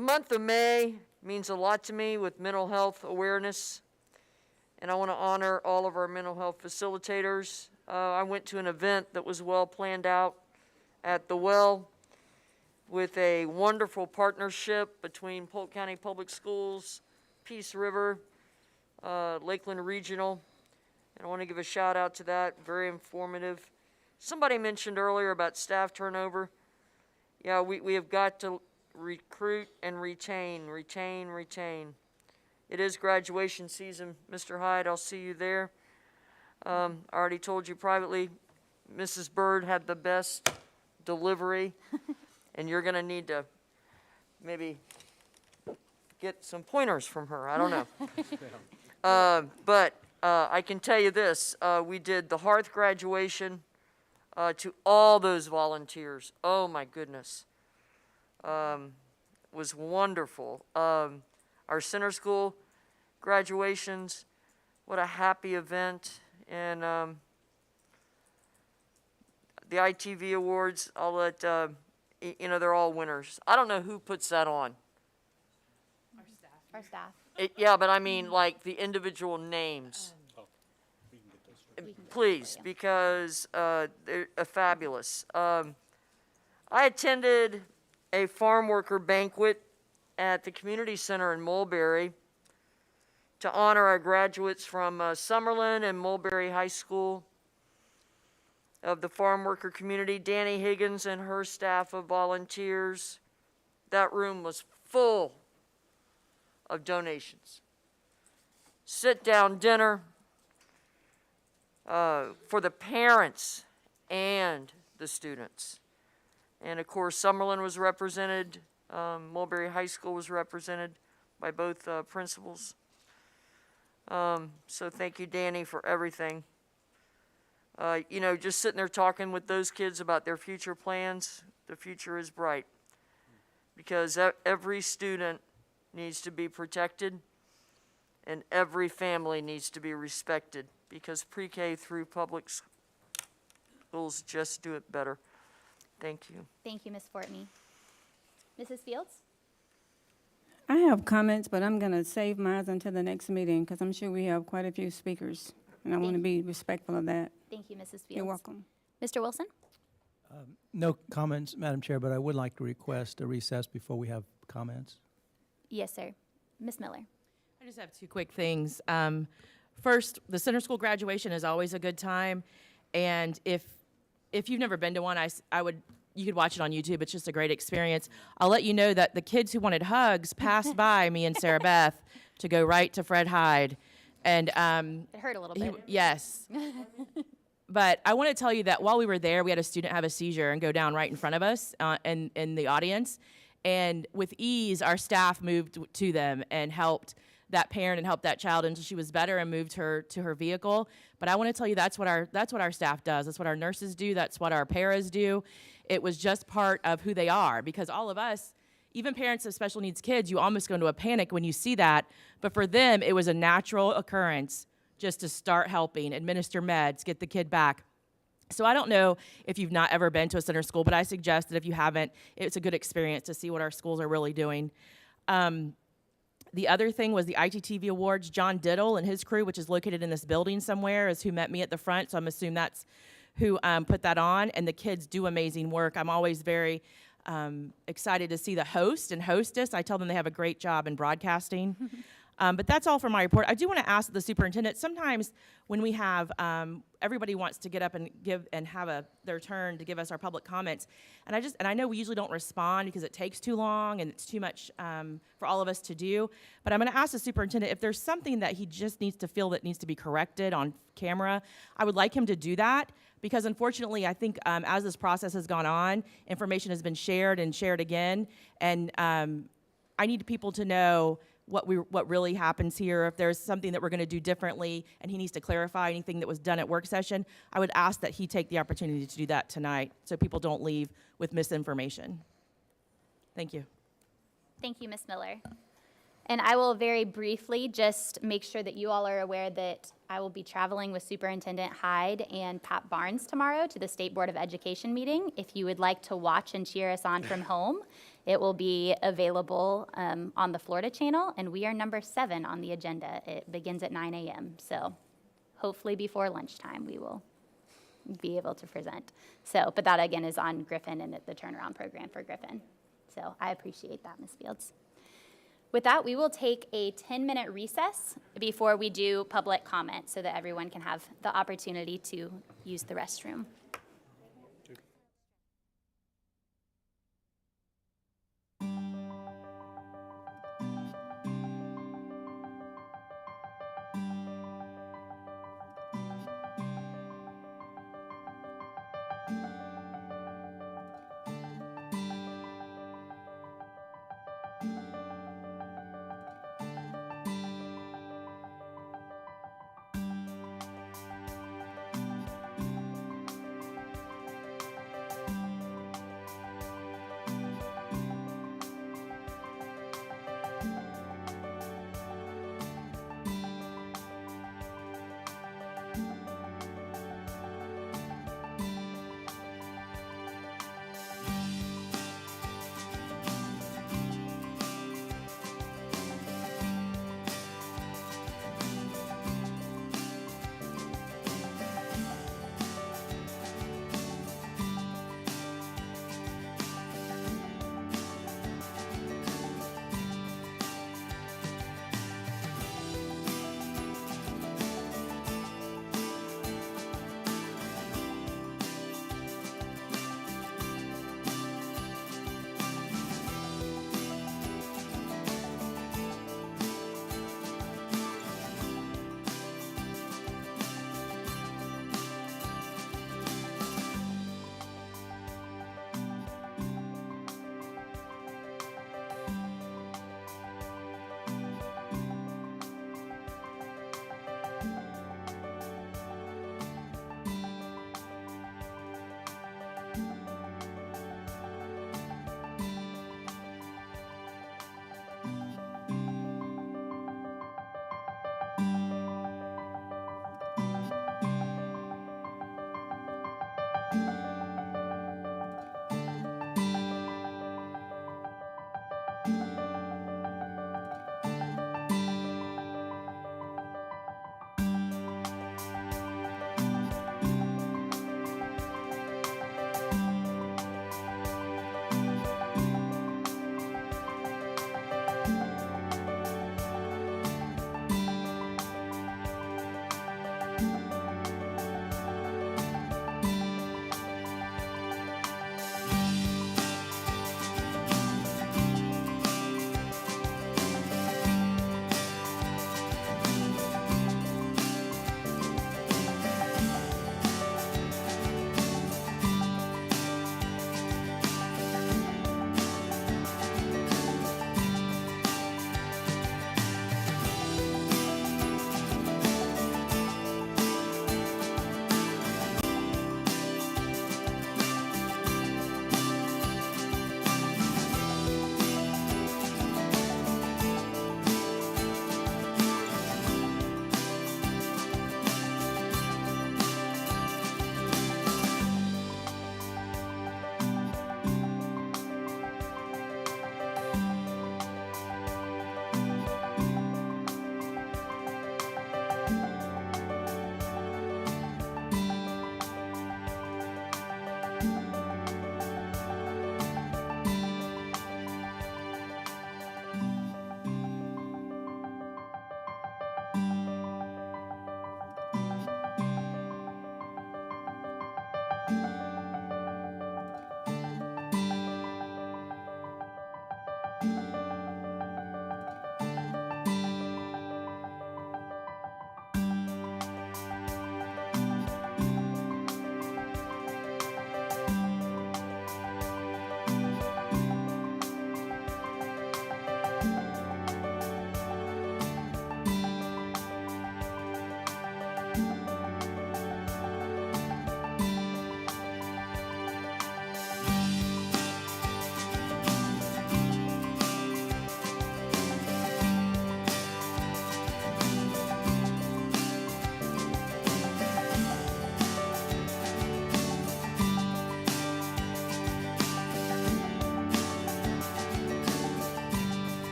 month of May means a lot to me with mental health awareness, and I want to honor all of our mental health facilitators. I went to an event that was well planned out at the Well with a wonderful partnership between Polk County Public Schools, Peace River, Lakeland Regional, and I want to give a shout out to that. Very informative. Somebody mentioned earlier about staff turnover. Yeah, we have got to recruit and retain. It is graduation season. Mr. Hyde, I'll see you there. I already told you privately, Mrs. Bird had the best delivery, and you're going to need to maybe get some pointers from her. I don't know. But I can tell you this. We did the Hearth graduation to all those volunteers. Oh, my goodness. Was wonderful. Our center school graduations, what a happy event. And the ITV Awards, I'll let, they're all winners. I don't know who puts that on. Our staff. Yeah, but I mean, like, the individual names. please, because they're fabulous. I attended a farm worker banquet at the community center in Mulberry to honor our graduates from Summerlin and Mulberry High School of the farm worker community. Danny Higgins and her staff of volunteers. That room was full of donations. Sit-down dinner for the parents and the students. And of course, Summerlin was represented, Mulberry High School was represented by both principals. So thank you, Danny, for everything. You know, just sitting there talking with those kids about their future plans, the future is bright. Because every student needs to be protected and every family needs to be respected, because pre-K through public schools just do it better. Thank you. Thank you, Ms. Fortney. Mrs. Fields? I have comments, but I'm going to save mine until the next meeting because I'm sure we have quite a few speakers, and I want to be respectful of that. Thank you, Mrs. Fields. You're welcome. Mr. Wilson? No comments, Madam Chair, but I would like to request a recess before we have comments. Yes, sir. Ms. Miller? I just have two quick things. First, the center school graduation is always a good time, and if you've never been to one, you could watch it on YouTube. It's just a great experience. I'll let you know that the kids who wanted hugs passed by me and Sarah Beth to go right to Fred Hyde, and It hurt a little bit. yes. But I want to tell you that while we were there, we had a student have a seizure and go down right in front of us in the audience. And with ease, our staff moved to them and helped that parent and helped that child until she was better and moved her to her vehicle. But I want to tell you that's what our staff does. That's what our nurses do. That's what our paras do. It was just part of who they are, because all of us, even parents of special needs kids, you almost go into a panic when you see that. But for them, it was a natural occurrence just to start helping, administer meds, get the kid back. So I don't know if you've not ever been to a center school, but I suggest that if you haven't, it's a good experience to see what our schools are really doing. The other thing was the ITTV Awards. John Diddle and his crew, which is located in this building somewhere, is who met me at the front, so I'm assuming that's who put that on, and the kids do amazing work. I'm always very excited to see the host and hostess. I tell them they have a great job in broadcasting. But that's all for my report. I do want to ask the superintendent, sometimes when we have, everybody wants to get up and give and have their turn to give us our public comments. And I know we usually don't respond because it takes too long and it's too much for all of us to do. But I'm going to ask the superintendent if there's something that he just needs to feel that needs to be corrected on camera. I would like him to do that, because unfortunately, I think as this process has gone on, information has been shared and shared again. And I need people to know what really happens here. If there's something that we're going to do differently and he needs to clarify anything that was done at work session, I would ask that he take the opportunity to do that tonight so people don't leave with misinformation. Thank you. Thank you, Ms. Miller. And I will very briefly just make sure that you all are aware that I will be traveling with Superintendent Hyde and Pat Barnes tomorrow to the State Board of Education meeting. If you would like to watch and cheer us on from home, it will be available on the Florida channel, and we are number 7 on the agenda. It begins at 9 a.m., so hopefully before lunchtime we will be able to present. So, but that again is on Griffin and the turnaround program for Griffin. So I appreciate that, Ms. Fields. With that, we will take a 10-minute recess before we do public comment so that everyone can have the opportunity to use the restroom.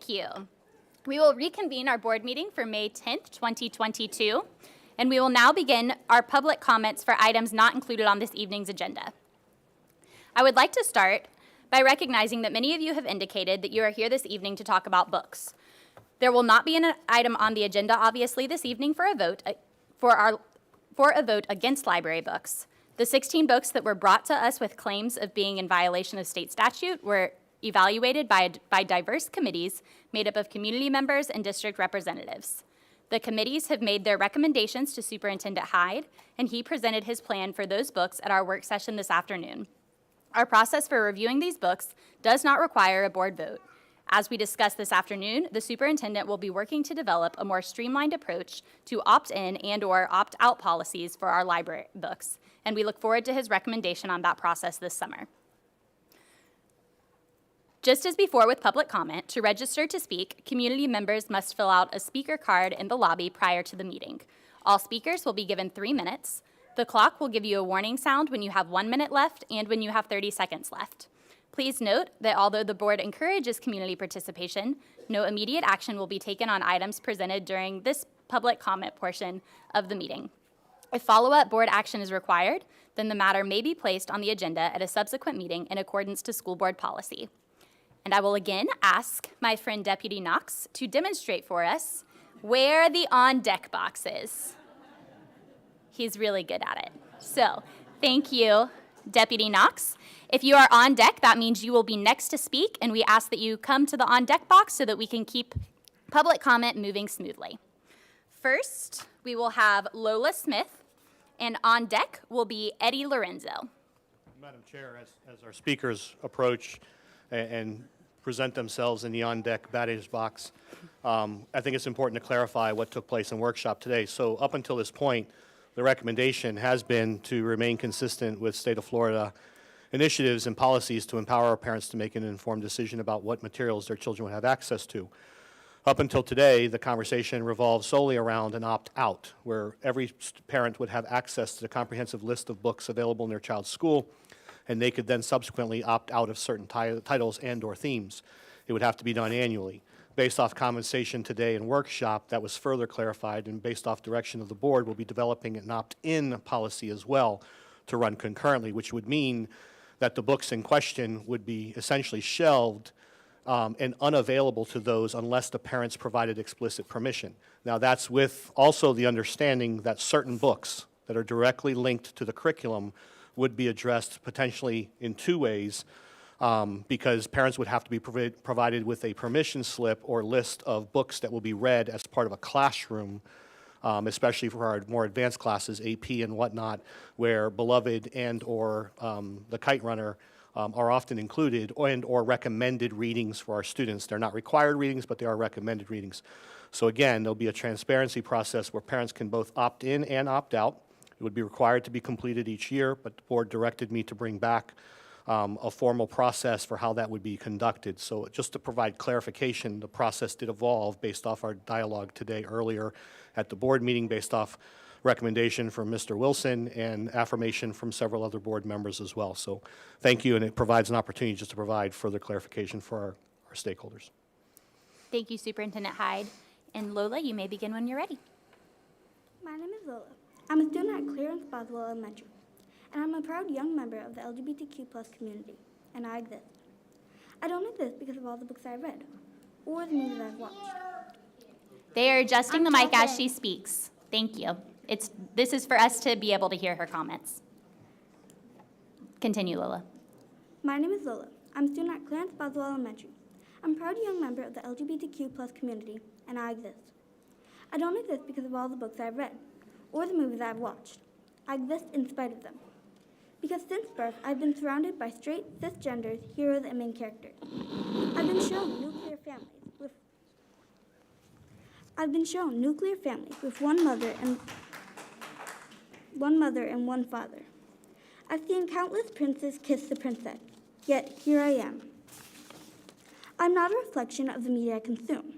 Thank you. We will reconvene our board meeting for May 10th, 2022, and we will now begin our public comments for items not included on this evening's agenda. I would like to start by recognizing that many of you have indicated that you are here this evening to talk about books. There will not be an item on the agenda, obviously, this evening for a vote against library books. The 16 books that were brought to us with claims of being in violation of state statute were evaluated by diverse committees made up of community members and district representatives. The committees have made their recommendations to Superintendent Hyde, and he presented his plan for those books at our work session this afternoon. Our process for reviewing these books does not require a board vote. As we discussed this afternoon, the superintendent will be working to develop a more streamlined approach to opt-in and/or opt-out policies for our library books, and we look forward to his recommendation on that process this summer. Just as before with public comment, to register to speak, community members must fill out a speaker card in the lobby prior to the meeting. All speakers will be given 3 minutes. The clock will give you a warning sound when you have 1 minute left and when you have 30 seconds left. Please note that although the board encourages community participation, no immediate action will be taken on items presented during this public comment portion of the meeting. If follow-up board action is required, then the matter may be placed on the agenda at a subsequent meeting in accordance to school board policy. And I will again ask my friend Deputy Knox to demonstrate for us where the on-deck box is. He's really good at it. So, thank you, Deputy Knox. If you are on deck, that means you will be next to speak, and we ask that you come to the on-deck box so that we can keep public comment moving smoothly. First, we will have Lola Smith, and on deck will be Eddie Lorenzo. Madam Chair, as our speakers approach and present themselves in the on-deck batter's box, I think it's important to clarify what took place in workshop today. So up until this point, the recommendation has been to remain consistent with state of Florida initiatives and policies to empower our parents to make an informed decision about what materials their children would have access to. Up until today, the conversation revolved solely around an opt-out, where every parent would have access to the comprehensive list of books available in their child's school, and they could then subsequently opt out of certain titles and/or themes. It would have to be done annually. Based off conversation today in workshop, that was further clarified, and based off direction of the board, we'll be developing an opt-in policy as well to run concurrently, which would mean that the books in question would be essentially shelved and unavailable to those unless the parents provided explicit permission. Now, that's with also the understanding that certain books that are directly linked to the curriculum would be addressed potentially in 2 ways, because parents would have to be provided with a permission slip or list of books that will be read as part of a classroom, especially for our more advanced classes, AP and whatnot, where Beloved and/or The Kite Runner are often included and/or recommended readings for our students. They're not required readings, but they are recommended readings. So again, there'll be a transparency process where parents can both opt in and opt out. It would be required to be completed each year, but the board directed me to bring back a formal process for how that would be conducted. So just to provide clarification, the process did evolve based off our dialogue today earlier at the board meeting, based off recommendation from Mr. Wilson and affirmation from several other board members as well. So thank you, and it provides an opportunity just to provide further clarification for our stakeholders. Thank you, Superintendent Hyde. And Lola, you may begin when you're ready. My name is Lola. I'm a student at Clarence Boswell Elementary, and I'm a proud young member of the LGBTQ+ community, and I exist. I don't exist because of all the books I've read, or the movies I've watched. They are adjusting the mic as she speaks. Thank you. This is for us to be able to hear her comments. Continue, Lola. My name is Lola. I'm a student at Clarence Boswell Elementary. I'm a proud young member of the LGBTQ+ community, and I exist. I don't exist because of all the books I've read, or the movies I've watched. I exist in spite of them. Because since birth, I've been surrounded by straight, cisgendered heroes and main characters. I've been shown nuclear families with one mother and one father. I've seen countless princes kiss the princess, yet here I am. I'm not a reflection of the media I consume.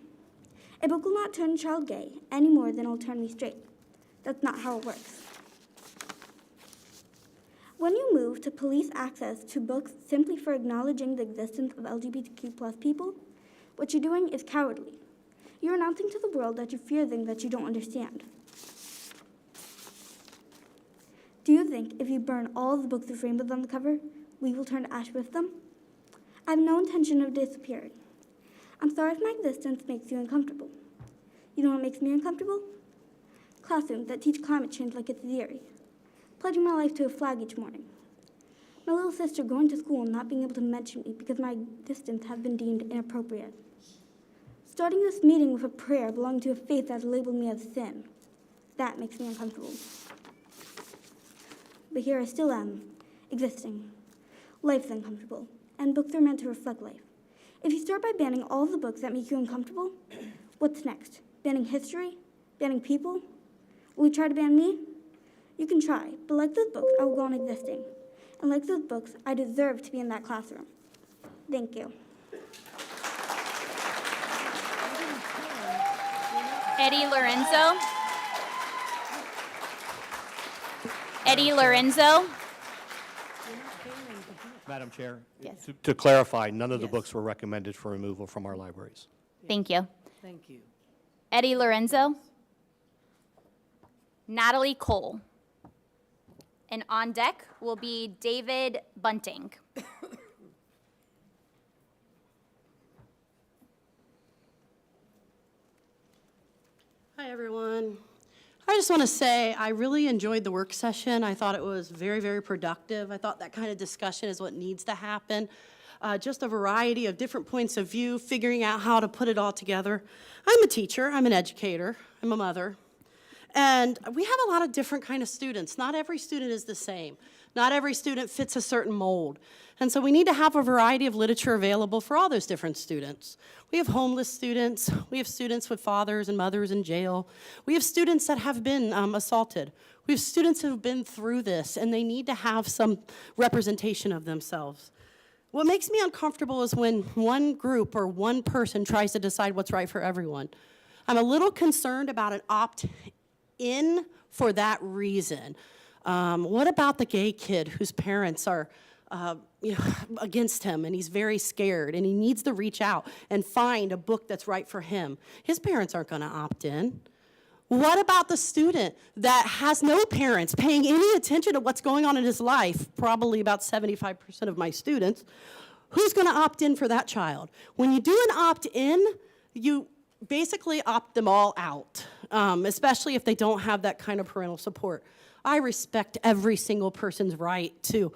A book will not turn a child gay any more than it'll turn me straight. That's not how it works. When you move to police access to books simply for acknowledging the existence of LGBTQ+ people, What you're doing is cowardly. You're announcing to the world that you fear things that you don't understand. Do you think if you burn all the books with rainbows on the cover, we will turn to ash with them? I have no intention of disappearing. I'm sorry if my existence makes you uncomfortable. You know what makes me uncomfortable? Classrooms that teach climate change like it's theory. Pledging my life to a flag each morning. My little sister going to school and not being able to mention me because my existence has been deemed inappropriate. Starting this meeting with a prayer belonging to a faith that has labeled me as sin. That makes me uncomfortable. But here I still am, existing. Life's uncomfortable, and books are meant to reflect life. If you start by banning all of the books that make you uncomfortable, what's next? Banning history? Banning people? Will you try to ban me? You can try, but like those books, I will go on existing. And like those books, I deserve to be in that classroom. Thank you. Eddie Lorenzo. Eddie Lorenzo. Madam Chair? Yes. To clarify, none of the books were recommended for removal from our libraries. Thank you. Thank you. Eddie Lorenzo. Natalie Cole. And on deck will be David Bunting. Hi, everyone. I just want to say I really enjoyed the work session. I thought it was very, very productive. I thought that kind of discussion is what needs to happen. Just a variety of different points of view, figuring out how to put it all together. I'm a teacher, I'm an educator, I'm a mother. And we have a lot of different kind of students. Not every student is the same. Not every student fits a certain mold. And so we need to have a variety of literature available for all those different students. We have homeless students. We have students with fathers and mothers in jail. We have students that have been assaulted. We have students who have been through this, and they need to have some representation of themselves. What makes me uncomfortable is when one group or one person tries to decide what's right for everyone. I'm a little concerned about an opt-in for that reason. What about the gay kid whose parents are against him, and he's very scared, and he needs to reach out and find a book that's right for him? His parents aren't going to opt in. What about the student that has no parents paying any attention to what's going on in his life? Probably about 75% of my students. Who's going to opt in for that child? When you do an opt-in, you basically opt them all out, especially if they don't have that kind of parental support. I respect every single person's right to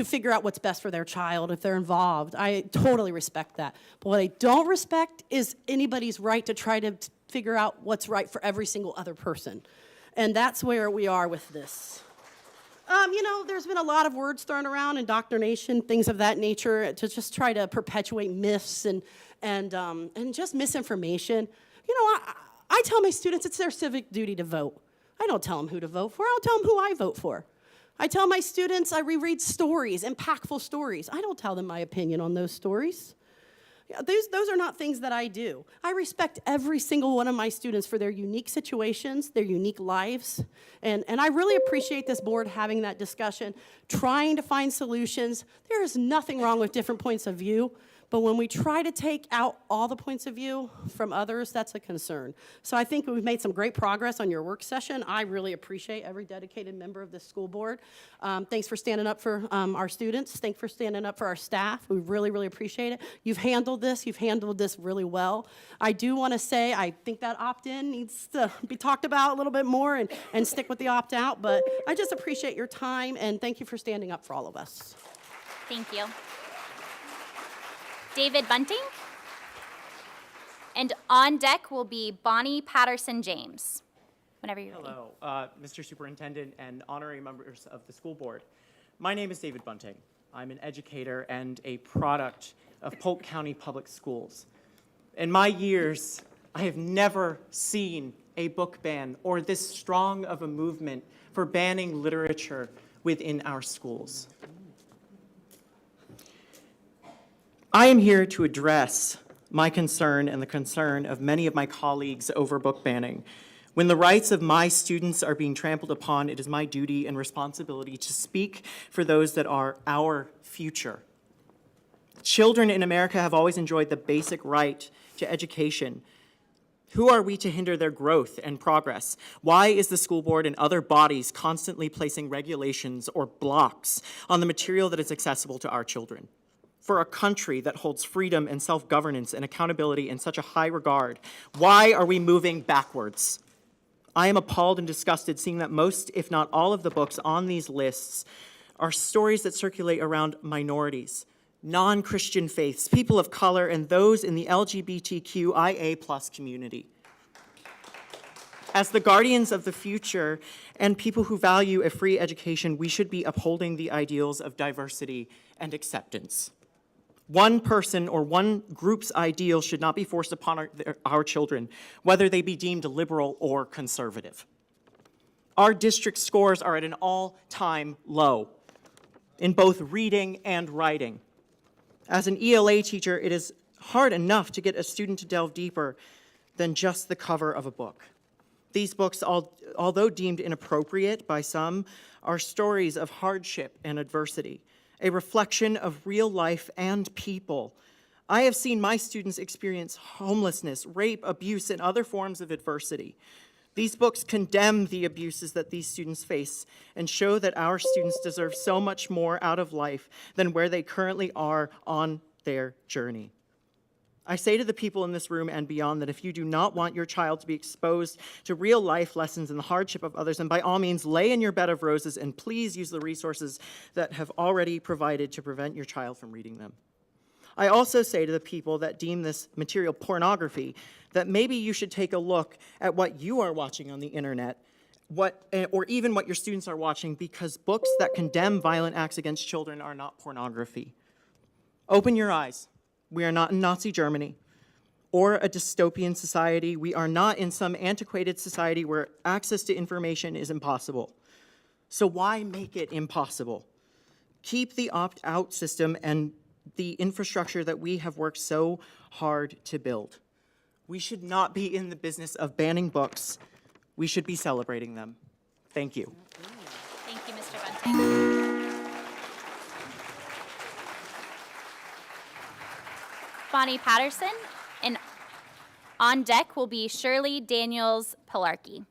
figure out what's best for their child if they're involved. I totally respect that. But what I don't respect is anybody's right to try to figure out what's right for every single other person. And that's where we are with this. There's been a lot of words thrown around, indoctrination, things of that nature, to just try to perpetuate myths and just misinformation. I tell my students it's their civic duty to vote. I don't tell them who to vote for. I don't tell them who I vote for. I tell my students I reread stories, impactful stories. I don't tell them my opinion on those stories. Those are not things that I do. I respect every single one of my students for their unique situations, their unique lives, and I really appreciate this board having that discussion, trying to find solutions. There is nothing wrong with different points of view, but when we try to take out all the points of view from others, that's a concern. So I think we've made some great progress on your work session. I really appreciate every dedicated member of this school board. Thanks for standing up for our students. Thanks for standing up for our staff. We really, really appreciate it. You've handled this really well. I do want to say I think that opt-in needs to be talked about a little bit more and stick with the opt-out, but I just appreciate your time, and thank you for standing up for all of us. Thank you. David Bunting. And on deck will be Bonnie Patterson-James. Whenever you're ready. Hello, Mr. Superintendent and honorary members of the school board. My name is David Bunting. I'm an educator and a product of Polk County Public Schools. In my years, I have never seen a book ban or this strong of a movement for banning literature within our schools. I am here to address my concern and the concern of many of my colleagues over book banning. When the rights of my students are being trampled upon, it is my duty and responsibility to speak for those that are our future. Children in America have always enjoyed the basic right to education. Who are we to hinder their growth and progress? Why is the school board and other bodies constantly placing regulations or blocks on the material that is accessible to our children? For a country that holds freedom and self-governance and accountability in such a high regard, why are we moving backwards? I am appalled and disgusted seeing that most, if not all, of the books on these lists are stories that circulate around minorities, non-Christian faiths, people of color, and those in the LGBTQIA+ community. As the guardians of the future and people who value a free education, we should be upholding the ideals of diversity and acceptance. One person or one group's ideal should not be forced upon our children, whether they be deemed liberal or conservative. Our district scores are at an all-time low in both reading and writing. As an ELA teacher, it is hard enough to get a student to delve deeper than just the cover of a book. These books, although deemed inappropriate by some, are stories of hardship and adversity, a reflection of real life and people. I have seen my students experience homelessness, rape, abuse, and other forms of adversity. These books condemn the abuses that these students face and show that our students deserve so much more out of life than where they currently are on their journey. I say to the people in this room and beyond that if you do not want your child to be exposed to real life lessons and the hardship of others, then by all means lay in your bed of roses and please use the resources that have already provided to prevent your child from reading them. I also say to the people that deem this material pornography that maybe you should take a look at what you are watching on the internet, or even what your students are watching, because books that condemn violent acts against children are not pornography. Open your eyes. We are not in Nazi Germany or a dystopian society. We are not in some antiquated society where access to information is impossible. So why make it impossible? Keep the opt-out system and the infrastructure that we have worked so hard to build. We should not be in the business of banning books. We should be celebrating them. Thank you. Thank you, Mr. Bunting. Bonnie Patterson, and on deck will be Shirley Daniels Pilarkey.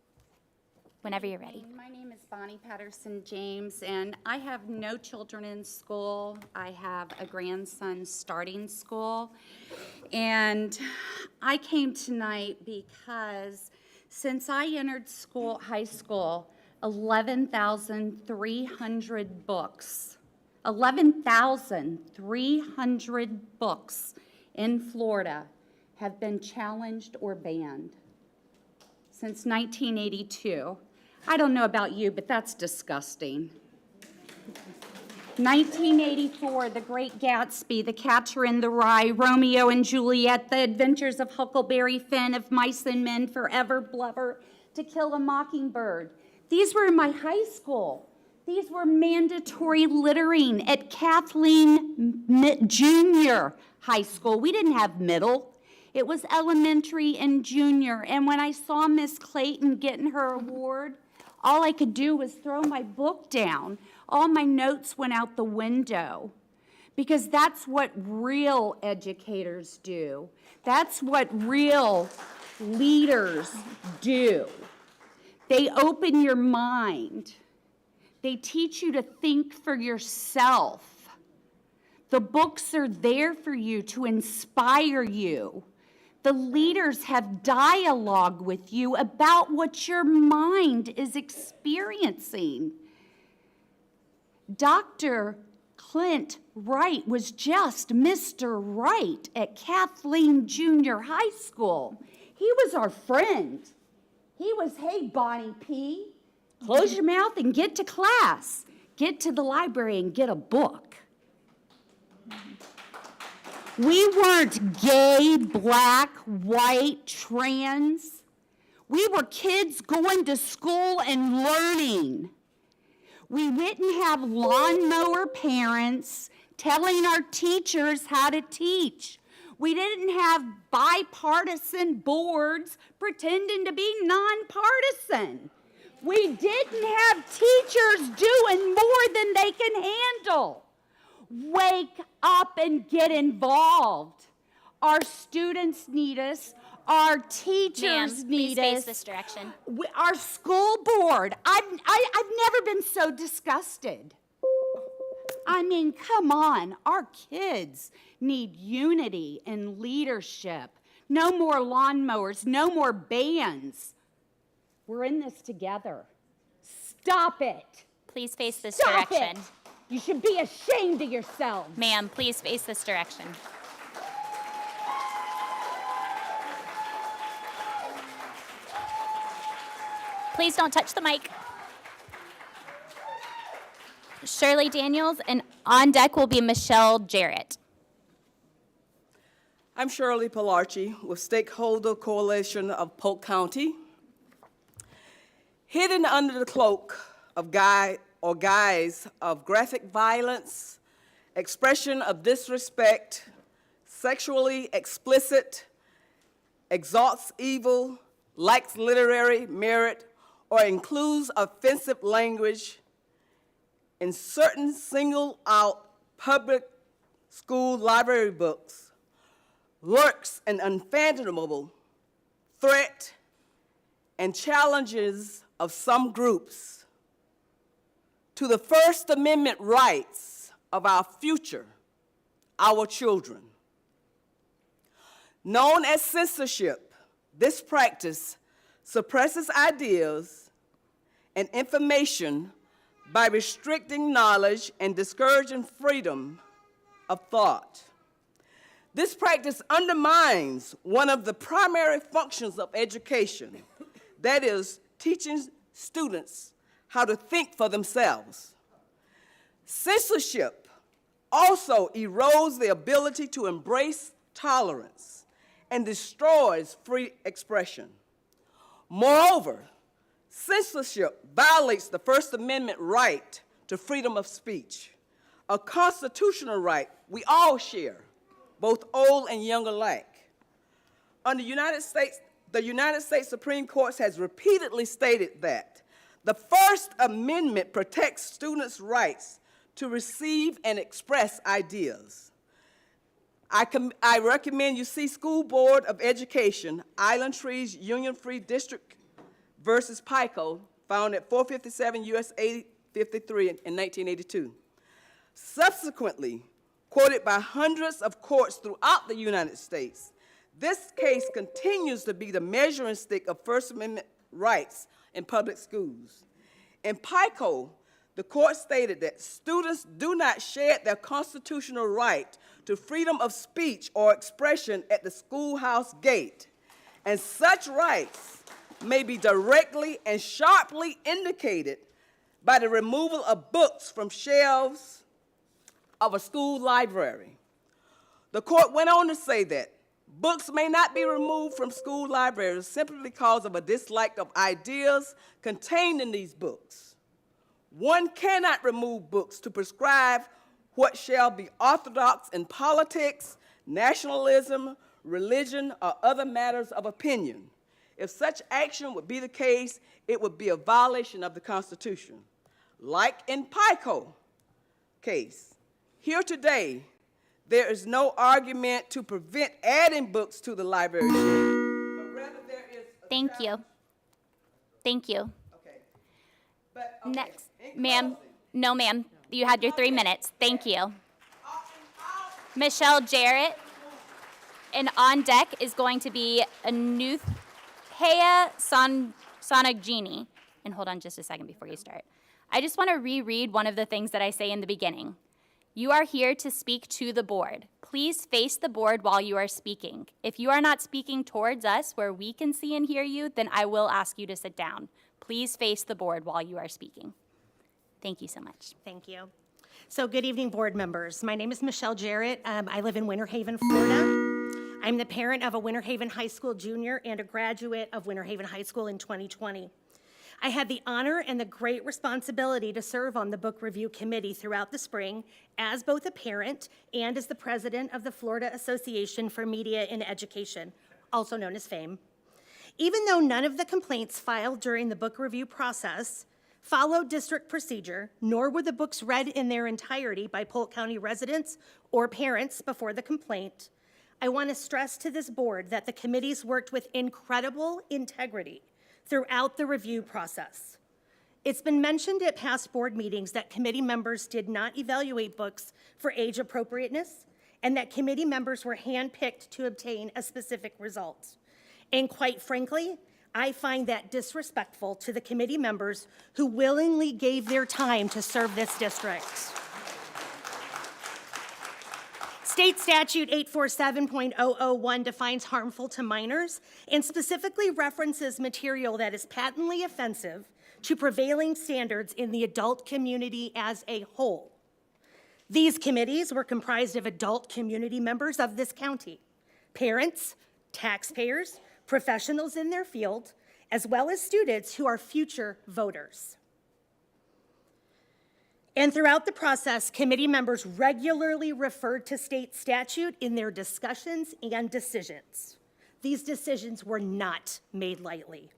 Whenever you're ready. My name is Bonnie Patterson James, and I have no children in school. I have a grandson starting school. And I came tonight because since I entered high school, 11,300 books, 11,300 books in Florida have been challenged or banned since 1982. I don't know about you, but that's disgusting. 1984, The Great Gatsby, The Catcher in the Rye, Romeo and Juliet, The Adventures of Huckleberry Finn, Of Mice and Men, Forever Blubber, To Kill a Mockingbird. These were in my high school. These were mandatory littering at Kathleen Junior High School. We didn't have middle. It was elementary and junior. And when I saw Miss Clayton getting her award, all I could do was throw my book down. All my notes went out the window because that's what real educators do. That's what real leaders do. They open your mind. They teach you to think for yourself. The books are there for you to inspire you. The leaders have dialogue with you about what your mind is experiencing. Dr. Clint Wright was just Mr. Wright at Kathleen Junior High School. He was our friend. He was, hey, Bonnie P., close your mouth and get to class. Get to the library and get a book. We weren't gay, black, white, trans. We were kids going to school and learning. We didn't have lawnmower parents telling our teachers how to teach. We didn't have bipartisan boards pretending to be nonpartisan. We didn't have teachers doing more than they can handle. Wake up and get involved. Our students need us. Our teachers Ma'am, need please face us. this direction. Our school board. I've never been so disgusted. I mean, come on. Our kids need unity and leadership. No more lawnmowers, no more bands. We're in this together. Stop it. Please face this Stop direction. it. You should be ashamed of yourselves. Ma'am, please face this direction. Please don't touch the mic. Shirley Daniels, and on deck will be Michelle Jarrett. I'm Shirley Pilarchi with Stakeholder Coalition of Polk County. Hidden under the cloak of guise of graphic violence, expression of disrespect, sexually explicit, exalts evil, lacks literary merit, or includes offensive language in certain singled-out public school library books, lurks an unfathomable threat and challenges of some groups to the First Amendment rights of our future, our children. Known as censorship, this practice suppresses ideas and information by restricting knowledge and discouraging freedom of thought. This practice undermines one of the primary functions of education, that is, teaching students how to think for themselves. Censorship also erodes the ability to embrace tolerance and destroys free expression. Moreover, censorship violates the First Amendment right to freedom of speech, a constitutional right we all share, both old and young alike. The United States Supreme Court has repeatedly stated that the First Amendment protects students' rights to receive and express ideas. I recommend you see School Board of Education, Island Trees Union Free District versus PICO, found at 457 U.S. 853 in 1982. Subsequently, quoted by hundreds of courts throughout the United States, this case continues to be the measuring stick of First Amendment rights in public schools. In PICO, the court stated that students do not shed their constitutional right to freedom of speech or expression at the schoolhouse gate, and such rights may be directly and sharply indicated by the removal of books from shelves of a school library. The court went on to say that books may not be removed from school libraries simply because of a dislike of ideas contained in these books. One cannot remove books to prescribe what shall be orthodox in politics, nationalism, religion, or other matters of opinion. If such action would be the case, it would be a violation of the Constitution. Like in PICO case, here today, there is no argument to prevent adding books to the library shelf, but rather there is a Thank you. Thank you. Okay. But, okay. Next, ma'am. No, ma'am. You had your 3 minutes. Thank you. Michelle Jarrett. And on deck is going to be Anuthea Sonaggini. And hold on just a second before you start. I just want to reread one of the things that I say in the beginning. You are here to speak to the board. Please face the board while you are speaking. If you are not speaking towards us where we can see and hear you, then I will ask you to sit down. Please face the board while you are speaking. Thank you so much. Thank you. So good evening, board members. My name is Michelle Jarrett. I live in Winter Haven, Florida. I'm the parent of a Winter Haven High School junior and a graduate of Winter Haven High School in 2020. I had the honor and the great responsibility to serve on the book review committee throughout the spring as both a parent and as the president of the Florida Association for Media in Education, also known as FAME. Even though none of the complaints filed during the book review process followed district procedure, nor were the books read in their entirety by Polk County residents or parents before the complaint, I want to stress to this board that the committees worked with incredible integrity throughout the review process. It's been mentioned at past board meetings that committee members did not evaluate books for age appropriateness and that committee members were handpicked to obtain a specific result. And quite frankly, I find that disrespectful to the committee members who willingly gave their time to serve this district. State Statute 847.001 defines harmful to minors and specifically references material that is patently offensive to prevailing standards in the adult community as a whole. These committees were comprised of adult community members of this county, parents, taxpayers, professionals in their field, as well as students who are future voters. And throughout the process, committee members regularly referred to state statute in their discussions and decisions. These decisions were not made lightly.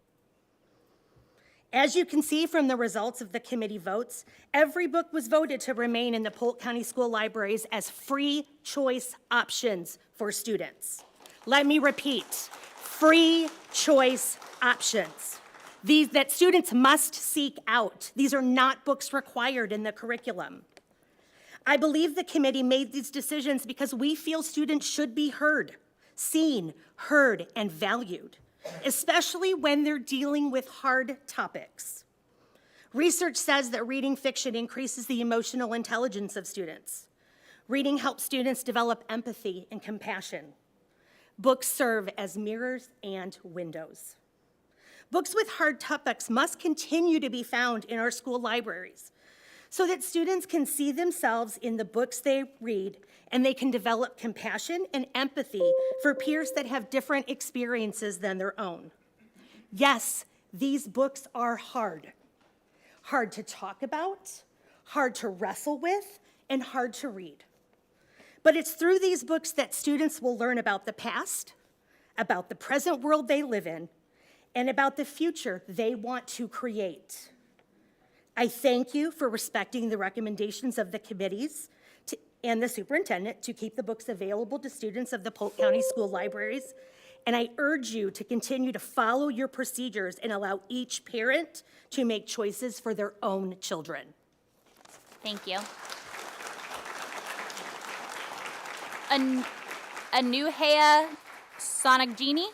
As you can see from the results of the committee votes, every book was voted to remain in the Polk County School Libraries as free choice options for students. Let me repeat, free choice options. These that students must seek out. These are not books required in the curriculum. I believe the committee made these decisions because we feel students should be heard, seen, heard, and valued, especially when they're dealing with hard topics. Research says that reading fiction increases the emotional intelligence of students. Reading helps students develop empathy and compassion. Books serve as mirrors and windows. Books with hard topics must continue to be found in our school libraries so that students can see themselves in the books they read and they can develop compassion and empathy for peers that have different experiences than their own. Yes, these books are hard. Hard to talk about, hard to wrestle with, and hard to read. But it's through these books that students will learn about the past, about the present world they live in, and about the future they want to create. I thank you for respecting the recommendations of the committees and the superintendent to keep the books available to students of the Polk County School Libraries, and I urge you to continue to follow your procedures and allow each parent to make choices for their own children. Thank you. Anuhea Sonagnini.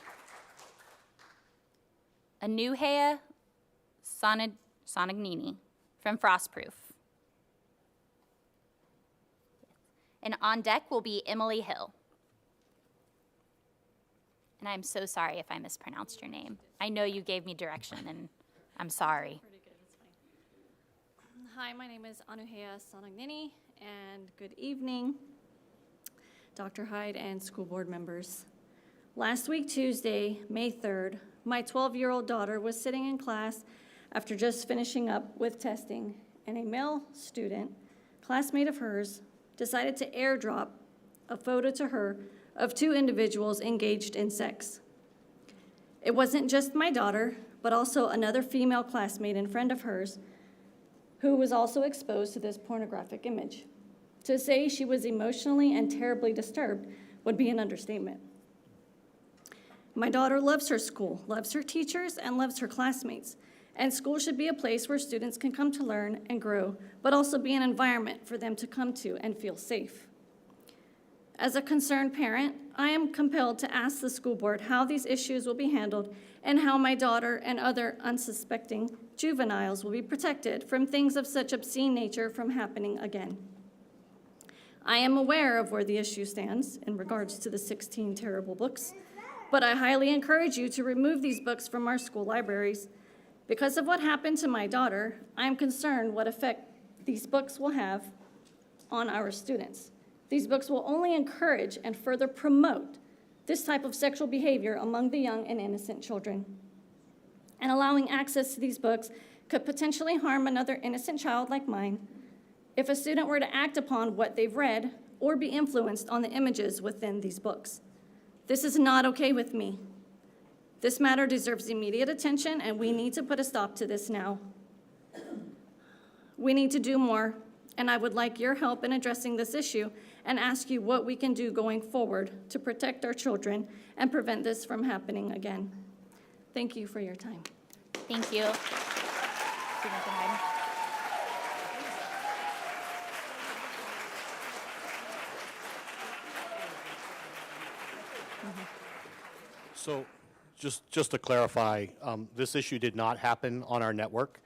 Anuhea Sonagnini from Frostproof. And on deck will be Emily Hill. And I'm so sorry if I mispronounced your name. I know you gave me direction, and I'm sorry. Pretty good, it's fine. Hi, my name is Anuhea Sonagnini, and good evening, Dr. Hyde and school board members. Last week, Tuesday, May 3rd, my 12-year-old daughter was sitting in class after just finishing up with testing, and a male student, classmate of hers, decided to airdrop a photo to her of two individuals engaged in sex. It wasn't just my daughter, but also another female classmate and friend of hers who was also exposed to this pornographic image. To say she was emotionally and terribly disturbed would be an understatement. My daughter loves her school, loves her teachers, and loves her classmates. And school should be a place where students can come to learn and grow, but also be an environment for them to come to and feel safe. As a concerned parent, I am compelled to ask the school board how these issues will be handled and how my daughter and other unsuspecting juveniles will be protected from things of such obscene nature from happening again. I am aware of where the issue stands in regards to the 16 terrible books, but I highly encourage you to remove these books from our school libraries. Because of what happened to my daughter, I am concerned what effect these books will have on our students. These books will only encourage and further promote this type of sexual behavior among the young and innocent children. And allowing access to these books could potentially harm another innocent child like mine if a student were to act upon what they've read or be influenced on the images within these books. This is not okay with me. This matter deserves immediate attention, and we need to put a stop to this now. We need to do more, and I would like your help in addressing this issue and ask you what we can do going forward to protect our children and prevent this from happening again. Thank you for your time. Thank you. Superintendent Hyde. So just to clarify, this issue did not happen on our network.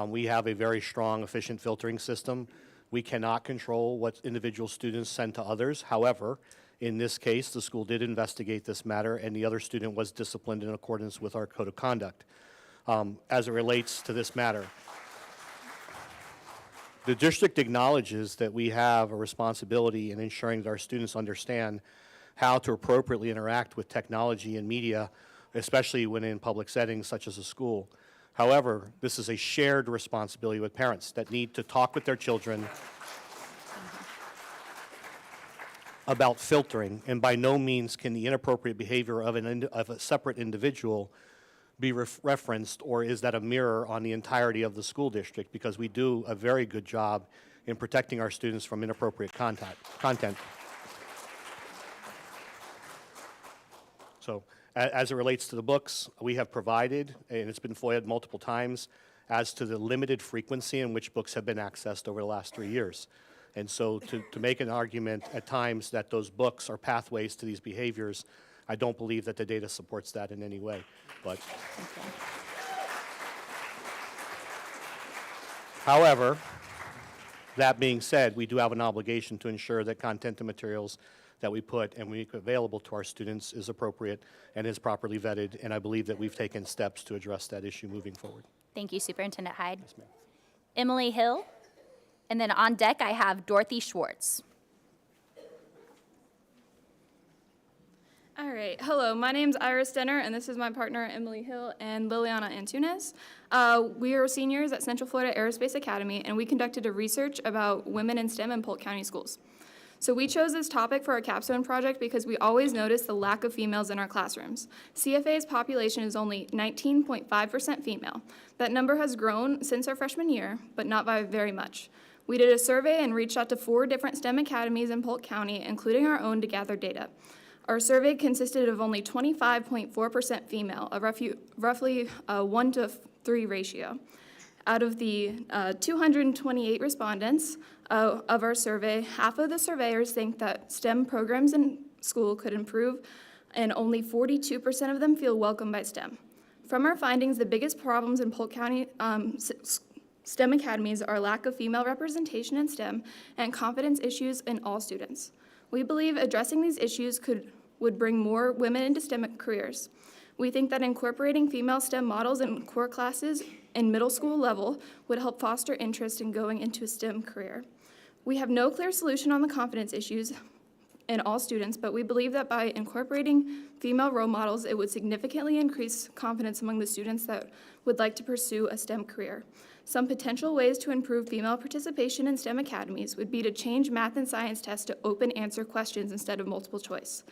We have a very strong, efficient filtering system. We cannot control what individual students send to others. However, in this case, the school did investigate this matter, and the other student was disciplined in accordance with our code of conduct. As it relates to this matter, the district acknowledges that we have a responsibility in ensuring that our students understand how to appropriately interact with technology and media, especially when in public settings such as a school. However, this is a shared responsibility with parents that need to talk with their children about filtering, and by no means can the inappropriate behavior of a separate individual be referenced, or is that a mirror on the entirety of the school district, because we do a very good job in protecting our students from inappropriate content. So as it relates to the books, we have provided, and it's been FOIA'd multiple times, as to the limited frequency in which books have been accessed over the last 3 years. And so to make an argument at times that those books are pathways to these behaviors, I don't believe that the data supports that in any way. But however, that being said, we do have an obligation to ensure that content and materials that we put and we make available to our students is appropriate and is properly vetted, and I believe that we've taken steps to address that issue moving forward. Thank you, Superintendent Hyde. Yes, ma'am. Emily Hill. And then on deck, I have Dorothy Schwartz. All right. Hello, my name's Iris Denner, and this is my partner, Emily Hill and Liliana Antunes. We are seniors at Central Florida Aerospace Academy, and we conducted a research about women in STEM in Polk County schools. So we chose this topic for our capstone project because we always notice the lack of females in our classrooms. CFA's population is only 19.5% female. That number has grown since our freshman year, but not by very much. We did a survey and reached out to 4 different STEM academies in Polk County, including our own, to gather data. Our survey consisted of only 25.4% female, a roughly 1 to 3 ratio. Out of the 228 respondents of our survey, half of the surveyors think that STEM programs in school could improve, and only 42% of them feel welcomed by STEM. From our findings, the biggest problems in Polk County STEM academies are lack of female representation in STEM and confidence issues in all students. We believe addressing these issues would bring more women into STEM careers. We think that incorporating female STEM models in core classes in middle school level would help foster interest in going into a STEM career. We have no clear solution on the confidence issues in all students, but we believe that by incorporating female role models, it would significantly increase confidence among the students that would like to pursue a STEM career. Some potential ways to improve female participation in STEM academies would be to change math and science tests to open answer questions instead of multiple choice.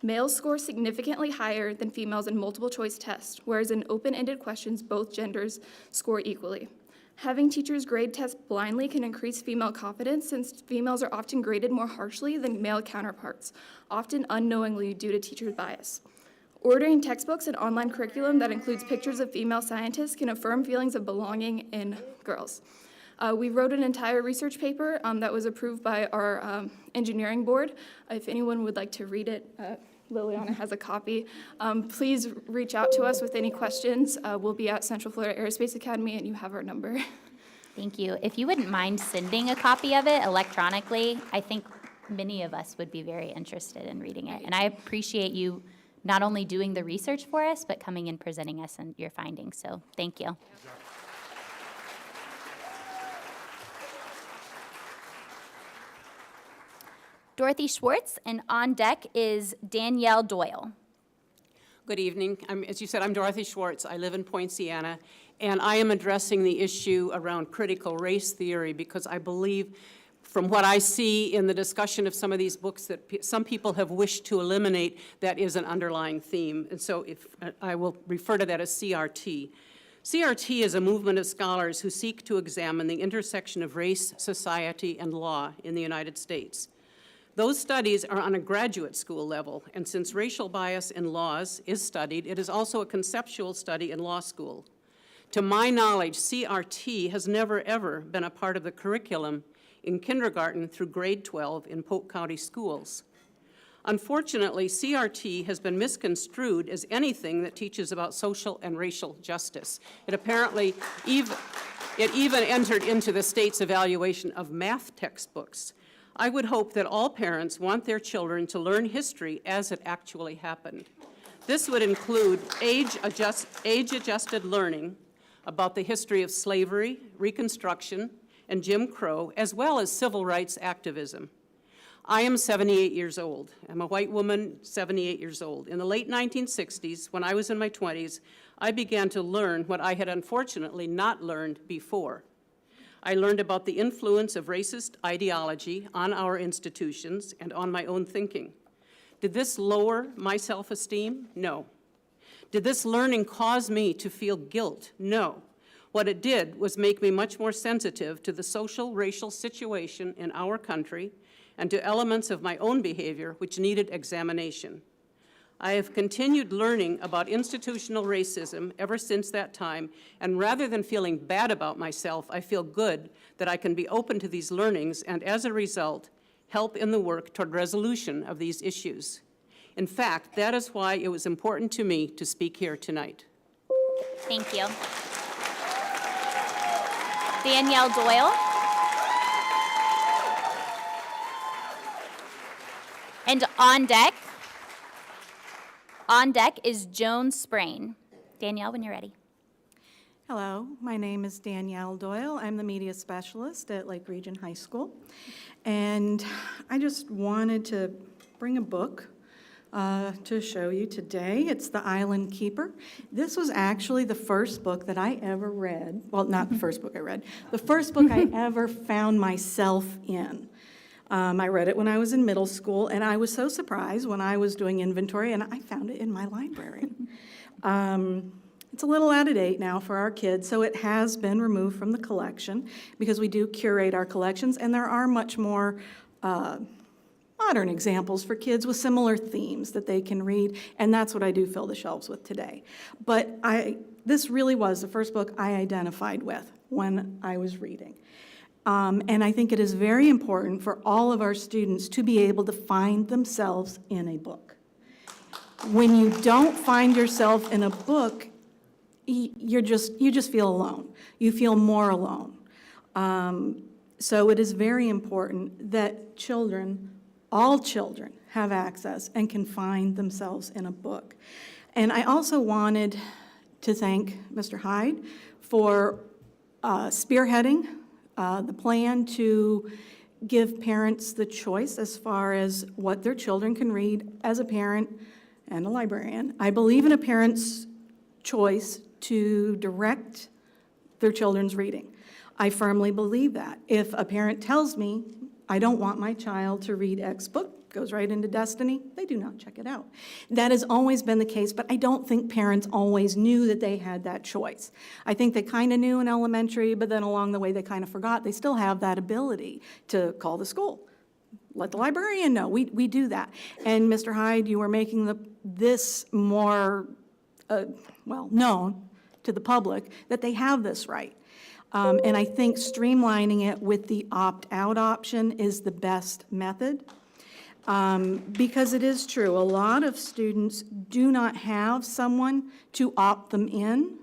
Males score significantly higher than females in multiple choice tests, whereas in open-ended questions, both genders score equally. Having teachers grade tests blindly can increase female confidence, since females are often graded more harshly than male counterparts, often unknowingly due to teachers' bias. Ordering textbooks and online curriculum that includes pictures of female scientists can affirm feelings of belonging in girls. We wrote an entire research paper that was approved by our engineering board. If anyone would like to read it, Liliana has a copy. Please reach out to us with any questions. We'll be at Central Florida Aerospace Academy, and you have our number. Thank you. If you wouldn't mind sending a copy of it electronically, I think many of us would be very interested in reading it. And I appreciate you not only doing the research for us, but coming and presenting us and your findings. So thank you. Dorothy Schwartz, and on deck is Danielle Doyle. Good evening. As you said, I'm Dorothy Schwartz. I live in Poinciana, and I am addressing the issue around critical race theory because I believe, from what I see in the discussion of some of these books, that some people have wished to eliminate that is an underlying theme. And so I will refer to that as CRT. CRT is a movement of scholars who seek to examine the intersection of race, society, and law in the United States. Those studies are on a graduate school level, and since racial bias in laws is studied, it is also a conceptual study in law school. To my knowledge, CRT has never, ever been a part of the curriculum in kindergarten through grade 12 in Polk County schools. Unfortunately, CRT has been misconstrued as anything that teaches about social and racial justice. It apparently even entered into the state's evaluation of math textbooks. I would hope that all parents want their children to learn history as it actually happened. This would include age-adjusted learning about the history of slavery, Reconstruction, and Jim Crow, as well as civil rights activism. I am 78 years old. I'm a white woman, 78 years old. In the late 1960s, when I was in my 20s, I began to learn what I had unfortunately not learned before. I learned about the influence of racist ideology on our institutions and on my own thinking. Did this lower my self-esteem? No. Did this learning cause me to feel guilt? No. What it did was make me much more sensitive to the social, racial situation in our country and to elements of my own behavior which needed examination. I have continued learning about institutional racism ever since that time, and rather than feeling bad about myself, I feel good that I can be open to these learnings and, as a result, help in the work toward resolution of these issues. In fact, that is why it was important to me to speak here tonight. Thank you. Danielle Doyle. And on deck is Joan Sprain. Danielle, when you're ready. Hello, my name is Danielle Doyle. I'm the media specialist at Lake Region High School. And I just wanted to bring a book to show you today. It's The Island Keeper. This was actually the first book that I ever read. Well, not the first book I read. The first book I ever found myself in. I read it when I was in middle school, and I was so surprised when I was doing inventory, and I found it in my library. It's a little out of date now for our kids, so it has been removed from the collection because we do curate our collections, and there are much more modern examples for kids with similar themes that they can read, and that's what I do fill the shelves with today. But this really was the first book I identified with when I was reading. And I think it is very important for all of our students to be able to find themselves in a book. When you don't find yourself in a book, you just feel alone. You feel more alone. So it is very important that children, all children, have access and can find themselves in a book. And I also wanted to thank Mr. Hyde for spearheading the plan to give parents the choice as far as what their children can read as a parent and a librarian. I believe in a parent's choice to direct their children's reading. I firmly believe that. If a parent tells me, I don't want my child to read X book, goes right into Destiny, they do not check it out. That has always been the case, but I don't think parents always knew that they had that choice. I think they kind of knew in elementary, but then along the way they kind of forgot. They still have that ability to call the school. Let the librarian know. We do that. And Mr. Hyde, you were making this more, known to the public that they have this right. And I think streamlining it with the opt-out option is the best method. Because it is true, a lot of students do not have someone to opt them in.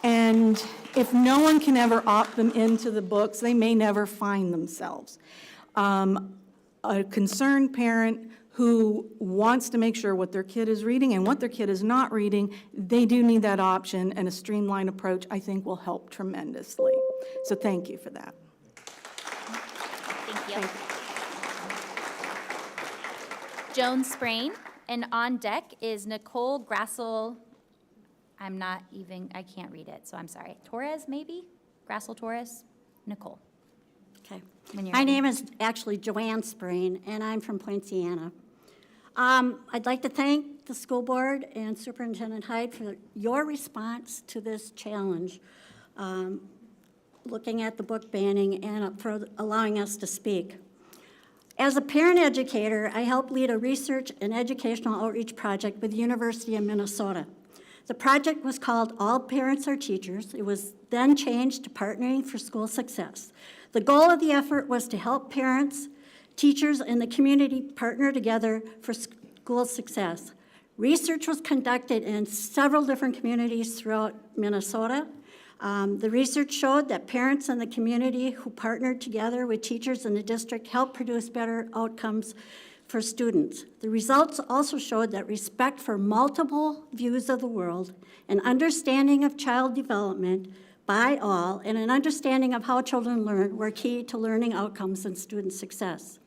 And if no one can ever opt them into the books, they may never find themselves. A concerned parent who wants to make sure what their kid is reading and what their kid is not reading, they do need that option, and a streamlined approach, I think, will help tremendously. So thank you for that. Thank you. Joan Sprain, and on deck is Nicole Grassel. I can't read it, so I'm sorry. Torres, maybe? Grassel Torres? Nicole. Okay. When you're My ready. name is actually Joanne Sprain, and I'm from Poinciana. I'd like to thank the school board and Superintendent Hyde for your response to this challenge, looking at the book banning and for allowing us to speak. As a parent educator, I helped lead a research and educational outreach project with the University of Minnesota. The project was called All Parents Are Teachers. It was then changed to Partnering for School Success. The goal of the effort was to help parents, teachers, and the community partner together for school success. Research was conducted in several different communities throughout Minnesota. The research showed that parents in the community who partnered together with teachers in the district helped produce better outcomes for students. The results also showed that respect for multiple views of the world, an understanding of child development by all, and an understanding of how children learn were key to learning outcomes and student success.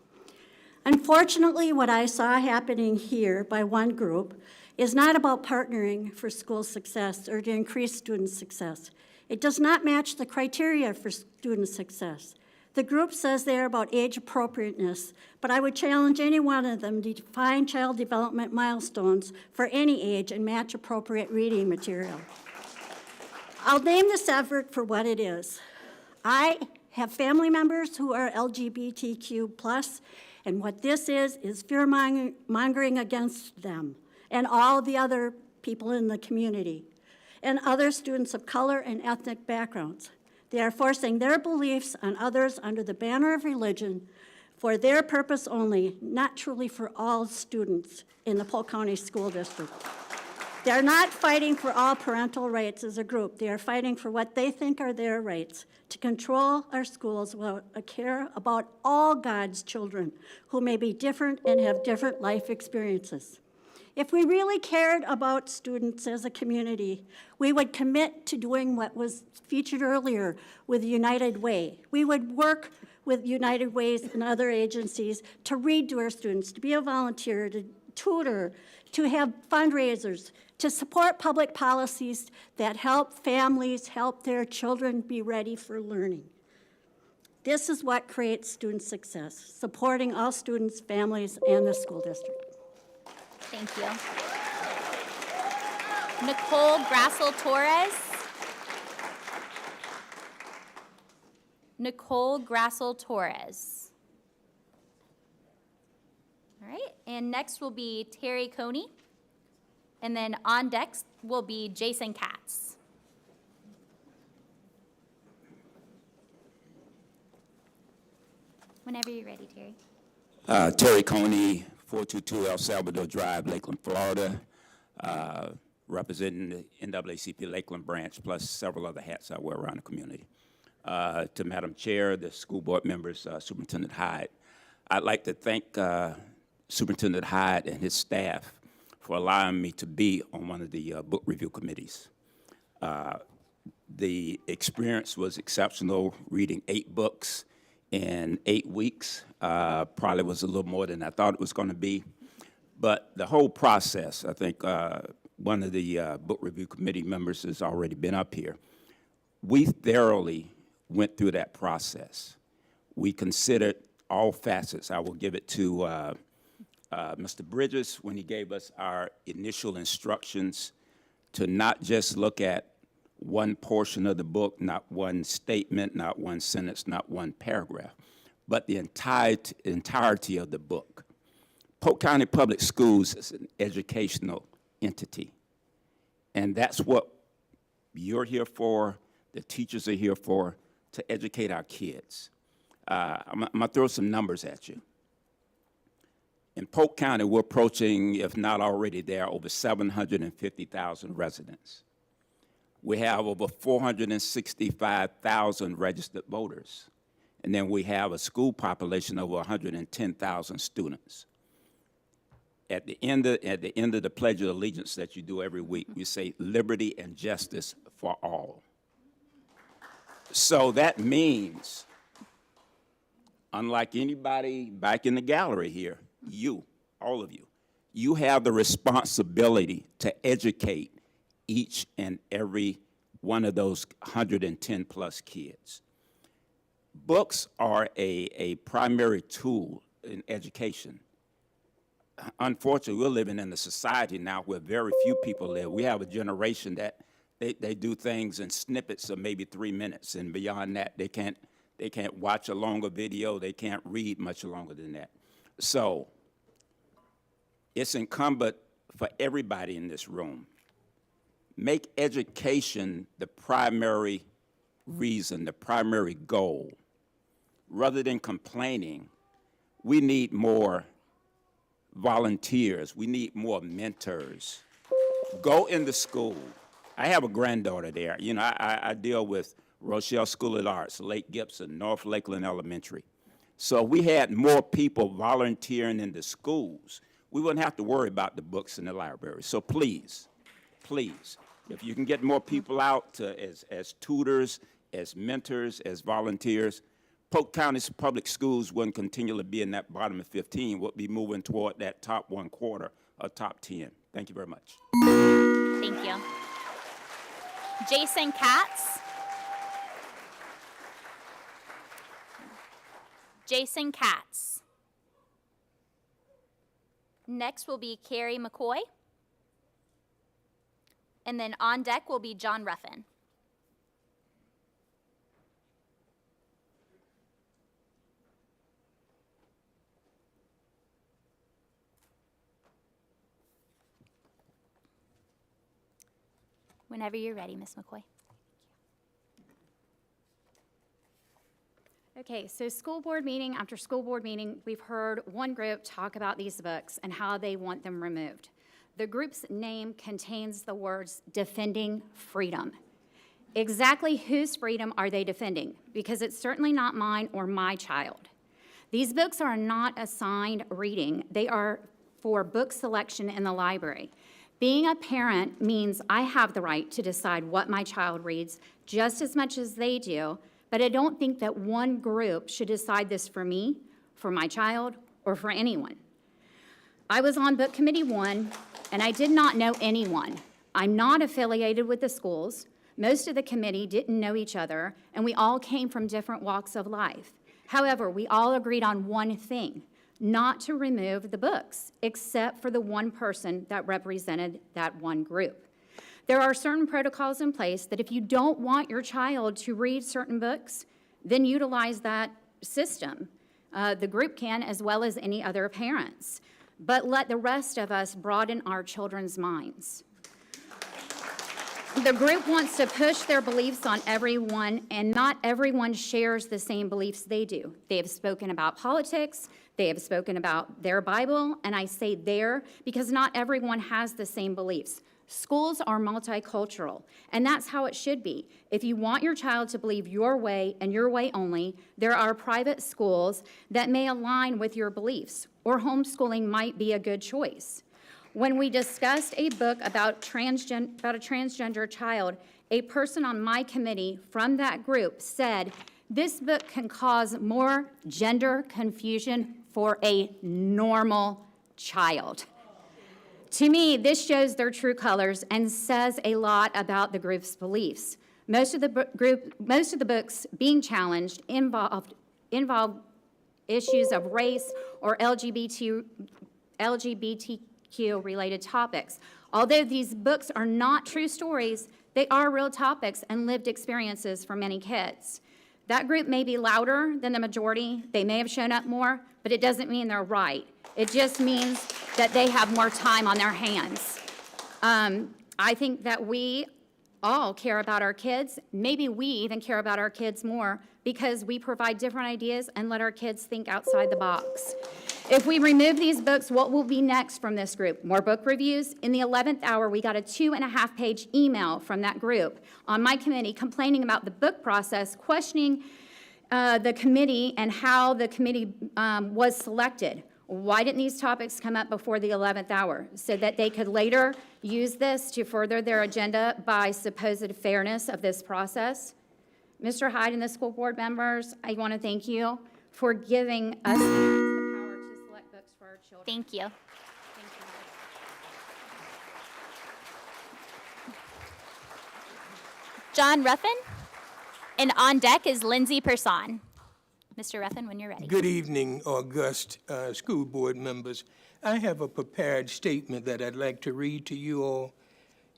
Unfortunately, what I saw happening here by one group is not about partnering for school success or to increase student success. It does not match the criteria for student success. The group says they are about age appropriateness, but I would challenge any one of them to define child development milestones for any age and match appropriate reading material. I'll name this effort for what it is. I have family members who are LGBTQ+, and what this is fear-mongering against them and all the other people in the community and other students of color and ethnic backgrounds. They are forcing their beliefs on others under the banner of religion for their purpose only, not truly for all students in the Polk County School District. They are not fighting for all parental rights as a group. They are fighting for what they think are their rights, to control our schools without a care about all God's children who may be different and have different life experiences. If we really cared about students as a community, we would commit to doing what was featured earlier with United Way. We would work with United Ways and other agencies to read to our students, to be a volunteer, to tutor, to have fundraisers, to support public policies that help families help their children be ready for learning. This is what creates student success, supporting all students, families, and the school district. Thank you. Nicole Grassel-Torres. Nicole Grassel-Torres. All right, and next will be Terry Coney. And then on deck will be Jason Katz. Whenever you're ready, Terry. Terry Coney, 422 El Salvador Drive, Lakeland, Florida, representing the NAACP Lakeland branch, plus several other hats I wear around the community. To Madam Chair, the school board members, Superintendent Hyde, I'd like to thank Superintendent Hyde and his staff for allowing me to be on one of the book review committees. The experience was exceptional, reading 8 books in 8 weeks. Probably was a little more than I thought it was going to be. But the whole process, I think one of the book review committee members has already been up here. We thoroughly went through that process. We considered all facets. I will give it to Mr. Bridges when he gave us our initial instructions to not just look at one portion of the book, not one statement, not one sentence, not one paragraph, but the entirety of the book. Polk County Public Schools is an educational entity, and that's what you're here for, the teachers are here for, to educate our kids. I'm going to throw some numbers at you. In Polk County, we're approaching, if not already there, over 750,000 residents. We have over 465,000 registered voters. And then we have a school population of over 110,000 students. At the end of the Pledge of Allegiance that you do every week, we say liberty and justice for all. So that means, unlike anybody back in the gallery here, you, all of you, you have the responsibility to educate each and every one of those 110 plus kids. Books are a primary tool in education. unfortunately, we're living in a society now where very few people live. We have a generation that they do things in snippets of maybe 3 minutes, and beyond that, they can't watch a longer video. They can't read much longer than that. So it's incumbent for everybody in this room. Make education the primary reason, the primary goal. Rather than complaining, we need more volunteers. We need more mentors. Go into school. I have a granddaughter there. You know, I deal with Rochelle School of Arts, Lake Gibson, North Lakeland Elementary. So we had more people volunteering in the schools. We wouldn't have to worry about the books in the library. So please, please, if you can get more people out as tutors, as mentors, as volunteers, Polk County's public schools wouldn't continue to be in that bottom of 15, would be moving toward that top 1/4 or top 10. Thank you very much. Thank you. Jason Katz. Jason Katz. Next will be Carrie McCoy. And then on deck will be John Ruffin. Whenever you're ready, Ms. McCoy. Okay, so school board meeting after school board meeting, we've heard one group talk about these books and how they want them removed. The group's name contains the words defending freedom. Exactly whose freedom are they defending? Because it's certainly not mine or my child. These books are not assigned reading. They are for book selection in the library. Being a parent means I have the right to decide what my child reads just as much as they do, but I don't think that one group should decide this for me, for my child, or for anyone. I was on Book Committee 1, and I did not know anyone. I'm not affiliated with the schools. Most of the committee didn't know each other, and we all came from different walks of life. However, we all agreed on one thing: not to remove the books, except for the one person that represented that one group. There are certain protocols in place that if you don't want your child to read certain books, then utilize that system. The group can, as well as any other parents. But let the rest of us broaden our children's minds. The group wants to push their beliefs on everyone, and not everyone shares the same beliefs they do. They have spoken about politics, they have spoken about their Bible, and I say their because not everyone has the same beliefs. Schools are multicultural, and that's how it should be. If you want your child to believe your way and your way only, there are private schools that may align with your beliefs, or homeschooling might be a good choice. When we discussed a book about a transgender child, a person on my committee from that group said, "This book can cause more gender confusion for a normal child." To me, this shows their true colors and says a lot about the group's beliefs. Most of the books being challenged involve issues of race or LGBTQ-related topics. Although these books are not true stories, they are real topics and lived experiences for many kids. That group may be louder than the majority, they may have shown up more, but it doesn't mean they're right. It just means that they have more time on their hands. I think that we all care about our kids. Maybe we even care about our kids more because we provide different ideas and let our kids think outside the box. If we remove these books, what will be next from this group? More book reviews? In the 11th hour, we got a 2.5-page email from that group on my committee complaining about the book process, questioning the committee and how the committee was selected. Why didn't these topics come up before the 11th hour? So that they could later use this to further their agenda by supposed fairness of this process? Mr. Hyde and the school board members, I want to thank you for giving us the power to select books for our children. Thank you. John Ruffin, and on deck is Lindsay Person. Mr. Ruffin, when you're ready. Good evening, august school board members. I have a prepared statement that I'd like to read to you all.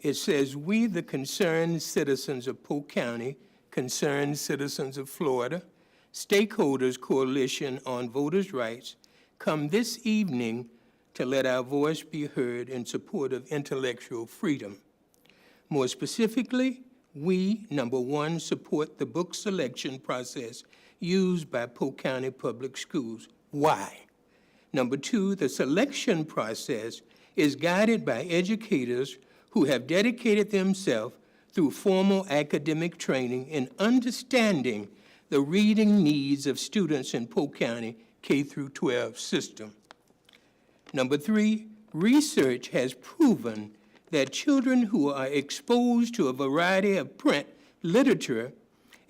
It says, "We, the concerned citizens of Polk County, concerned citizens of Florida, Stakeholders Coalition on Voters' Rights, come this evening to let our voice be heard in support of intellectual freedom. More specifically, we, number one, support the book selection process used by Polk County Public Schools. Why? Number two, the selection process is guided by educators who have dedicated themselves through formal academic training in understanding the reading needs of students in Polk County K-12 system. Number three, research has proven that children who are exposed to a variety of print literature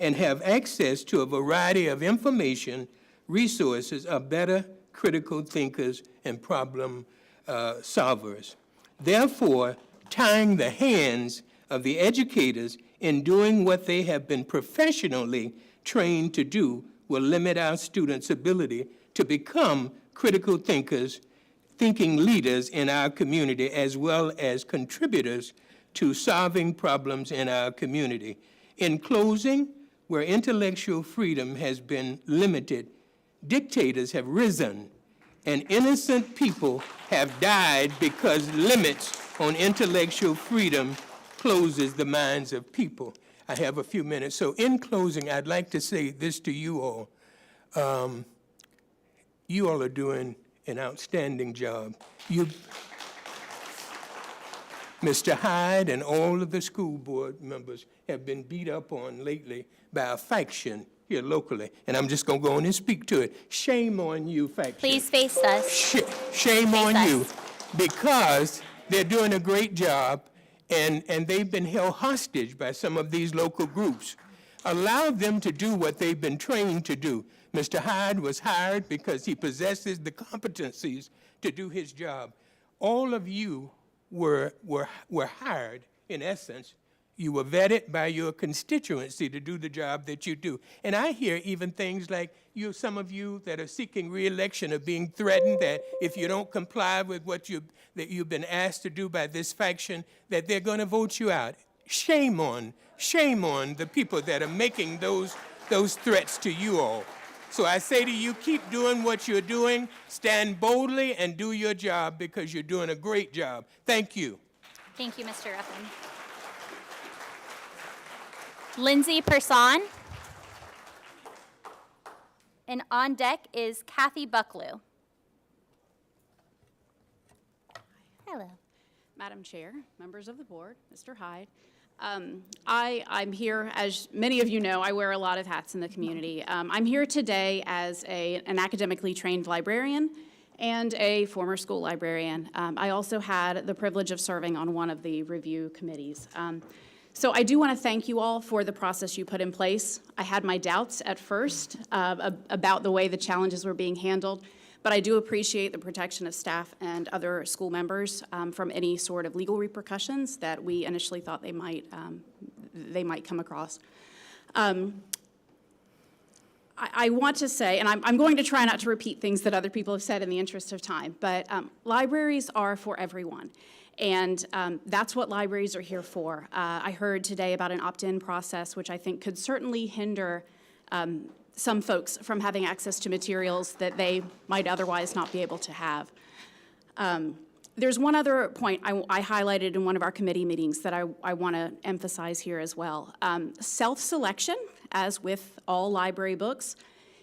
and have access to a variety of information resources are better critical thinkers and problem solvers. Therefore, tying the hands of the educators in doing what they have been professionally trained to do will limit our students' ability to become critical thinkers, thinking leaders in our community, as well as contributors to solving problems in our community. In closing, where intellectual freedom has been limited, dictators have risen, and innocent people have died because limits on intellectual freedom closes the minds of people." I have a few minutes. So in closing, I'd like to say this to you all. You all are doing an outstanding job. Mr. Hyde and all of the school board members have been beat up on lately by a faction here locally, and I'm just going to go on and speak to it. Shame on you, faction. Please face us. Shame on you, because they're doing a great job, and they've been held hostage by some of these local groups. Allow them to do what they've been trained to do. Mr. Hyde was hired because he possesses the competencies to do his job. All of you were hired, in essence. You were vetted by your constituency to do the job that you do. And I hear even things like some of you that are seeking re-election are being threatened that if you don't comply with what that you've been asked to do by this faction, that they're going to vote you out. Shame on the people that are making those threats to you all. So I say to you, keep doing what you're doing, stand boldly and do your job, because you're doing a great job. Thank you. Thank you, Mr. Ruffin. Lindsay Person. And on deck is Kathy Bucklew. Hello. Madam Chair, members of the board, Mr. Hyde. I'm here, as many of you know, I wear a lot of hats in the community. I'm here today as an academically trained librarian and a former school librarian. I also had the privilege of serving on one of the review committees. So I do want to thank you all for the process you put in place. I had my doubts at first about the way the challenges were being handled, but I do appreciate the protection of staff and other school members from any sort of legal repercussions that we initially thought they might come across. I want to say, and I'm going to try not to repeat things that other people have said in the interest of time, but libraries are for everyone. And that's what libraries are here for. I heard today about an opt-in process, which I think could certainly hinder some folks from having access to materials that they might otherwise not be able to have. There's one other point I highlighted in one of our committee meetings that I want to emphasize here as well. Self-selection, as with all library books,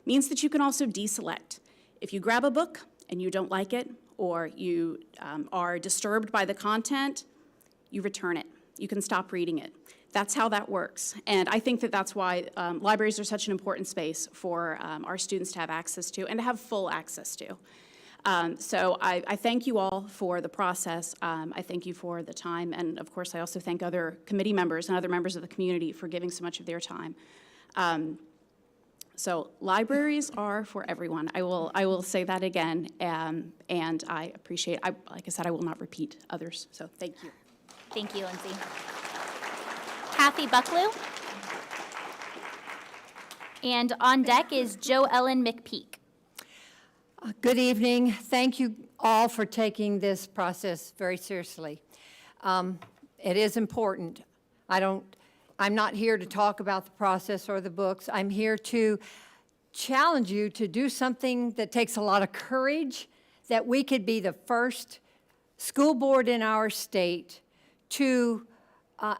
means that you can also deselect. If you grab a book and you don't like it, or you are disturbed by the content, you return it. You can stop reading it. That's how that works. And I think that that's why libraries are such an important space for our students to have access to and to have full access to. So I thank you all for the process. I thank you for the time. And of course, I also thank other committee members and other members of the community for giving so much of their time. So libraries are for everyone. I will say that again, and I appreciate, like I said, I will not repeat others, so thank you. Thank you, Lindsay. Kathy Bucklew. And on deck is Jo Ellen McPeak. Good evening. Thank you all for taking this process very seriously. It is important. I'm not here to talk about the process or the books. I'm here to challenge you to do something that takes a lot of courage, that we could be the first school board in our state to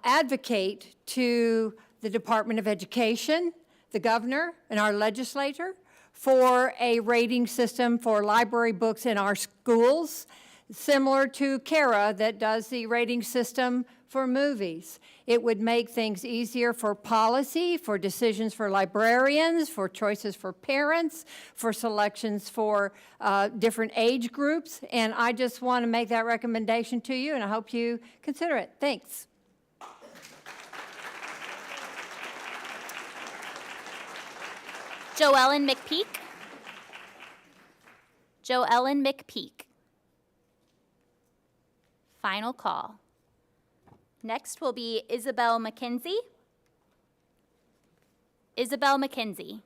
advocate to the Department of Education, the governor, and our legislator for a rating system for library books in our schools, similar to CARA that does the rating system for movies. It would make things easier for policy, for decisions for librarians, for choices for parents, for selections for different age groups. And I just want to make that recommendation to you, and I hope you consider it. Thanks. Jo Ellen McPeak. Jo Ellen McPeak. Final call. Next will be Isabel McKenzie. Isabel McKenzie.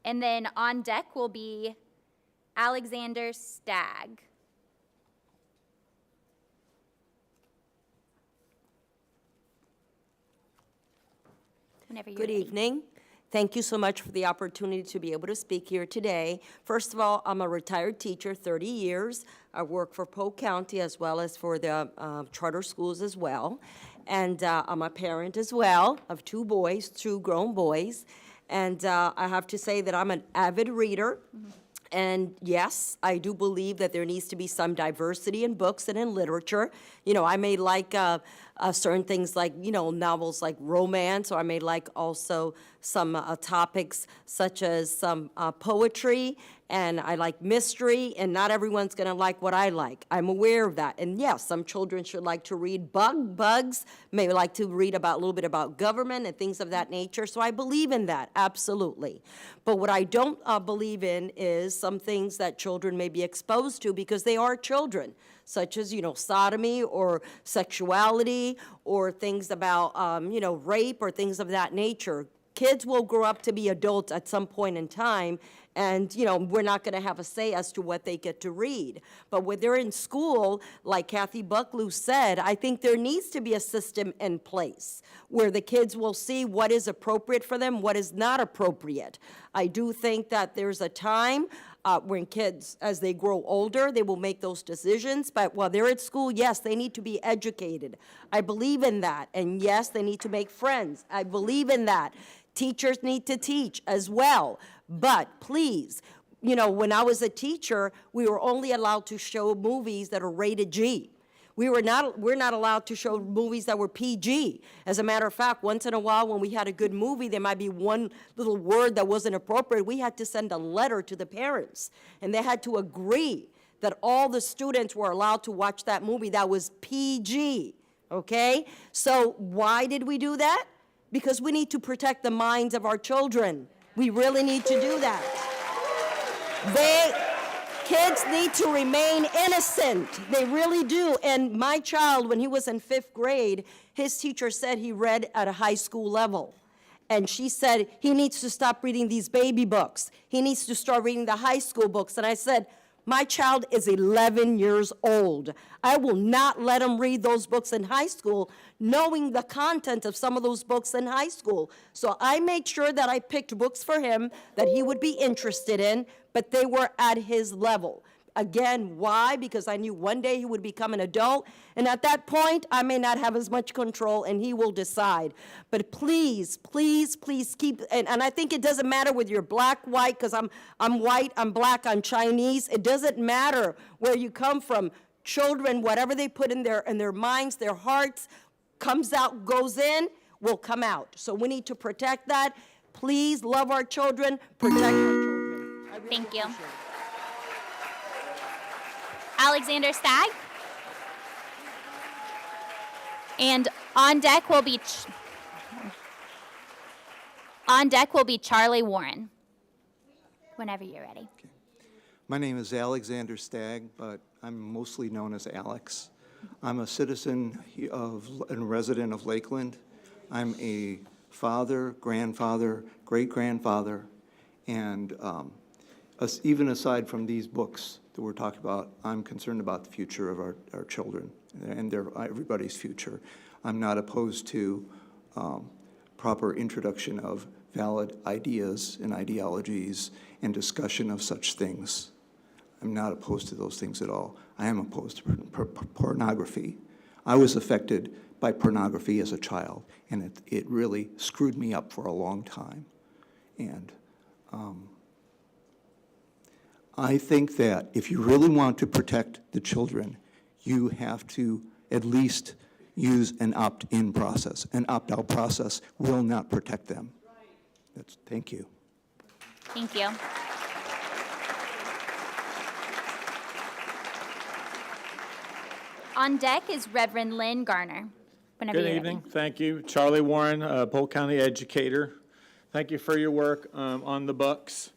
And then on deck will be Alexander Stagg. Whenever you're Good ready. evening. Thank you so much for the opportunity to be able to speak here today. First of all, I'm a retired teacher, 30 years. I work for Polk County as well as for the charter schools as well. And I'm a parent as well of 2 boys, 2 grown boys. And I have to say that I'm an avid reader. And yes, I do believe that there needs to be some diversity in books and in literature. You know, I may like certain things like, you know, novels like romance, or I may like also some topics such as some poetry, and I like mystery, and not everyone's going to like what I like. I'm aware of that. And yes, some children should like to read bugs, may like to read about a little bit about government and things of that nature. So I believe in that, absolutely. But what I don't believe in is some things that children may be exposed to because they are children, such as, you know, sodomy or sexuality or things about, you know, rape or things of that nature. Kids will grow up to be adults at some point in time, and, you know, we're not going to have a say as to what they get to read. But when they're in school, like Kathy Bucklew said, I think there needs to be a system in place where the kids will see what is appropriate for them, what is not appropriate. I do think that there's a time when kids, as they grow older, they will make those decisions. But while they're at school, yes, they need to be educated. I believe in that. And yes, they need to make friends. I believe in that. Teachers need to teach as well. But please, you know, when I was a teacher, we were only allowed to show movies that are rated G. We're not allowed to show movies that were PG. As a matter of fact, once in a while when we had a good movie, there might be one little word that wasn't appropriate. We had to send a letter to the parents, and they had to agree that all the students were allowed to watch that movie that was PG, okay? So why did we do that? Because we need to protect the minds of our children. We really need to do that. Kids need to remain innocent. They really do. And my child, when he was in 5th grade, his teacher said he read at a high school level. And she said he needs to stop reading these baby books. He needs to start reading the high school books. And I said, my child is 11 years old. I will not let him read those books in high school, knowing the content of some of those books in high school. So I made sure that I picked books for him that he would be interested in, but they were at his level. Again, why? Because I knew one day he would become an adult, and at that point, I may not have as much control, and he will decide. But please, please, please keep, and I think it doesn't matter whether you're black, white, because I'm white, I'm black, I'm Chinese. It doesn't matter where you come from. Children, whatever they put in their minds, their hearts, comes out, goes in, will come out. So we need to protect that. Please love our children, protect our children. Thank you. Alexander Stagg. And on deck will be Charlie Warren. Whenever you're ready. My name is Alexander Stagg, but I'm mostly known as Alex. I'm a citizen and resident of Lakeland. I'm a father, grandfather, great-grandfather, and even aside from these books that we're talking about, I'm concerned about the future of our children and everybody's future. I'm not opposed to proper introduction of valid ideas and ideologies and discussion of such things. I'm not opposed to those things at all. I am opposed to pornography. I was affected by pornography as a child, and it really screwed me up for a long time. And I think that if you really want to protect the children, you have to at least use an opt-in process. An opt-out process will not protect them. Thank you. Thank you. On deck is Reverend Lynn Garner. Whenever Good you're evening. ready. Thank you. Charlie Warren, Polk County educator. Thank you for your work on the books.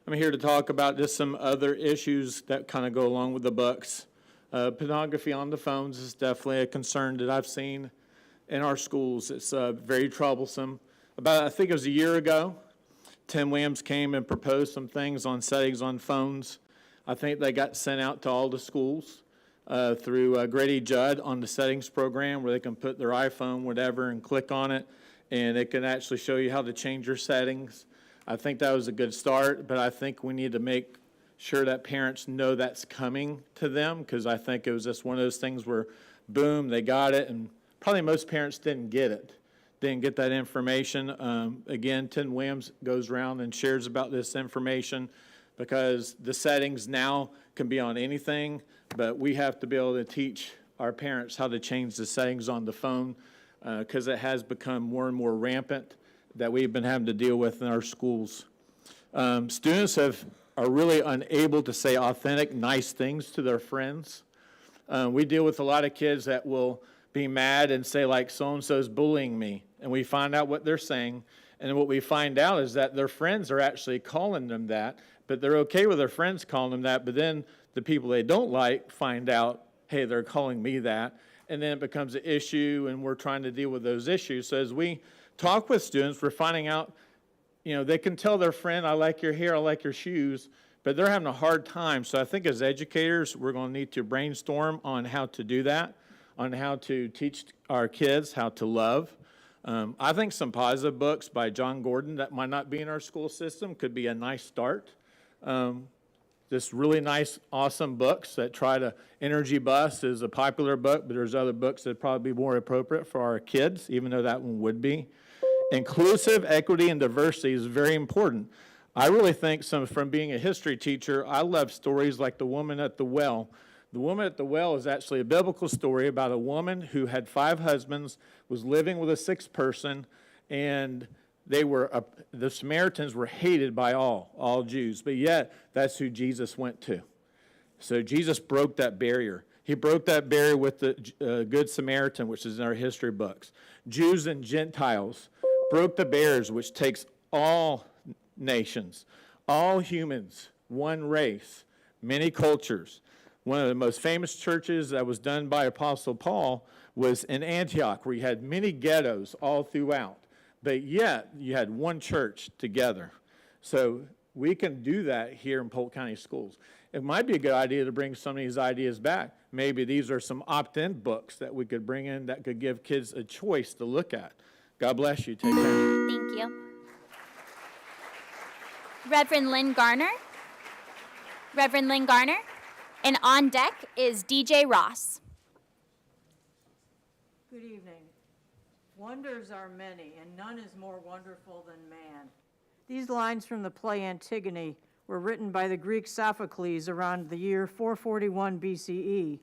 I'm here to talk about just some other issues that kind of go along with the books. Pornography on the phones is definitely a concern that I've seen in our schools. It's very troublesome. I think it was a year ago, Tim Williams came and proposed some things on settings on phones. I think they got sent out to all the schools through Grady Judd on the settings program, where they can put their iPhone, whatever, and click on it, and it can actually show you how to change your settings. I think that was a good start, but I think we need to make sure that parents know that's coming to them, because I think it was just one of those things where, boom, they got it, and probably most parents didn't get it, didn't get that information. Again, Tim Williams goes around and shares about this information, because the settings now can be on anything, but we have to be able to teach our parents how to change the settings on the phone, because it has become more and more rampant that we've been having to deal with in our schools. Students are really unable to say authentic, nice things to their friends. We deal with a lot of kids that will be mad and say, like, so-and-so's bullying me, and we find out what they're saying, and what we find out is that their friends are actually calling them that, but they're okay with their friends calling them that, but then the people they don't like find out, hey, they're calling me that, and then it becomes an issue, and we're trying to deal with those issues. So as we talk with students, we're finding out, they can tell their friend, I like your hair, I like your shoes, but they're having a hard time. So I think as educators, we're going to need to brainstorm on how to do that, on how to teach our kids how to love. I think some positive books by John Gordon that might not be in our school system could be a nice start. Just really nice, awesome books that try to, Energy Bus is a popular book, but there's other books that would probably be more appropriate for our kids, even though that one would be. Inclusive, equity, and diversity is very important. I really think from being a history teacher, I love stories like The Woman at the Well. The Woman at the Well is actually a biblical story about a woman who had 5 husbands, was living with a 6th person, and the Samaritans were hated by all Jews, but yet that's who Jesus went to. So Jesus broke that barrier. He broke that barrier with the Good Samaritan, which is in our history books. Jews and Gentiles broke the barriers, which takes all nations, all humans, one race, many cultures. One of the most famous churches that was done by Apostle Paul was in Antioch, where you had many ghettos all throughout, but yet you had one church together. So we can do that here in Polk County schools. It might be a good idea to bring some of these ideas back. Maybe these are some opt-in books that we could bring in that could give kids a choice to look at. God bless you. Take care. Thank you. Reverend Lynn Garner. Reverend Lynn Garner. And on deck is DJ Ross. Good evening. Wonders are many, and none is more wonderful than man. These lines from the play Antigone were written by the Greek Sophocles around the year 441 BCE.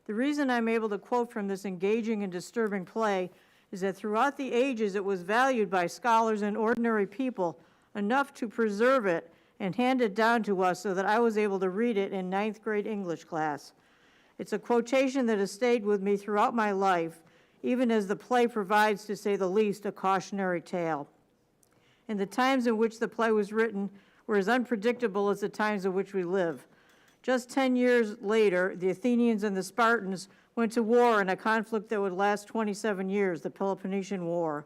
The reason I'm able to quote from this engaging and disturbing play is that throughout the ages it was valued by scholars and ordinary people enough to preserve it and hand it down to us so that I was able to read it in 9th grade English class. It's a quotation that has stayed with me throughout my life, even as the play provides, to say the least, a cautionary tale. And the times in which the play was written were as unpredictable as the times in which we live. Just 10 years later, the Athenians and the Spartans went to war in a conflict that would last 27 years, the Peloponnesian War.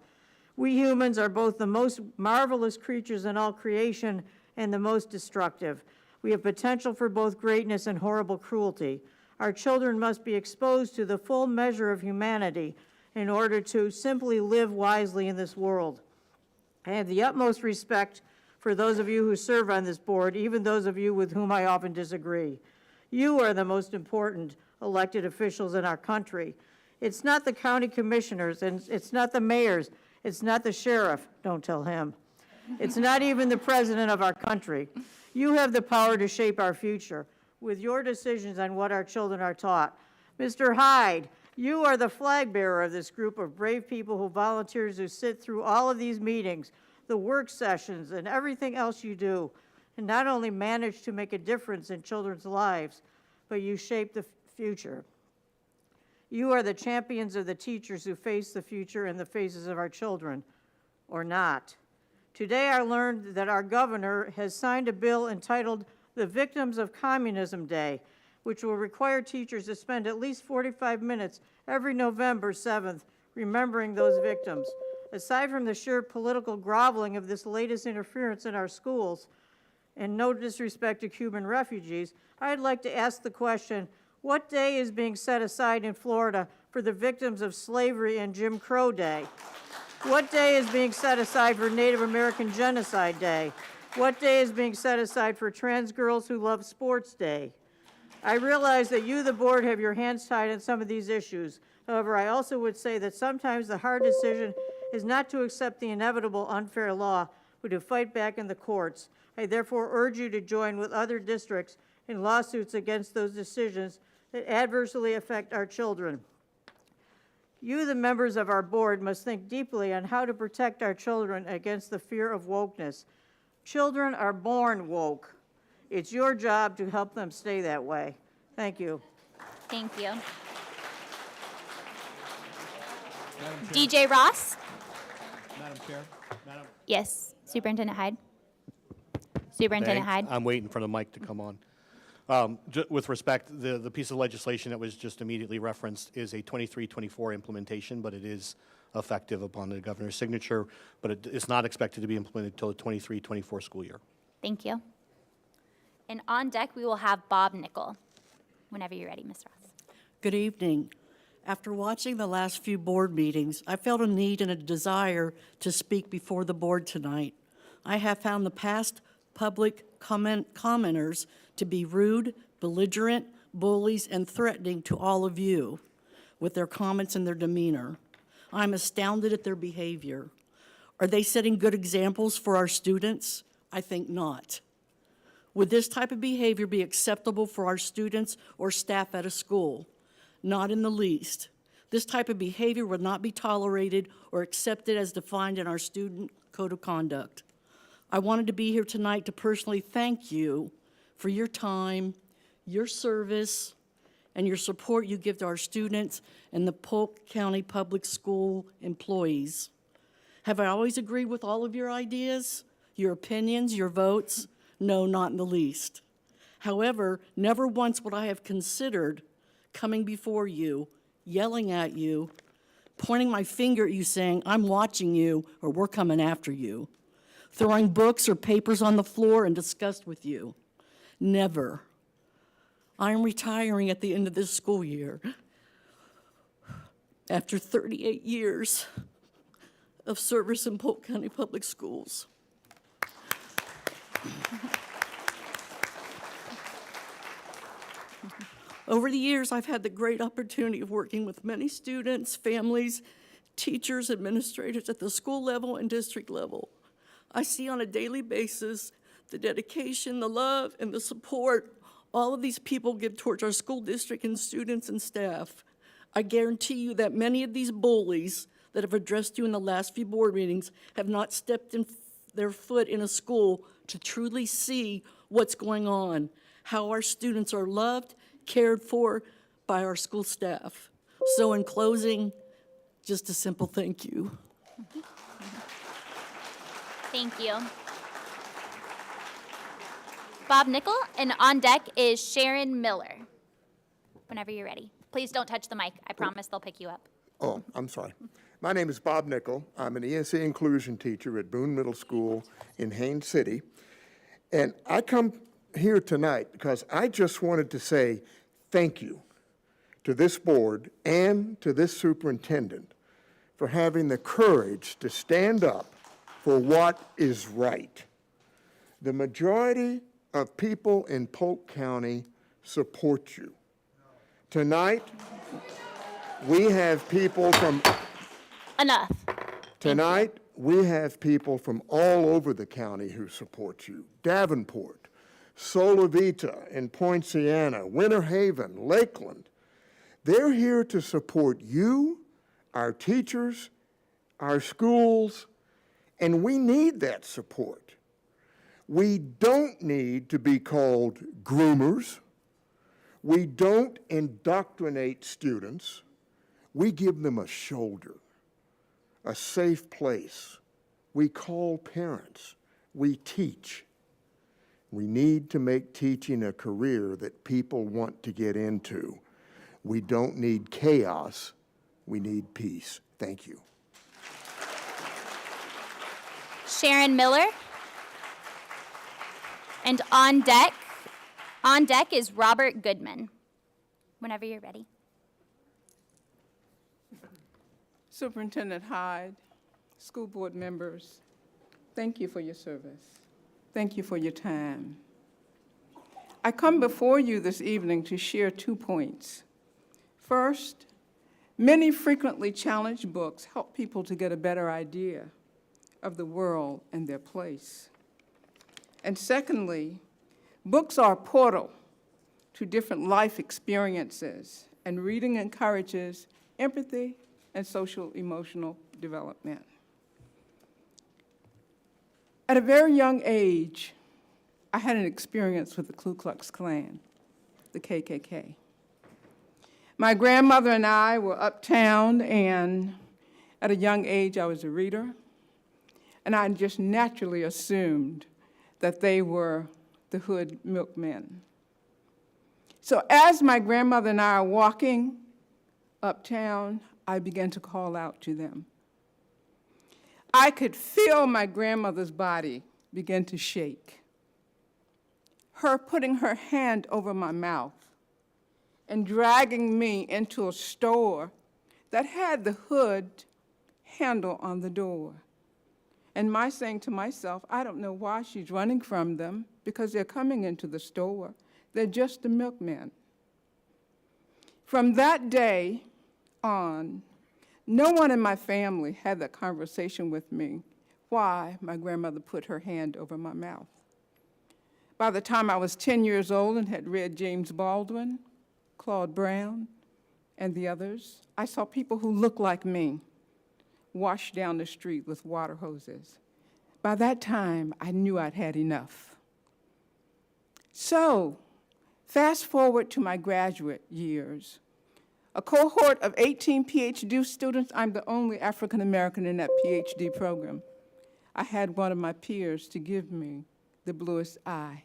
We humans are both the most marvelous creatures in all creation and the most destructive. We have potential for both greatness and horrible cruelty. Our children must be exposed to the full measure of humanity in order to simply live wisely in this world. I have the utmost respect for those of you who serve on this board, even those of you with whom I often disagree. You are the most important elected officials in our country. It's not the county commissioners, and it's not the mayors, it's not the sheriff, don't tell him. It's not even the president of our country. You have the power to shape our future with your decisions on what our children are taught. Mr. Hyde, you are the flag bearer of this group of brave people who volunteers who sit through all of these meetings, the work sessions, and everything else you do, and not only manage to make a difference in children's lives, but you shape the future. You are the champions of the teachers who face the future in the faces of our children, or not. Today I learned that our governor has signed a bill entitled the Victims of Communism Day, which will require teachers to spend at least 45 minutes every November 7th remembering those victims. Aside from the sheer political groveling of this latest interference in our schools, and no disrespect to Cuban refugees, I'd like to ask the question, what day is being set aside in Florida for the victims of slavery and Jim Crow Day? What day is being set aside for Native American Genocide Day? What day is being set aside for Trans Girls Who Love Sports Day? I realize that you, the board, have your hands tied on some of these issues. However, I also would say that sometimes the hard decision is not to accept the inevitable unfair law, but to fight back in the courts. I therefore urge you to join with other districts in lawsuits against those decisions that adversely affect our children. You, the members of our board, must think deeply on how to protect our children against the fear of wokeness. Children are born woke. It's your job to help them stay that way. Thank you. Thank you. DJ Ross? Madam Chair? Madam. Yes, Superintendent Hyde. Superintendent Hyde. I'm waiting for the mic to come on. With respect, the piece of legislation that was just immediately referenced is a 23-24 implementation, but it is effective upon the governor's signature, but it's not expected to be implemented until the 23-24 school year. Thank you. And on deck, we will have Bob Nickel. Whenever you're ready, Ms. Ross. Good evening. After watching the last few board meetings, I felt a need and a desire to speak before the board tonight. I have found the past public commenters to be rude, belligerent, bullies, and threatening to all of you with their comments and their demeanor. I'm astounded at their behavior. Are they setting good examples for our students? I think not. Would this type of behavior be acceptable for our students or staff at a school? Not in the least. This type of behavior would not be tolerated or accepted as defined in our student code of conduct. I wanted to be here tonight to personally thank you for your time, your service, and your support you give to our students and the Polk County Public School employees. Have I always agreed with all of your ideas, your opinions, your votes? No, not in the least. However, never once would I have considered coming before you, yelling at you, pointing my finger at you saying, I'm watching you or we're coming after you, throwing books or papers on the floor in disgust with you. Never. I am retiring at the end of this school year after 38 years of service in Polk County Public Schools. Over the years, I've had the great opportunity of working with many students, families, teachers, administrators at the school level and district level. I see on a daily basis the dedication, the love, and the support all of these people give towards our school district and students and staff. I guarantee you that many of these bullies that have addressed you in the last few board meetings have not stepped their foot in a school to truly see what's going on, how our students are loved, cared for by our school staff. So in closing, just a simple thank you. Thank you. Bob Nickel, and on deck is Sharon Miller. Whenever you're ready. Please don't touch the mic. I promise they'll pick you up. Oh, I'm sorry. My name is Bob Nickel. I'm an ESA inclusion teacher at Boone Middle School in Haines City. And I come here tonight because I just wanted to say thank you to this board and to this superintendent for having the courage to stand up for what is right. The majority of people in Polk County support you. Tonight, we have people from... Enough. Tonight, we have people from all over the county who support you. Davenport, Solavita and Poinciana, Winter Haven, Lakeland. They're here to support you, our teachers, our schools, and we need that support. We don't need to be called groomers. We don't indoctrinate students. We give them a shoulder, a safe place. We call parents. We teach. We need to make teaching a career that people want to get into. We don't need chaos. We need peace. Thank you. Sharon Miller. And on deck is Robert Goodman. Whenever you're ready. Superintendent Hyde, school board members, thank you for your service. Thank you for your time. I come before you this evening to share 2 points. First, many frequently challenged books help people to get a better idea of the world and their place. And secondly, books are a portal to different life experiences, and reading encourages empathy and social emotional development. At a very young age, I had an experience with the Ku Klux Klan, the KKK. My grandmother and I were uptown, and at a young age, I was a reader, and I just naturally assumed that they were the hood milkmen. So as my grandmother and I are walking uptown, I began to call out to them. I could feel my grandmother's body begin to shake. Her putting her hand over my mouth and dragging me into a store that had the hood handle on the door. And my saying to myself, I don't know why she's running from them, because they're coming into the store. They're just the milkmen. From that day on, no one in my family had that conversation with me, why my grandmother put her hand over my mouth. By the time I was 10 years old and had read James Baldwin, Claude Brown, and the others, I saw people who looked like me washed down the street with water hoses. By that time, I knew I'd had enough. So, fast forward to my graduate years. A cohort of 18 PhD students, I'm the only African American in that PhD program. I had one of my peers to give me the bluest eye.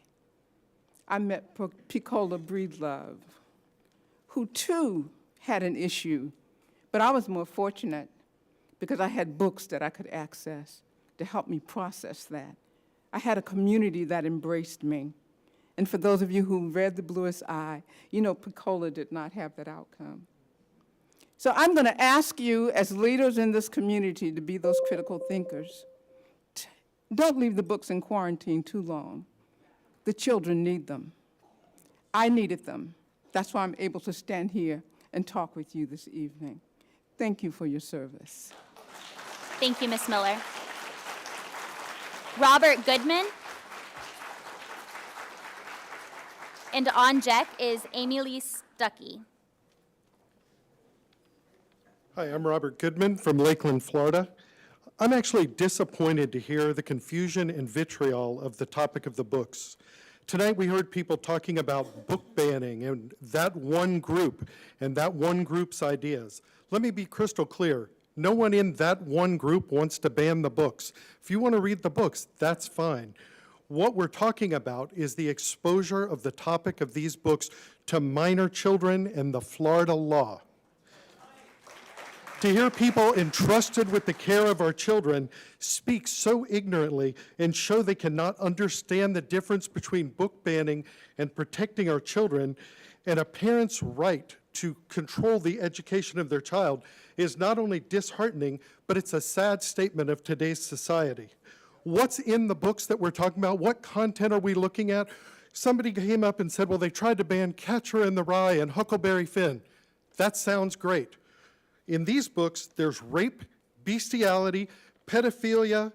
I met Piccola Breedlove, who too had an issue, but I was more fortunate because I had books that I could access to help me process that. I had a community that embraced me. And for those of you who read The Bluest Eye, you know Piccola did not have that outcome. So I'm going to ask you as leaders in this community to be those critical thinkers. Don't leave the books in quarantine too long. The children need them. I needed them. That's why I'm able to stand here and talk with you this evening. Thank you for your service. Thank you, Ms. Miller. Robert Goodman. And on deck is Amy Lee Stuckey. Hi, I'm Robert Goodman from Lakeland, Florida. I'm actually disappointed to hear the confusion and vitriol of the topic of the books. Tonight we heard people talking about book banning and that one group and that one group's ideas. Let me be crystal clear. No one in that one group wants to ban the books. If you want to read the books, that's fine. What we're talking about is the exposure of the topic of these books to minor children and the Florida law. To hear people entrusted with the care of our children speak so ignorantly and show they cannot understand the difference between book banning and protecting our children and a parent's right to control the education of their child is not only disheartening, but it's a sad statement of today's society. What's in the books that we're talking about? What content are we looking at? Somebody came up and said, well, they tried to ban Catcher in the Rye and Huckleberry Finn. That sounds great. In these books, there's rape, bestiality, pedophilia,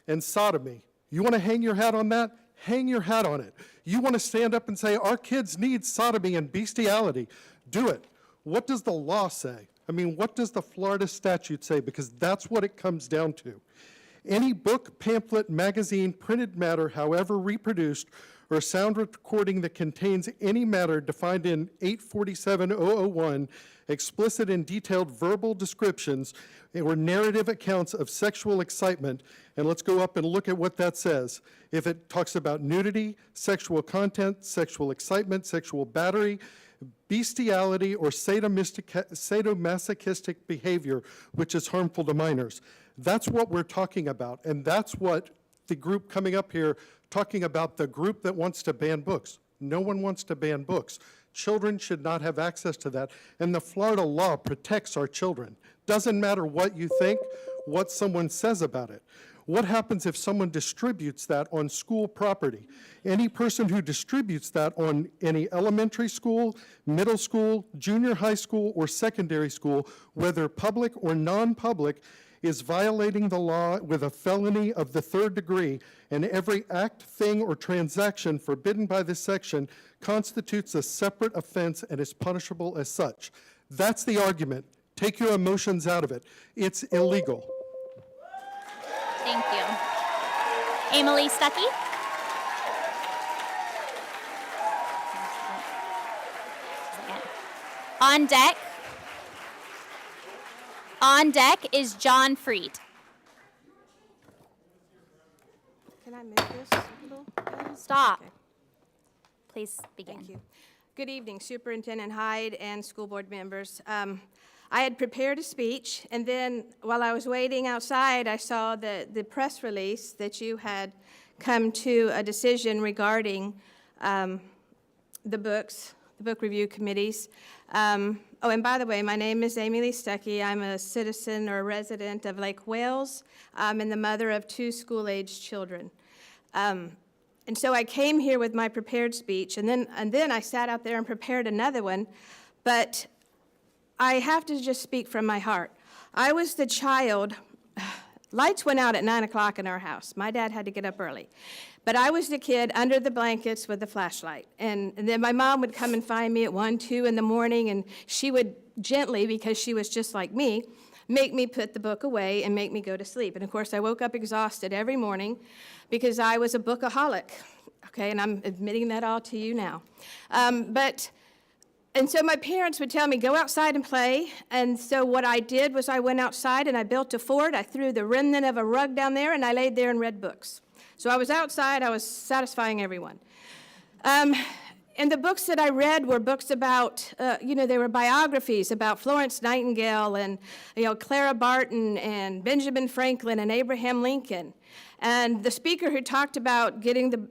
and sodomy. You want to hang your hat on that? Hang your hat on it. You want to stand up and say, our kids need sodomy and bestiality? Do it. What does the law say? I mean, what does the Florida statute say? Because that's what it comes down to. Any book, pamphlet, magazine, printed matter, however reproduced, or sound recording that contains any matter defined in 847-001, explicit and detailed verbal descriptions or narrative accounts of sexual excitement, and let's go up and look at what that says. If it talks about nudity, sexual content, sexual excitement, sexual battery, bestiality, or sadomasochistic behavior, which is harmful to minors. That's what we're talking about, and that's what the group coming up here talking about, the group that wants to ban books. No one wants to ban books. Children should not have access to that, and the Florida law protects our children. Doesn't matter what you think, what someone says about it. What happens if someone distributes that on school property? Any person who distributes that on any elementary school, middle school, junior high school, or secondary school, whether public or non-public, is violating the law with a felony of the 3rd degree, and every act, thing, or transaction forbidden by this section constitutes a separate offense and is punishable as such. That's the argument. Take your emotions out of it. It's illegal. Thank you. Emily Stuckey. On deck. On deck is John Freed. Can I move this a little? Stop. Okay. Please begin. Thank you. Good evening, Superintendent Hyde and school board members. I had prepared a speech, and then while I was waiting outside, I saw the press release that you had come to a decision regarding the books, the book review committees. Oh, and by the way, my name is Amy Lee Stuckey. I'm a citizen or a resident of Lake Wales, and the mother of 2 school-aged children. And so I came here with my prepared speech, and then I sat out there and prepared another one, but I have to just speak from my heart. I was the child, lights went out at 9 o'clock in our house. My dad had to get up early. But I was the kid under the blankets with the flashlight. And then my mom would come and find me at 1, 2 in the morning, and she would gently, because she was just like me, make me put the book away and make me go to sleep. And of course, I woke up exhausted every morning because I was a bookaholic, okay? And I'm admitting that all to you now. And so my parents would tell me, go outside and play. And so what I did was I went outside and I built a fort. I threw the remnant of a rug down there, and I laid there and read books. So I was outside, I was satisfying everyone. And the books that I read were books about, they were biographies about Florence Nightingale and, Clara Barton and Benjamin Franklin and Abraham Lincoln. And the speaker who talked about getting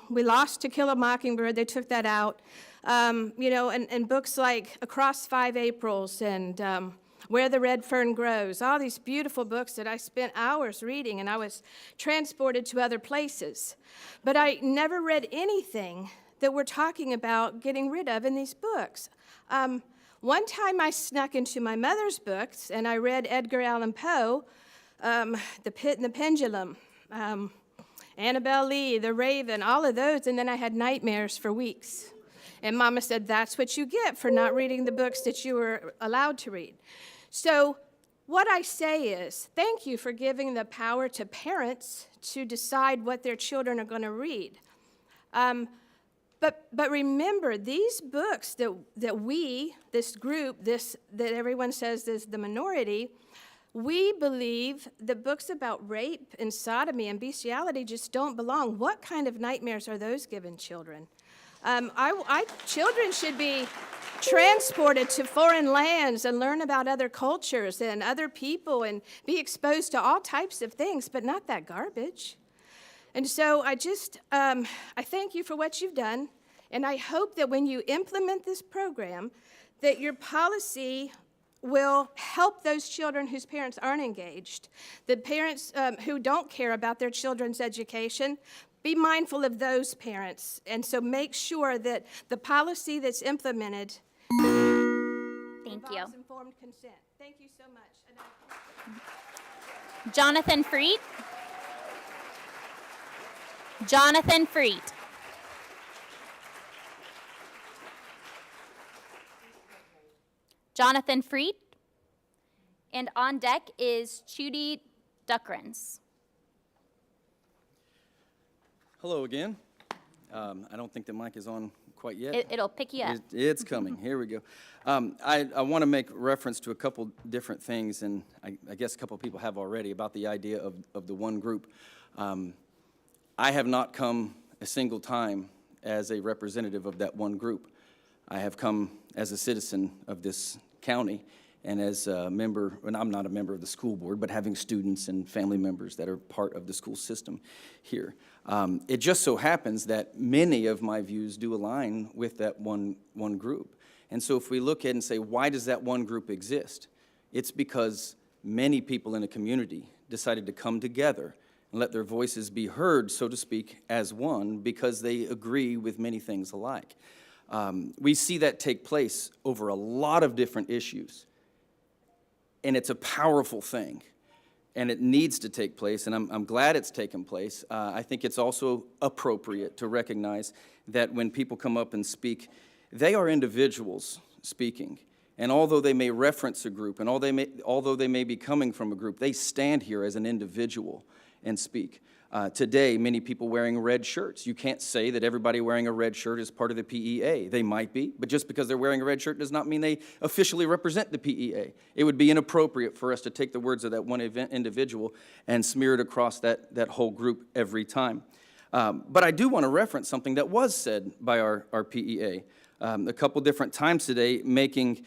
We Lost to Kill a Mockingbird, they took that out. And books like Across 5 Aprils and Where the Red Fern Grows, all these beautiful books that I spent hours reading, and I was transported to other places. But I never read anything that we're talking about getting rid of in these books. One time I snuck into my mother's books, and I read Edgar Allan Poe, The Pit and the Pendulum, Annabelle Lee, The Raven, all of those, and then I had nightmares for weeks. And Mama said, that's what you get for not reading the books that you were allowed to read. So what I say is, thank you for giving the power to parents to decide what their children are going to read. But remember, these books that we, this group, that everyone says is the minority, we believe the books about rape and sodomy and bestiality just don't belong. What kind of nightmares are those giving children? Children should be transported to foreign lands and learn about other cultures and other people and be exposed to all types of things, but not that garbage. And so I thank you for what you've done, and I hope that when you implement this program, that your policy will help those children whose parents aren't engaged. The parents who don't care about their children's education, be mindful of those parents. And so make sure that the policy that's implemented involves informed consent. Thank you so much. Jonathan Freed. Jonathan Freed. Jonathan Freed. And on deck is Judy Duckrans. Hello again. I don't think the mic is on quite yet. It'll pick you up. It's coming. Here we go. I want to make reference to a couple different things, and I guess a couple people have already, about the idea of the one group. I have not come a single time as a representative of that one group. I have come as a citizen of this county and as a member, and I'm not a member of the school board, but having students and family members that are part of the school system here. It just so happens that many of my views do align with that one group. And so if we look at and say, why does that one group exist? It's because many people in a community decided to come together and let their voices be heard, so to speak, as one, because they agree with many things alike. We see that take place over a lot of different issues, and it's a powerful thing, and it needs to take place, and I'm glad it's taken place. I think it's also appropriate to recognize that when people come up and speak, they are individuals speaking, and although they may reference a group, and although they may be coming from a group, they stand here as an individual and speak. Today, many people wearing red shirts. You can't say that everybody wearing a red shirt is part of the PEA. They might be, but just because they're wearing a red shirt does not mean they officially represent the PEA. It would be inappropriate for us to take the words of that one individual and smear it across that whole group every time. But I do want to reference something that was said by our PEA. A couple different times today, making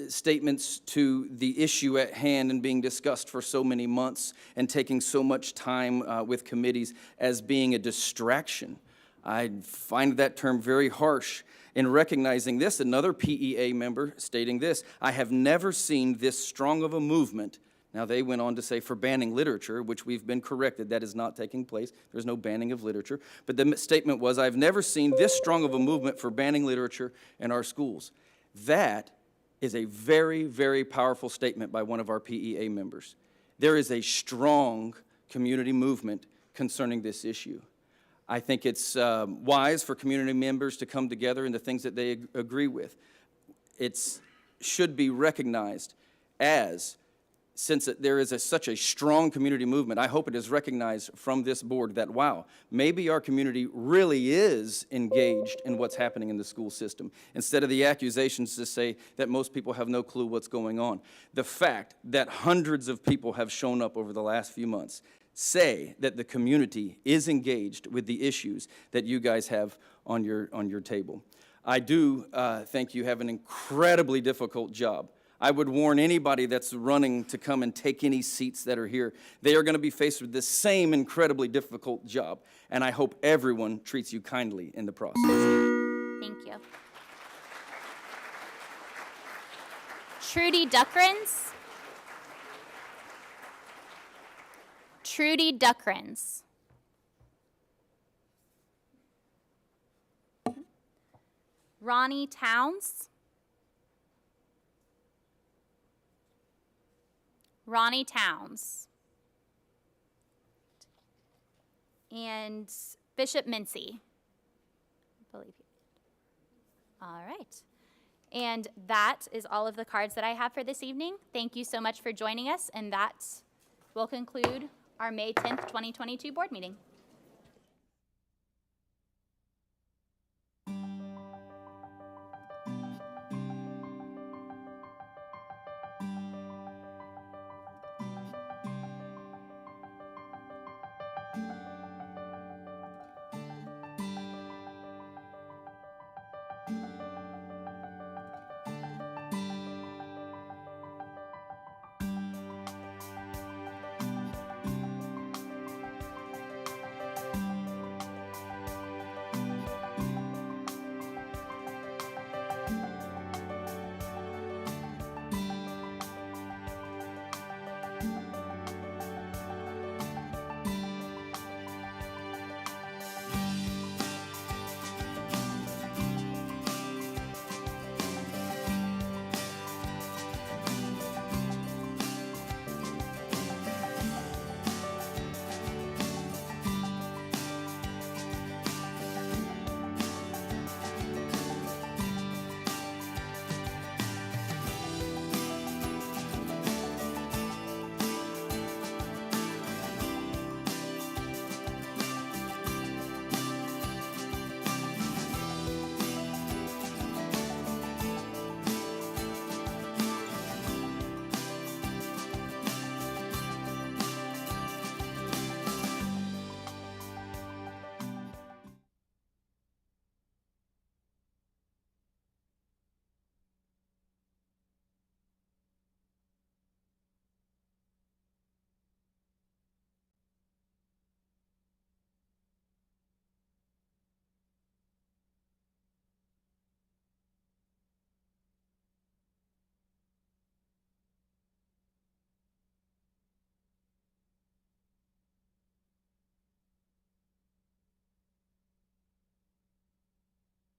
statements to the issue at hand and being discussed for so many months and taking so much time with committees as being a distraction. I find that term very harsh. In recognizing this, another PEA member stating this: I have never seen this strong of a movement. Now, they went on to say for banning literature, which we've been corrected, that is not taking place. There's no banning of literature. But the statement was, I've never seen this strong of a movement for banning literature in our schools. That is a very, very powerful statement by one of our PEA members. There is a strong community movement concerning this issue. I think it's wise for community members to come together in the things that they agree with. It should be recognized as, since there is such a strong community movement, I hope it is recognized from this board that, wow, maybe our community really is engaged in what's happening in the school system, instead of the accusations to say that most people have no clue what's going on. The fact that hundreds of people have shown up over the last few months say that the community is engaged with the issues that you guys have on your table. I do think you have an incredibly difficult job. I would warn anybody that's running to come and take any seats that are here. They are going to be faced with this same incredibly difficult job, and I hope everyone treats you kindly in the process. Thank you. Trudy Duckrans. Trudy Duckrans. Ronnie Towns. Ronnie Towns. And Bishop Mincy. I believe you. All right. And that is all of the cards that I have for this evening. Thank you so much for joining us, and that will conclude our May 10th, 2022 board meeting.